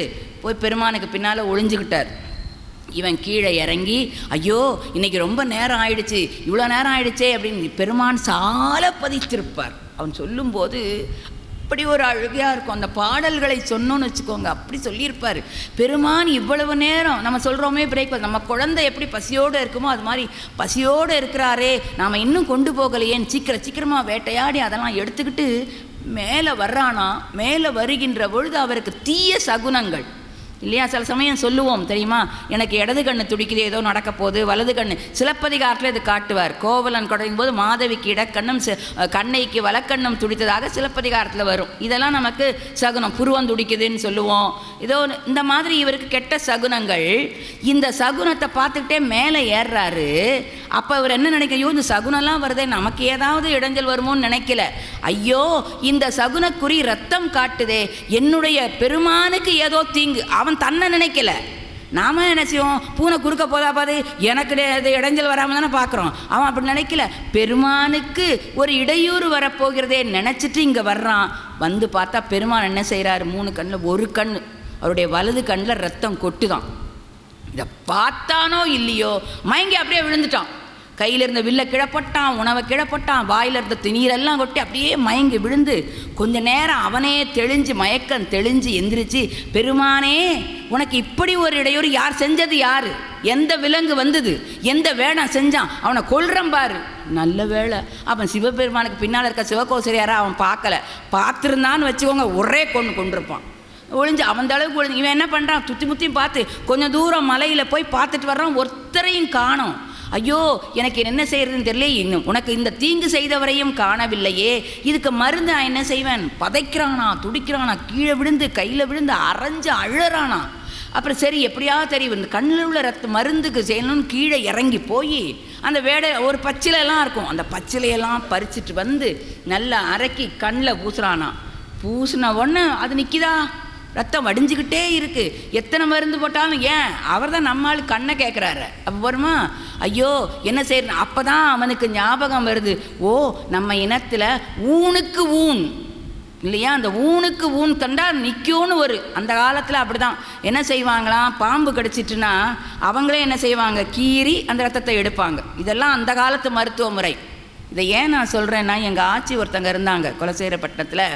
போய் பெருமானுக்கு பின்னால் ஒளிஞ்சுக்கிட்டார். இவன் கீழே இறங்கி, ஐயோ இன்றைக்கி ரொம்ப நேரம் ஆயிடுச்சு, இவ்வளோ நேரம் ஆயிடுச்சே அப்படின்னு பெருமான் சால பதித்திருப்பார். அவன் சொல்லும்போது அப்படி ஒரு அழுகையாக இருக்கும். அந்த பாடல்களை சொன்னோன்னு வச்சுக்கோங்க, அப்படி சொல்லியிருப்பார். பெருமான் இவ்வளவு நேரம் நம்ம சொல்கிறோமே பிரேக்ஃபாஸ்ட், நம்ம குழந்தை எப்படி பசியோடு இருக்குமோ அது மாதிரி பசியோடு இருக்கிறாரே, நாம் இன்னும் கொண்டு போகலையேன்னு சீக்கிரமாக வேட்டையாடி அதெல்லாம் எடுத்துக்கிட்டு மேலே வர்றானா. மேலே வருகின்ற பொழுது அவருக்கு தீய சகுனங்கள் இல்லையா? சில சமயம் சொல்லுவோம் தெரியுமா, எனக்கு இடது கண்ணு துடிக்குது, ஏதோ நடக்க போகுது, வலது கண்ணு. சிலப்பதிகாரத்தில் இது காட்டுவார். கோவலன் கொடையும் போது மாதவிக்கு இடக்கண்ணும் கண்ணைக்கு வலக்கண்ணும் துடித்ததாக சிலப்பதிகாரத்தில் வரும். இதெல்லாம் நமக்கு சகுனம், புருவம் துடிக்குதுன்னு சொல்லுவோம். இதோ இந்த மாதிரி இவருக்கு கெட்ட சகுனங்கள். இந்த சகுனத்தை பார்த்துக்கிட்டே மேலே ஏறுறாரு. அப்போ இவர் என்ன நினைக்கிறையோ, இந்த சகுனம்லாம் வருதே, நமக்கு ஏதாவது இடைஞ்சல் வருமோன்னு நினைக்கல. ஐயோ இந்த சகுனக்குறி ரத்தம் காட்டுதே, என்னுடைய பெருமானுக்கு ஏதோ தீங்கு. அவன் தன்னை நினைக்கல. நாம என்ன செய்வோம், பூனை குறுக்க போதா பாது எனக்கு இடைஞ்சல் வராமல் தானே பார்க்குறோம். அவன் அப்படி நினைக்கல. பெருமானுக்கு ஒரு இடையூறு வரப்போகிறதே நினச்சிட்டு இங்கே வர்றான். வந்து பார்த்தா பெருமான் என்ன செய்கிறாரு, 3 கண்ணில் ஒரு கண், அவருடைய வலது கண்ணில் ரத்தம் கொட்டுதான். இதை பார்த்தானோ இல்லையோ மயங்கி அப்படியே விழுந்துட்டான். கையில் இருந்த வில்லை கிழப்பட்டான், உணவை கிழப்பட்டான், வாயில் இருந்த நீரெல்லாம் கொட்டி அப்படியே மயங்கி விழுந்து கொஞ்ச நேரம் அவனே தெளிஞ்சு மயக்கம் தெளிஞ்சு எந்திரிச்சு, பெருமானே உனக்கு இப்படி ஒரு இடையூறு யார் செஞ்சது, யார், எந்த விலங்கு வந்தது, எந்த வேடம் செஞ்சான், அவனை கொல்றன் பாரு. நல்ல வேளை அவன் சிவபெருமானுக்கு பின்னால் இருக்க சிவகோசரியாரா அவன் பார்க்கல. பார்த்துருந்தான்னு வச்சுக்கோங்க, ஒரே கொண்டிருப்பான். ஒளிஞ்சு அவன் அளவுக்கு ஒளிஞ்சு. இவன் என்ன பண்ணுறான், சுற்றி முற்றியும் பார்த்து கொஞ்சம் தூரம் மலையில் போய் பார்த்துட்டு வர்றான். ஒருத்தரையும் காணோம். ஐயோ எனக்கு என்ன செய்யறதுன்னு தெரியல, இன்னும் உனக்கு இந்த தீங்கு செய்தவரையும் காணவில்லையே, இதுக்கு மருந்து நான் என்ன செய்வேன். பதைக்கிறானா, துடிக்கிறானா, கீழே விழுந்து கையில் விழுந்து அரைஞ்சு அழறானா. அப்புறம் சரி எப்படியாவது தெரியும், இந்த கண்ணில் உள்ள ரத்த மருந்துக்கு செய்யணும்னு கீழே இறங்கி போய் அந்த ஒரு பச்சிலையெல்லாம் இருக்கும், அந்த பச்சிலையெல்லாம் பறிச்சுட்டு வந்து நல்லா அரைக்கி கண்ணில் பூசுறானா. பூசின உடனே அது நிற்கிதா, ரத்தம் வடிஞ்சுக்கிட்டே இருக்கு. எத்தனை மருந்து போட்டாலும் ஏன், அவர் தான் நம்மால் கண்ணை கேட்குறாரு. அப்போ வருமா, ஐயோ என்ன செய்யணும். அப்போ தான் அவனுக்கு ஞாபகம் வருது, ஓ நம்ம இனத்தில் ஊனுக்கு ஊன் இல்லையா, அந்த ஊனுக்கு ஊன் கண்டா நிற்கும்னு ஒரு அந்த காலத்தில் அப்படி தான் என்ன செய்வாங்களாம், பாம்பு கடிச்சிட்டுனா அவங்களே என்ன செய்வாங்க, கீறி அந்த ரத்தத்தை எடுப்பாங்க. இதெல்லாம் அந்த காலத்து மருத்துவ முறை. இதை ஏன் நான் சொல்கிறேன்னா, எங்கள் ஆச்சி ஒருத்தங்க இருந்தாங்க குலசேகரப்பட்டினத்தில்.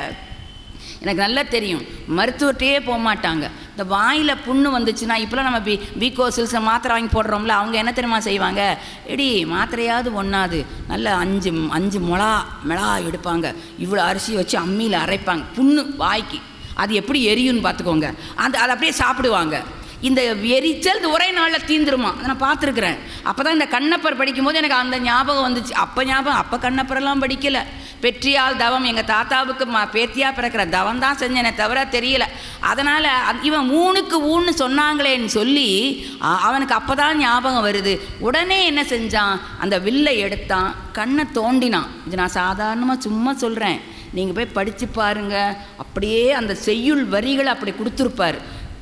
எனக்கு நல்லா தெரியும், மருத்துவர்கிட்டே போக மாட்டாங்க. இந்த வாயில் புண்ணு வந்துச்சுன்னா, இப்போலாம் நம்ம பீகோசில்ஸை மாத்திரை வாங்கி போடுறோம்ல, அவங்க என்ன தெரியுமா செய்வாங்க, எடி மாத்திரையாவது ஒன்றாது நல்ல 5 மிளகா எடுப்பாங்க, இவ்வளோ அரிசி வச்சு அம்மியில் அரைப்பாங்க, புண்ணு வாய்க்கு. அது எப்படி எரியும்னு பார்த்துக்கோங்க. அதை அப்படியே சாப்பிடுவாங்க. இந்த எரிச்சல் இந்த ஒரே நாளில் தீந்துருமா, அதை நான் பார்த்துருக்குறேன். அப்போ தான் இந்த கண்ணப்பர் படிக்கும்போது எனக்கு அந்த ஞாபகம் வந்துச்சு. அப்போ கண்ணப்பரெல்லாம் படிக்கலை. பெற்றியால் தவம், எங்கள் தாத்தாவுக்கு பேத்தியாக பிறக்கிற தவம் தான் செஞ்சேனே தவிர தெரியல. அதனால் இவன் ஊனுக்கு ஊன்னு சொன்னாங்களேன்னு சொல்லி அவனுக்கு அப்போ தான் ஞாபகம் வருது. உடனே என்ன செஞ்சான், அந்த வில்லை எடுத்தான், கண்ணை தோண்டினான். இது நான் சாதாரணமாக சும்மா சொல்கிறேன், நீங்கள் போய் படித்து பாருங்கள். அப்படியே அந்த செய்யுள் வரிகளை அப்படி கொடுத்துருப்பார்.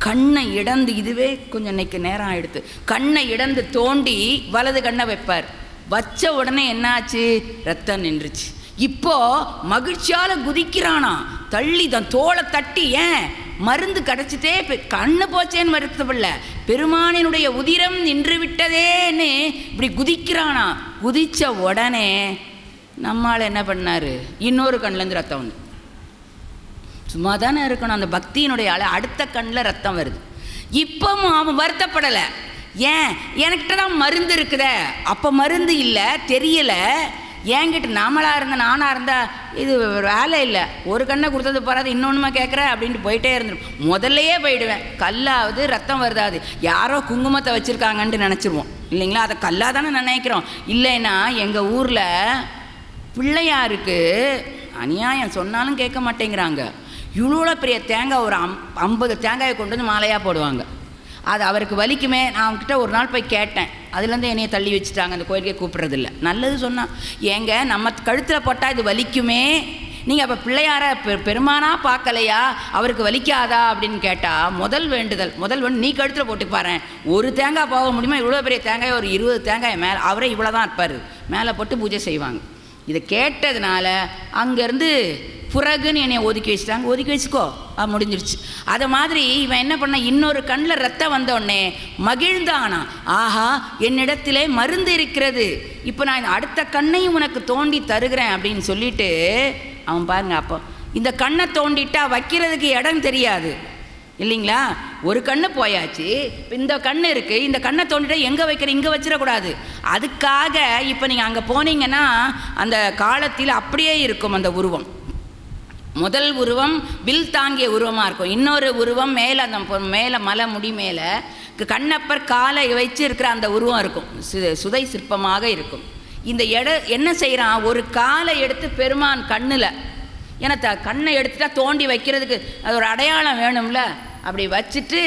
கண்ணை இடந்து, இதுவே கொஞ்சம் இன்னைக்கு நேரம் ஆகிடுது, கண்ணை இடந்து தோண்டி வலது கண்ணை வைப்பார். வச்ச உடனே என்னாச்சு, ரத்தம் நின்றுச்சு. இப்போ மகிழ்ச்சியால் குதிக்கிறானா, தள்ளி தன் தோலை தட்டி, ஏன் மருந்து கிடச்சிட்டே கண்ணு போச்சேன்னு வருத்தப்படல, பெருமானினுடைய உதிரம் நின்று விட்டதேன்னு இப்படி குதிக்கிறானா. குதித்த உடனே நம்மால் என்ன பண்ணார், இன்னொரு கண்ணிலேருந்து ரத்தம் வந்து, சும்மா தானே இருக்கணும், அந்த பக்தியினுடைய அடுத்த கண்ணில் ரத்தம் வருது. இப்போவும் அவன் வருத்தப்படலை. ஏன், என்கிட்ட தான் மருந்து இருக்குத. அப்போ மருந்து இல்லை, தெரியலை. என்கிட்ட நாமளாக இருந்தால், நானாக இருந்தால் இது வேலை இல்லை, ஒரு கண்ணை கொடுத்தது போகாது, இன்னொன்றுமா கேட்குற அப்படின்ட்டு போயிட்டே இருந்துடும். முதல்லையே போயிடுவேன். கல்லாவது ரத்தம் வருதாது, யாரோ குங்குமத்தை வச்சுருக்காங்கன்ட்டு நினச்சிருவோம் இல்லைங்களா, அதை கல்லாக தானே நினைக்கிறோம். இல்லைன்னா எங்கள் ஊரில் பிள்ளையாருக்கு அநியாயம் சொன்னாலும் கேட்க மாட்டேங்கிறாங்க. இவ்வளோ பெரிய தேங்காய், ஒரு 50 தேங்காயை கொண்டு வந்து மாலையாக போடுவாங்க. அது அவருக்கு வலிக்குமே. நான் அவங்ககிட்ட ஒரு நாள் போய் கேட்டேன், அதுலேருந்து என்னையை தள்ளி வச்சுட்டாங்க, அந்த கோயிலுக்கே கூப்பிட்றதில்ல. நல்லது சொன்னான், ஏங்க நம்ம கழுத்தில் போட்டால் இது வலிக்குமே, நீங்கள் அப்போ பிள்ளையார பெருமானாக பார்க்கலையா, அவருக்கு வலிக்காதா அப்படின்னு கேட்டால், முதல் வேண்டுதல் நீ கழுத்தில் போட்டு பாரு, ஒரு தேங்காய் போக முடியுமா, இவ்வளோ பெரிய தேங்காய், ஒரு 20 தேங்காய் மேலே, அவரே இவ்வளோ தான் இருப்பார், மேலே போட்டு பூஜை செய்வாங்க. இதை கேட்டதுனால அங்கேருந்து புறகுன்னு என்னை ஒதுக்கி வச்சுட்டாங்க. ஒதுக்கி வச்சுக்கோ, முடிஞ்சிருச்சு. அதை மாதிரி இவன் என்ன பண்ண, இன்னொரு கண்ணில் ரத்தம் வந்தோடனே மகிழ்ந்தானா, ஆஹா என்னிடத்திலே மருந்து இருக்கிறது, இப்போ நான் அடுத்த கண்ணையும் உனக்கு தோண்டி தருகிறேன் அப்படின்னு சொல்லிட்டு அவன் பாருங்க. அப்போ இந்த கண்ணை தோண்டிட்டா வைக்கிறதுக்கு இடம் தெரியாது இல்லைங்களா? ஒரு கண்ணு போயாச்சு, இப்போ இந்த கண்ணு இருக்குது, இந்த கண்ணை தோண்டிட்டா எங்கே வைக்கிற, இங்கே வச்சிடக்கூடாது. அதுக்காக இப்போ நீங்கள் அங்கே போனீங்கன்னா அந்த காலத்தில் அப்படியே இருக்கும் அந்த உருவம். முதல் உருவம் வில் தாங்கிய உருவமாக இருக்கும், இன்னொரு உருவம் மேலே அந்த மேலே மலை முடி மேலே கண்ணப்பர் காலை வச்சு இருக்கிற அந்த உருவம் இருக்கும், சுதை சிற்பமாக இருக்கும். இந்த என்ன செய்கிறான், ஒரு காலை எடுத்து பெருமான் கண்ணில், ஏன்னா கண்ணை எடுத்துட்டா தோண்டி வைக்கிறதுக்கு அது ஒரு அடையாளம் வேணும்ல, அப்படி வச்சுட்டு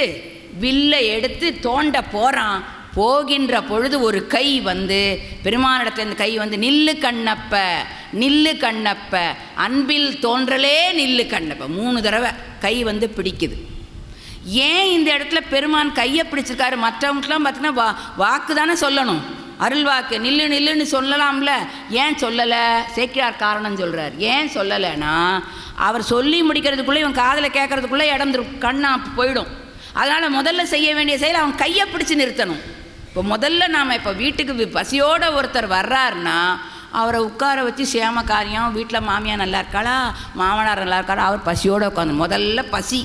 வில்லை எடுத்து தோண்ட போகிறான். போகின்ற பொழுது ஒரு கை வந்து பெருமானிடத்துல இந்த கை வந்து, நில்லு கண்ணப்ப நில்லு கண்ணப்ப அன்பில் தோன்றலே நில்லு கண்ணப்ப, 3 தடவை கை வந்து பிடிக்குது. ஏன் இந்த இடத்துல பெருமான் கையை பிடிச்சிருக்காரு? மற்றவங்களுக்கெல்லாம் பார்த்தீங்கன்னா வாக்கு தானே சொல்லணும், அருள் வாக்கு, நில்லு நில்லுன்னு சொல்லலாம்ல, ஏன் சொல்லலை? சேக்கிழார் காரணம் சொல்கிறார். ஏன் சொல்லலைன்னா, அவர் சொல்லி முடிக்கிறதுக்குள்ளே இவன் காதில் கேட்கறதுக்குள்ளே இடம் கண்ணா போயிடும். அதனால் முதல்ல செய்ய வேண்டிய செயல் அவன் கையை பிடிச்சி நிறுத்தணும். இப்போ முதல்ல நாம் இப்போ வீட்டுக்கு பசியோடு ஒருத்தர் வர்றாருன்னா அவரை உட்கார வச்சு சேம காரியம், வீட்டில் மாமியார் நல்லா இருக்காளா, மாமனார் நல்லா இருக்காளா, அவர் பசியோடு உட்காந்து முதல்ல பசி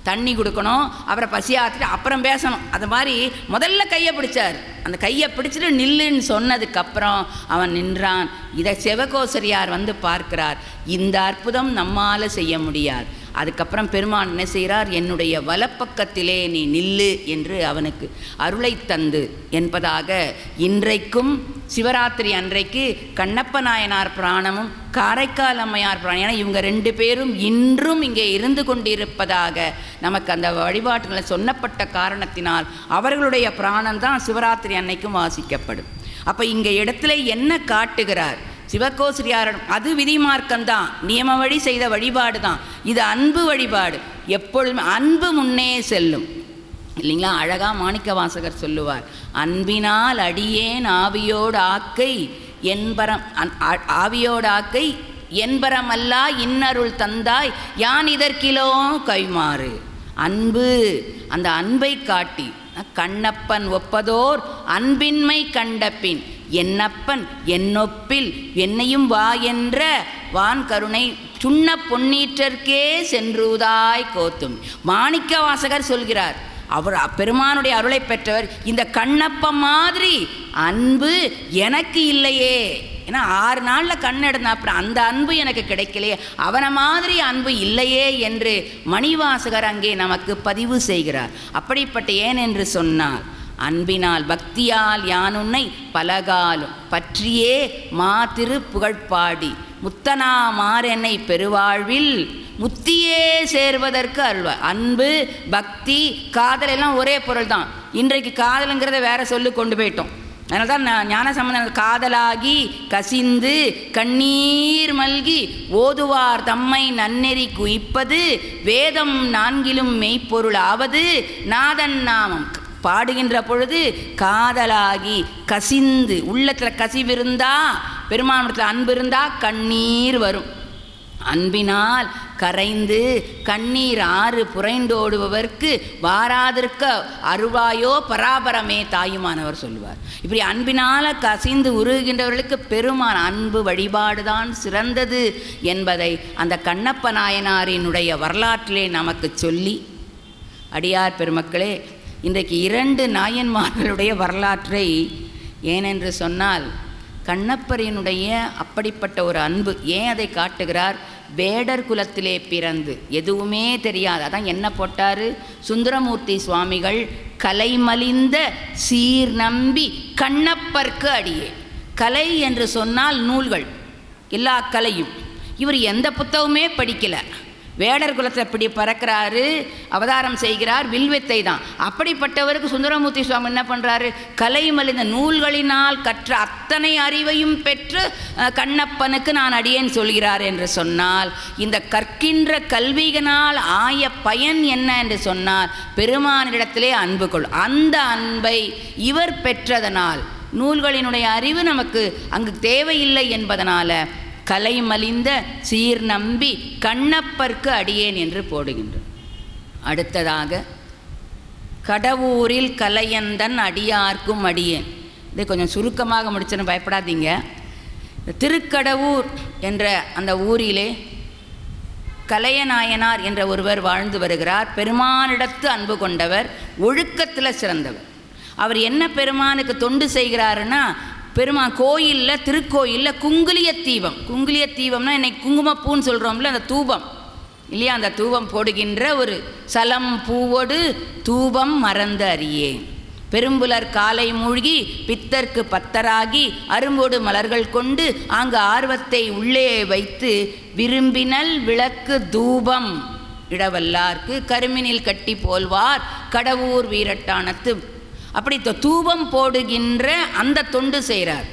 தண்ணி கொடுக்கணும், அப்புறம் பசி ஆற்றிட்டு அப்புறம் பேசணும். அது மாதிரி முதல்ல கையை பிடிச்சார். அந்த கையை பிடிச்சிட்டு நில்லுன்னு சொன்னதுக்கப்புறம் அவன் நின்றான். இதை சிவகோசரியார் வந்து பார்க்கிறார். இந்த அற்புதம் நம்மால் செய்ய முடியாது. அதுக்கப்புறம் பெருமான் என்ன செய்கிறார், என்னுடைய வலப்பக்கத்திலே நீ நில்லு என்று அவனுக்கு அருளை தந்து என்பதாக இன்றைக்கும் சிவராத்திரி அன்றைக்கு கண்ணப்ப நாயனார் புராணமும் காரைக்கால் அம்மையார் புராணம், ஏன்னா இவங்க 2 பேரும் இன்றும் இங்கே இருந்து கொண்டிருப்பதாக நமக்கு அந்த வழிபாட்டுகளை சொன்னப்பட்ட காரணத்தினால் அவர்களுடைய புராணம் தான் சிவராத்திரி அன்னைக்கும் வாசிக்கப்படும். அப்போ இங்கே இடத்துல என்ன காட்டுகிறார் சிவகோசரியார்? அது விதிமார்க்கம்தான், நியம வழி செய்த வழிபாடு தான். இது அன்பு வழிபாடு. எப்பொழுதுமே அன்பு முன்னே செல்லும் இல்லைங்களா? அழகா மாணிக்க வாசகர் சொல்லுவார், அன்பினால் அடியேன் ஆவியோடு ஆக்கை என்பரம், ஆவியோடு ஆக்கை என்பரமல்லா இன்னருள் தந்தாய் யான் இதற்கிலோ கைமாறு. அன்பு, அந்த அன்பை காட்டி கண்ணப்பன் ஒப்பதோர் அன்பின்மை கண்டபின் என்னப்பன் என்னொப்பில் என்னையும் வா என்ற வான் கருணை சுண்ண பொன்னீற்றற்கே சென்றுதாய் கோத்தும். மாணிக்க வாசகர் சொல்கிறார், அவர் பெருமானுடைய அருளை பெற்றவர். இந்த கண்ணப்ப மாதிரி அன்பு எனக்கு இல்லையே, ஏன்னா 6 நாளில் கண்ணெடுந்த அப்புறம் அந்த அன்பு எனக்கு கிடைக்கலையே, அவனை மாதிரி அன்பு இல்லையே என்று மணிவாசகர் அங்கே நமக்கு பதிவு செய்கிறார். அப்படிப்பட்ட ஏன் என்று சொன்னால், அன்பினால் பக்தியால் யானுன்னை பலகாலும் பற்றியே மாத்திரு புகழ்பாடி முத்தனா மாறென்னை பெருவாழ்வில் முத்தியே சேர்வதற்கு அருள்வார். அன்பு, பக்தி, காதல் எல்லாம் ஒரே பொருள் தான். இன்றைக்கு காதலுங்கிறத வேற சொல்லி கொண்டு போயிட்டோம். அதனால தான் ஞானசம்பந்தர் காதலாகி கசிந்து கண்ணீர் மல்கி ஓதுவார் தம்மை நன்னெறி குவிப்பது வேதம் 4லும் மெய்ப்பொருள் ஆவது நாதன் நாமம். பாடுகின்ற பொழுது காதலாகி கசிந்து, உள்ளத்தில் கசிவிருந்தா, பெருமானத்தில் அன்பு இருந்தால் கண்ணீர் வரும். அன்பினால் கரைந்து கண்ணீர் ஆறு புரைந்தோடுபவர்க்கு வாராதிருக்க அருவாயோ பராபரமே தாயுமானவர் சொல்லுவார். இப்படி அன்பினால் கசிந்து உருகின்றவர்களுக்கு பெருமான் அன்பு வழிபாடுதான் சிறந்தது என்பதை அந்த கண்ணப்ப நாயனாரினுடைய வரலாற்றிலே நமக்கு சொல்லி, அடியார் பெருமக்களே, இன்றைக்கு 2 நாயன்மார்களுடைய வரலாற்றை, ஏனென்று சொன்னால் கண்ணப்பரினுடைய அப்படிப்பட்ட ஒரு அன்பு ஏன் அதை காட்டுகிறார்? வேடர் குலத்திலே பிறந்து எதுவுமே தெரியாது. அதான் என்ன போட்டார் சுந்தரமூர்த்தி சுவாமிகள், கலைமலிந்த சீர் நம்பி கண்ணப்பர்க்கு அடியே. கலை என்று சொன்னால் நூல்கள், எல்லா கலையும். இவர் எந்த புத்தகமே படிக்கலை, வேடர் குலத்தை இப்படி பறக்கிறாரு, அவதாரம் செய்கிறார், வில்வித்தை தான். அப்படிப்பட்டவருக்கு சுந்தரமூர்த்தி சுவாமி என்ன பண்ணுறாரு, கலைமலிந்த நூல்களினால் கற்ற அத்தனை அறிவையும் பெற்று கண்ணப்பனுக்கு நான் அடியேன் சொல்கிறார் என்று சொன்னால், இந்த கற்கின்ற கல்வியினால் ஆய பயன் என்ன என்று சொன்னால் பெருமானிடத்திலே அன்பு கொள். அந்த அன்பை இவர் பெற்றதனால் நூல்களினுடைய அறிவு நமக்கு அங்கு தேவையில்லை என்பதனால கலை மலிந்த சீர் நம்பி கண்ணப்பர்க்கு அடியேன் என்று போடுகின்றோம். அடுத்ததாக கடவுரில் கலையந்தன் அடியார்க்கும் அடியேன். இதை கொஞ்சம் சுருக்கமாக முடிச்சுன்னு பயப்படாதீங்க. திருக்கடவூர் என்ற அந்த ஊரிலே கலையநாயனார் என்ற ஒருவர் வாழ்ந்து வருகிறார். பெருமானிடத்து அன்பு கொண்டவர், ஒழுக்கத்தில் சிறந்தவர். அவர் என்ன பெருமானுக்கு தொண்டு செய்கிறாருன்னா, பெருமான் கோயிலில் திருக்கோயிலில் குங்குலிய தீபம், குங்குலிய தீபம்னா இன்னைக்கு குங்குமப்பூன்னு சொல்கிறோம்ல, அந்த தூபம் இல்லையா, அந்த தூபம் போடுகின்ற ஒரு சலம் பூவோடு தூபம் மறந்து அறியேன். பெரும்புலர் காலை மூழ்கி பித்தர்க்கு பத்தராகி அரும்போடு மலர்கள் கொண்டு அங்கு ஆர்வத்தை உள்ளே வைத்து விரும்பினல் விளக்கு தூபம் இடவல்லார்க்கு கருமினில் கட்டி போல்வார் கடவுர் வீரட்டானத்து. அப்படி தூபம் போடுகின்ற அந்த தொண்டு செய்கிறார்.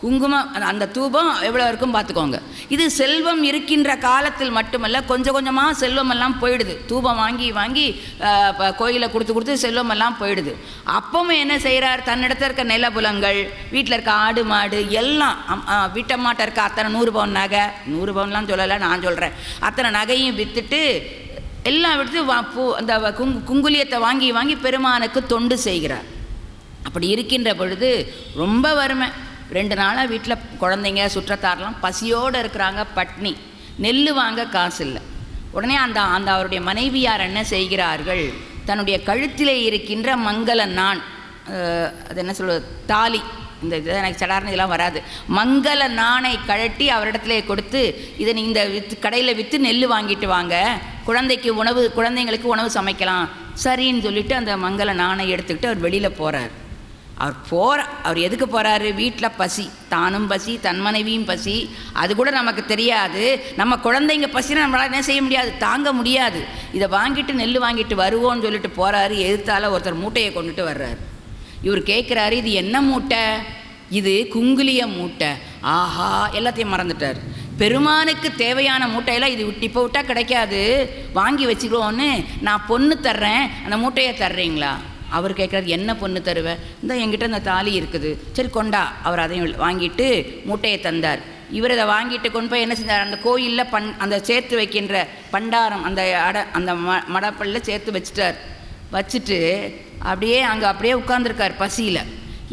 குங்குமம் அந்த தூபம் எவ்வளோ இருக்கும் பார்த்துக்கோங்க. இது செல்வம் இருக்கின்ற காலத்தில் மட்டுமல்ல, கொஞ்சம் கொஞ்சமாக செல்வமெல்லாம் போயிடுது. தூபம் வாங்கி வாங்கி கோயிலை கொடுத்து செல்வமெல்லாம் போயிடுது. அப்பவும் என்ன செய்கிறார், தன்னிடத்தில் இருக்க நிலபுலங்கள், வீட்டில் இருக்க ஆடு மாடு எல்லாம், வீட்டம்மாட்ட இருக்க அத்தனை 100 பவுன் நகை, 100 பவுன்லாம் சொல்லலை நான் சொல்கிறேன், அத்தனை நகையும் விற்றுட்டு எல்லாம் விடுத்து அந்த குங்குலியத்தை வாங்கி வாங்கி பெருமானுக்கு தொண்டு செய்கிறார். அப்படி இருக்கின்ற பொழுது ரொம்ப வறுமை. 2 நாளாக வீட்டில் குழந்தைங்க சுற்றத்தாரெலாம் பசியோடு இருக்கிறாங்க, பட்னி, நெல் வாங்க காசு இல்லை. உடனே அந்த அவருடைய மனைவியார் என்ன செய்கிறார்கள், தன்னுடைய கழுத்திலே இருக்கின்ற மங்கள நாண், அது என்ன சொல்வது, தாலி, இந்த இது எனக்கு சடார்னு இதெல்லாம் வராது, மங்கள நாணை கழட்டி அவரிடத்துல கொடுத்து, இதை நீ இந்த கடையில் விற்று நெல் வாங்கிட்டு வாங்க, குழந்தைங்களுக்கு உணவு சமைக்கலாம் சரின்னு சொல்லிவிட்டு அந்த மங்கள நாணை எடுத்துக்கிட்டு அவர் வெளியில் போகிறார். அவர் எதுக்கு போகிறாரு, வீட்டில் பசி, தானும் பசி, தன் மனைவியும் பசி, அது கூட நமக்கு தெரியாது. நம்ம குழந்தைங்க பசினா நம்மளால் என்ன செய்ய முடியாது, தாங்க முடியாது. இதை வாங்கிட்டு நெல் வாங்கிட்டு வருவோன்னு சொல்லிட்டு போகிறாரு. எதிர்த்தால ஒருத்தர் மூட்டையை கொண்டுட்டு வர்றாரு. இவர் கேட்குறாரு, இது என்ன மூட்டை, இது குங்குலிய மூட்டை. ஆஹா, எல்லாத்தையும் மறந்துட்டார். பெருமானுக்கு தேவையான மூட்டையெல்லாம் இது இப்போ விட்டால் கிடைக்காது, வாங்கி வச்சுக்கோன்னு நான் பொண்ணு தர்றேன், அந்த மூட்டையை தர்றீங்களா? அவர் கேட்குறாரு, என்ன பொண்ணு தருவேன், இந்த என்கிட்ட இந்த தாலி இருக்குது, சரி கொண்டா. அவர் அதையும் வாங்கிட்டு மூட்டையை தந்தார். இவர் இதை வாங்கிட்டு கொண்டு போய் என்ன செஞ்சார், அந்த கோயிலில் அந்த சேர்த்து வைக்கின்ற பண்டாரம், அந்த மடப்பள்ளியில் சேர்த்து வச்சுட்டார். வச்சுட்டு அப்படியே உட்கார்ந்துருக்கார் பசியில்.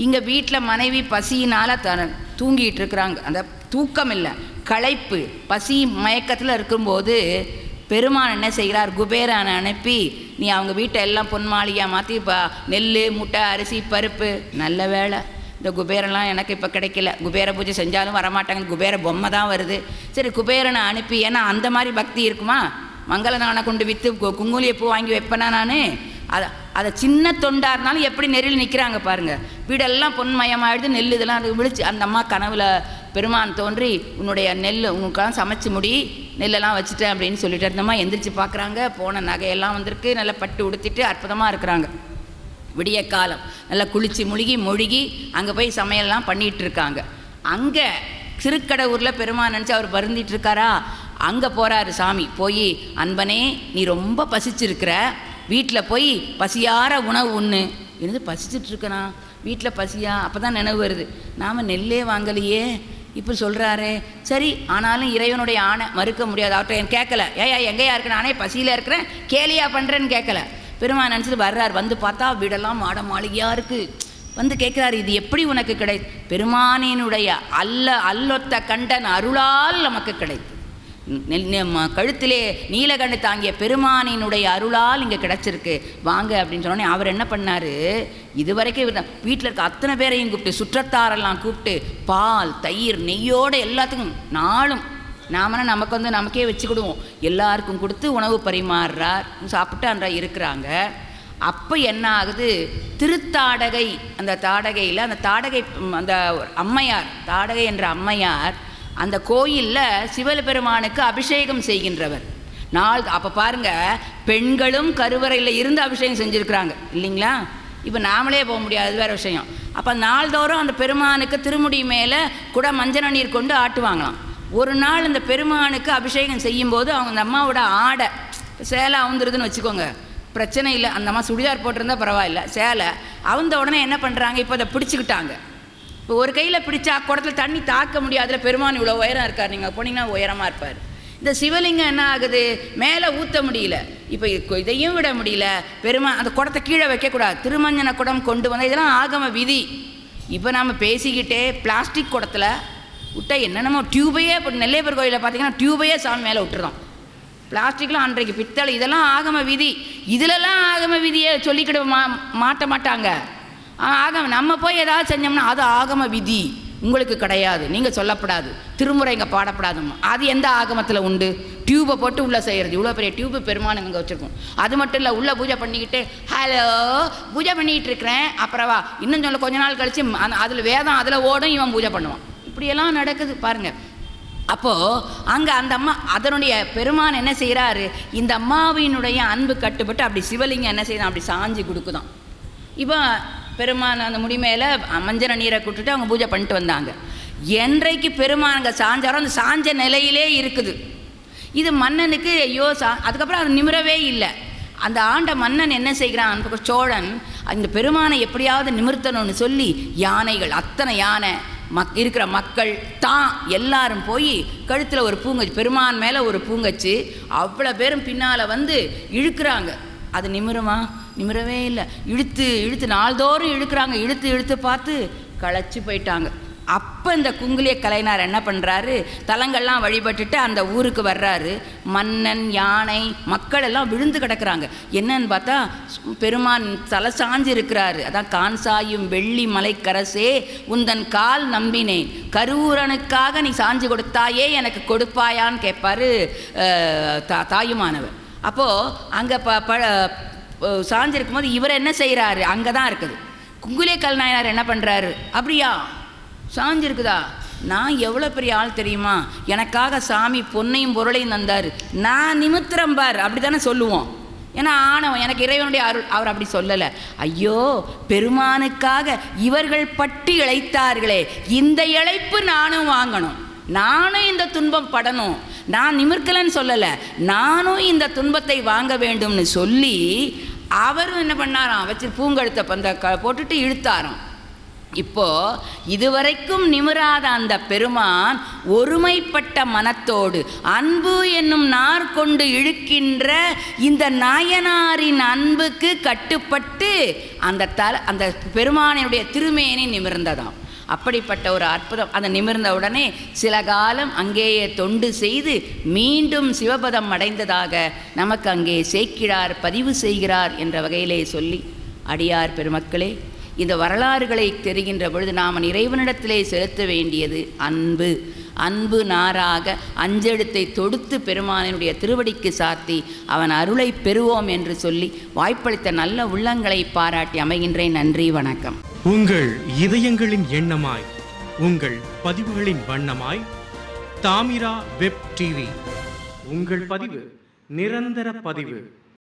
இங்கே வீட்டில் மனைவி பசியினால் தூங்கிட்டு இருக்கிறாங்க. அந்த தூக்கம் இல்லை, களைப்பு, பசி மயக்கத்தில் இருக்கும்போது பெருமான் என்ன செய்கிறார், குபேரனை அனுப்பி நீ அவங்க வீட்டை எல்லாம் பொன்மாளியாக மாற்றி இப்போ நெல், முட்டை, அரிசி, பருப்பு, நல்ல வேலை இந்த குபேரெல்லாம் எனக்கு இப்போ கிடைக்கல, குபேர பூஜை செஞ்சாலும் வரமாட்டாங்க, குபேர பொம்மை தான் வருது. சரி குபேரனை அனுப்பி, ஏன்னா அந்த மாதிரி பக்தி இருக்குமா, மங்கள நாணை கொண்டு விற்று குங்குலிய பூ வாங்கி வைப்பேனா நான், அதை சின்ன தொண்டாக இருந்தாலும் எப்படி நெருள் நிற்கிறாங்க பாருங்கள். வீடெல்லாம் பொன்மயமாகிடுது, நெல் இதெல்லாம் விழிச்சு அந்த அம்மா கனவுல பெருமான் தோன்றி, உன்னுடைய நெல் உங்களுக்கெல்லாம் சமைச்சு முடி, நெல்லெல்லாம் வச்சுட்டேன் அப்படின்னு சொல்லிட்டு இருந்தம்மா எந்திரிச்சு பார்க்குறாங்க. போன நகையெல்லாம் வந்திருக்கு, நல்லா பட்டு உடுத்திட்டு அற்புதமாக இருக்கிறாங்க. விடிய காலம் நல்லா குளித்து முழுகி அங்கே போய் சமையல்லாம் பண்ணிகிட்டு இருக்காங்க. அங்கே திருக்கடவுரில் பெருமான் நினச்சி அவர் வருந்திட்டு இருக்காரா, அங்கே போகிறாரு சாமி. போய், அன்பனே நீ ரொம்ப பசிச்சிருக்கிற, வீட்டில் போய் பசியார உணவு உண்ணு. என்னது பசிச்சுட்ருக்கனா, வீட்டில் பசியா? அப்போ தான் நினைவு வருது, நாம் நெல்லே வாங்கலையே, இப்போ சொல்கிறாரு. சரி, ஆனாலும் இறைவனுடைய ஆணை மறுக்க முடியாது. அவர்கிட்ட என் கேட்கல, ஏயா எங்கேயா இருக்கு, நானே பசியில் இருக்கிறேன், கேலியா பண்ணுறேன்னு கேட்கல. பெருமான் நினச்சிட்டு வர்றார். வந்து பார்த்தா வீடெல்லாம் மாட மாளிகையாக இருக்குது. வந்து கேட்குறாரு, இது எப்படி உனக்கு பெருமானினுடைய அல்லொத்த கண்டன் அருளால் நமக்கு கிடைத்து, கழுத்திலே நீலகண்டு தாங்கிய பெருமானினுடைய அருளால் இங்கே கிடச்சிருக்கு, வாங்க அப்படின்னு சொன்னோடனே அவர் என்ன பண்ணார், இதுவரைக்கும் வீட்டில் இருக்க அத்தனை பேரையும் கூப்பிட்டு, சுற்றத்தாரெல்லாம் கூப்பிட்டு, பால், தயிர், நெய்யோடு எல்லாத்துக்கும் நாளும் நமக்கே வச்சுக்கிடுவோம், எல்லாருக்கும் கொடுத்து உணவு பரிமாறுறார். சாப்பிட்டு அன்றா இருக்கிறாங்க. அப்போ என்ன ஆகுது, திருத்தாடகை, அந்த தாடகையில் அந்த அம்மையார், தாடகை என்ற அம்மையார் அந்த கோயிலில் சிவபெருமானுக்கு அபிஷேகம் செய்கின்றவர். அப்போ பாருங்கள், பெண்களும் கருவறையில் இருந்து அபிஷேகம் செஞ்சுருக்கிறாங்க இல்லைங்களா. இப்போ நாமளே போக முடியாது, வேறு விஷயம். அப்போ நாள்தோறும் அந்த பெருமானுக்கு திருமுடி மேலே கூட மஞ்சள் நீர் கொண்டு ஆட்டுவாங்களாம். ஒரு நாள் இந்த பெருமானுக்கு அபிஷேகம் செய்யும்போது அவங்க அந்த அம்மாவோட ஆடை சேலை அவுந்துருதுன்னு வச்சுக்கோங்க, பிரச்சனை இல்லை. அந்த அம்மா சுடிதார் போட்டிருந்தா பரவாயில்ல, சேலை அவுந்த உடனே என்ன பண்ணுறாங்க, இப்போ அதை பிடிச்சிக்கிட்டாங்க. இப்போ ஒரு கையில் பிடிச்சா குடத்தில் தண்ணி தாக்க முடியாதுல, பெருமான் இவ்வளோ உயரம் இருக்கார், நீங்கள் போனீங்கன்னா உயரமாக இருப்பார். இந்த சிவலிங்கம் என்ன ஆகுது, மேலே ஊற்ற முடியல, இப்போ இதையும் விட முடியல, பெருமான் அந்த குடத்தை கீழே வைக்கக்கூடாது, திருமஞ்சன குடம் கொண்டு வந்தால் இதெல்லாம் ஆகம விதி. இப்போ நாம் பேசிக்கிட்டே பிளாஸ்டிக் குடத்தில் விட்டால் என்னென்னமோ டியூபையே, இப்போ நெல்லையப்பர் கோயிலில் பார்த்தீங்கன்னா டியூபையே சாமி மேலே விட்டுறோம். பிளாஸ்டிக்லாம் அன்றைக்கு பித்தளை, இதெல்லாம் ஆகம விதி. இதிலெல்லாம் ஆகம விதியை சொல்லிக்கிட மாட்ட மாட்டாங்க. ஆகம நம்ம போய் ஏதாவது செஞ்சோம்னா அது ஆகம விதி, உங்களுக்கு கிடையாது, நீங்கள் சொல்லப்படாது, திருமுறை இங்கே பாடப்படாதுமா. அது எந்த ஆகமத்தில் உண்டு? டியூப்பை போட்டு உள்ளே செய்கிறது, இவ்வளோ பெரிய டியூப்பு பெருமானுங்க இங்கே வச்சுருக்கோம். அது மட்டும் இல்லை, உள்ளே பூஜை பண்ணிக்கிட்டு ஹலோ பூஜை பண்ணிக்கிட்டு இருக்கிறேன், அப்புறவா இன்னும் சொல்ல கொஞ்ச நாள் கழித்து அதில் வேதம் அதில் ஓடும், இவன் பூஜை பண்ணுவான். இப்படியெல்லாம் நடக்குது பாருங்கள். அப்போது அங்கே அந்த அம்மா அதனுடைய பெருமான் என்ன செய்கிறாரு, இந்த அம்மாவினுடைய அன்பு கட்டுப்பட்டு அப்படி சிவலிங்கம் என்ன செய்யணும், அப்படி சாஞ்சி கொடுக்குதான். இப்போ பெருமான் அந்த முடி மேலே மஞ்சள் நீரை கொடுத்துட்டு அவங்க பூஜை பண்ணிட்டு வந்தாங்க. என்றைக்கு பெருமான் அங்கே சாஞ்சாரோ அந்த சாஞ்ச நிலையிலே இருக்குது. இது மன்னனுக்கு ஐயோ அதுக்கப்புறம் அது நிமிரவே இல்லை. அந்த ஆண்ட மன்னன் என்ன செய்கிறான், சோழன் அந்த பெருமானை எப்படியாவது நிமிர்த்தணும்னு சொல்லி யானைகள், அத்தனை யானை இருக்கிற மக்கள் தான் எல்லாரும் போய் கழுத்தில் ஒரு பூங்கச்சு, பெருமான் மேலே ஒரு பூங்கச்சு, அவ்வளோ பேரும் பின்னால் வந்து இழுக்கிறாங்க. அது நிமிருமா? நிமிரவே இல்லை. இழுத்து இழுத்து நாள்தோறும் இழுக்கிறாங்க. இழுத்து இழுத்து பார்த்து களைச்சி போயிட்டாங்க. அப்போ இந்த குங்குலிய கலைஞர் என்ன பண்ணுறாரு, தலங்கள்லாம் வழிபட்டுட்டு அந்த ஊருக்கு வர்றாரு. மன்னன், யானை, மக்கள் எல்லாம் விழுந்து கிடக்கிறாங்க. என்னன்னு பார்த்தா பெருமான் தலை சாஞ்சு இருக்கிறாரு. அதான் கான்சாயும் வெள்ளி மலைக்கரசே உந்தன் கால் நம்பினேன், கருவூரனுக்காக நீ சாஞ்சு கொடுத்தாயே எனக்கு கொடுப்பாயான்னு கேட்பாரு தாயுமானவர். அப்போது அங்கே சாஞ்சிருக்கும் போது இவர் என்ன செய்கிறாரு, அங்கே தான் இருக்குது. குங்குலிய கலைஞர் என்ன பண்ணுறாரு, அப்படியா சாஞ்சிருக்குதா, நான் எவ்வளோ பெரிய ஆள் தெரியுமா, எனக்காக சாமி பொன்னையும் பொருளையும் தந்தார், நான் நிமித்திரம்பார், அப்படி தானே சொல்லுவோம். ஏன்னா ஆணவம், எனக்கு இறைவனுடைய அருள். அவர் அப்படி சொல்லலை. ஐயோ பெருமானுக்காக இவர்கள் பட்டு இழைத்தார்களே, இந்த இழைப்பு நானும் வாங்கணும், நானும் இந்த துன்பம் படணும், நான் நிமிர்க்கலன்னு சொல்லலை, நானும் இந்த துன்பத்தை வாங்க வேண்டும்னு சொல்லி அவரும் என்ன பண்ணாராம், வச்சு பூங்கழுத்தை அந்த போட்டுட்டு இழுத்தாராம். இப்போது இதுவரைக்கும் நிமிராத அந்த பெருமான் ஒருமைப்பட்ட மனத்தோடு அன்பு என்னும் நார் கொண்டு இழுக்கின்ற இந்த நாயனாரின் அன்புக்கு கட்டுப்பட்டு அந்த பெருமானுடைய திருமேனி நிமிர்ந்ததாம். அப்படிப்பட்ட ஒரு அற்புதம். அதை நிமிர்ந்த உடனே சில காலம் அங்கேயே தொண்டு செய்து மீண்டும் சிவபதம் அடைந்ததாக நமக்கு அங்கே சேக்கிழார் பதிவு செய்கிறார் என்ற வகையிலே சொல்லி, அடியார் பெருமக்களே, இந்த வரலாறுகளை தெரிகின்ற பொழுது நாம் இறைவனிடத்திலே செலுத்த வேண்டியது அன்பு. அன்பு நாராக அஞ்செழுத்தை தொடுத்து பெருமானினுடைய திருவடிக்கு சாத்தி அவன் அருளை பெறுவோம் என்று சொல்லி வாய்ப்பளித்த நல்ல உள்ளங்களை பாராட்டி அமைகின்றேன். நன்றி, வணக்கம். உங்கள் இதயங்களின் எண்ணமாய், உங்கள் பதிவுகளின் வண்ணமாய் தாமிரா வெப் டிவி. உங்கள் பதிவு நிரந்தர பதிவு.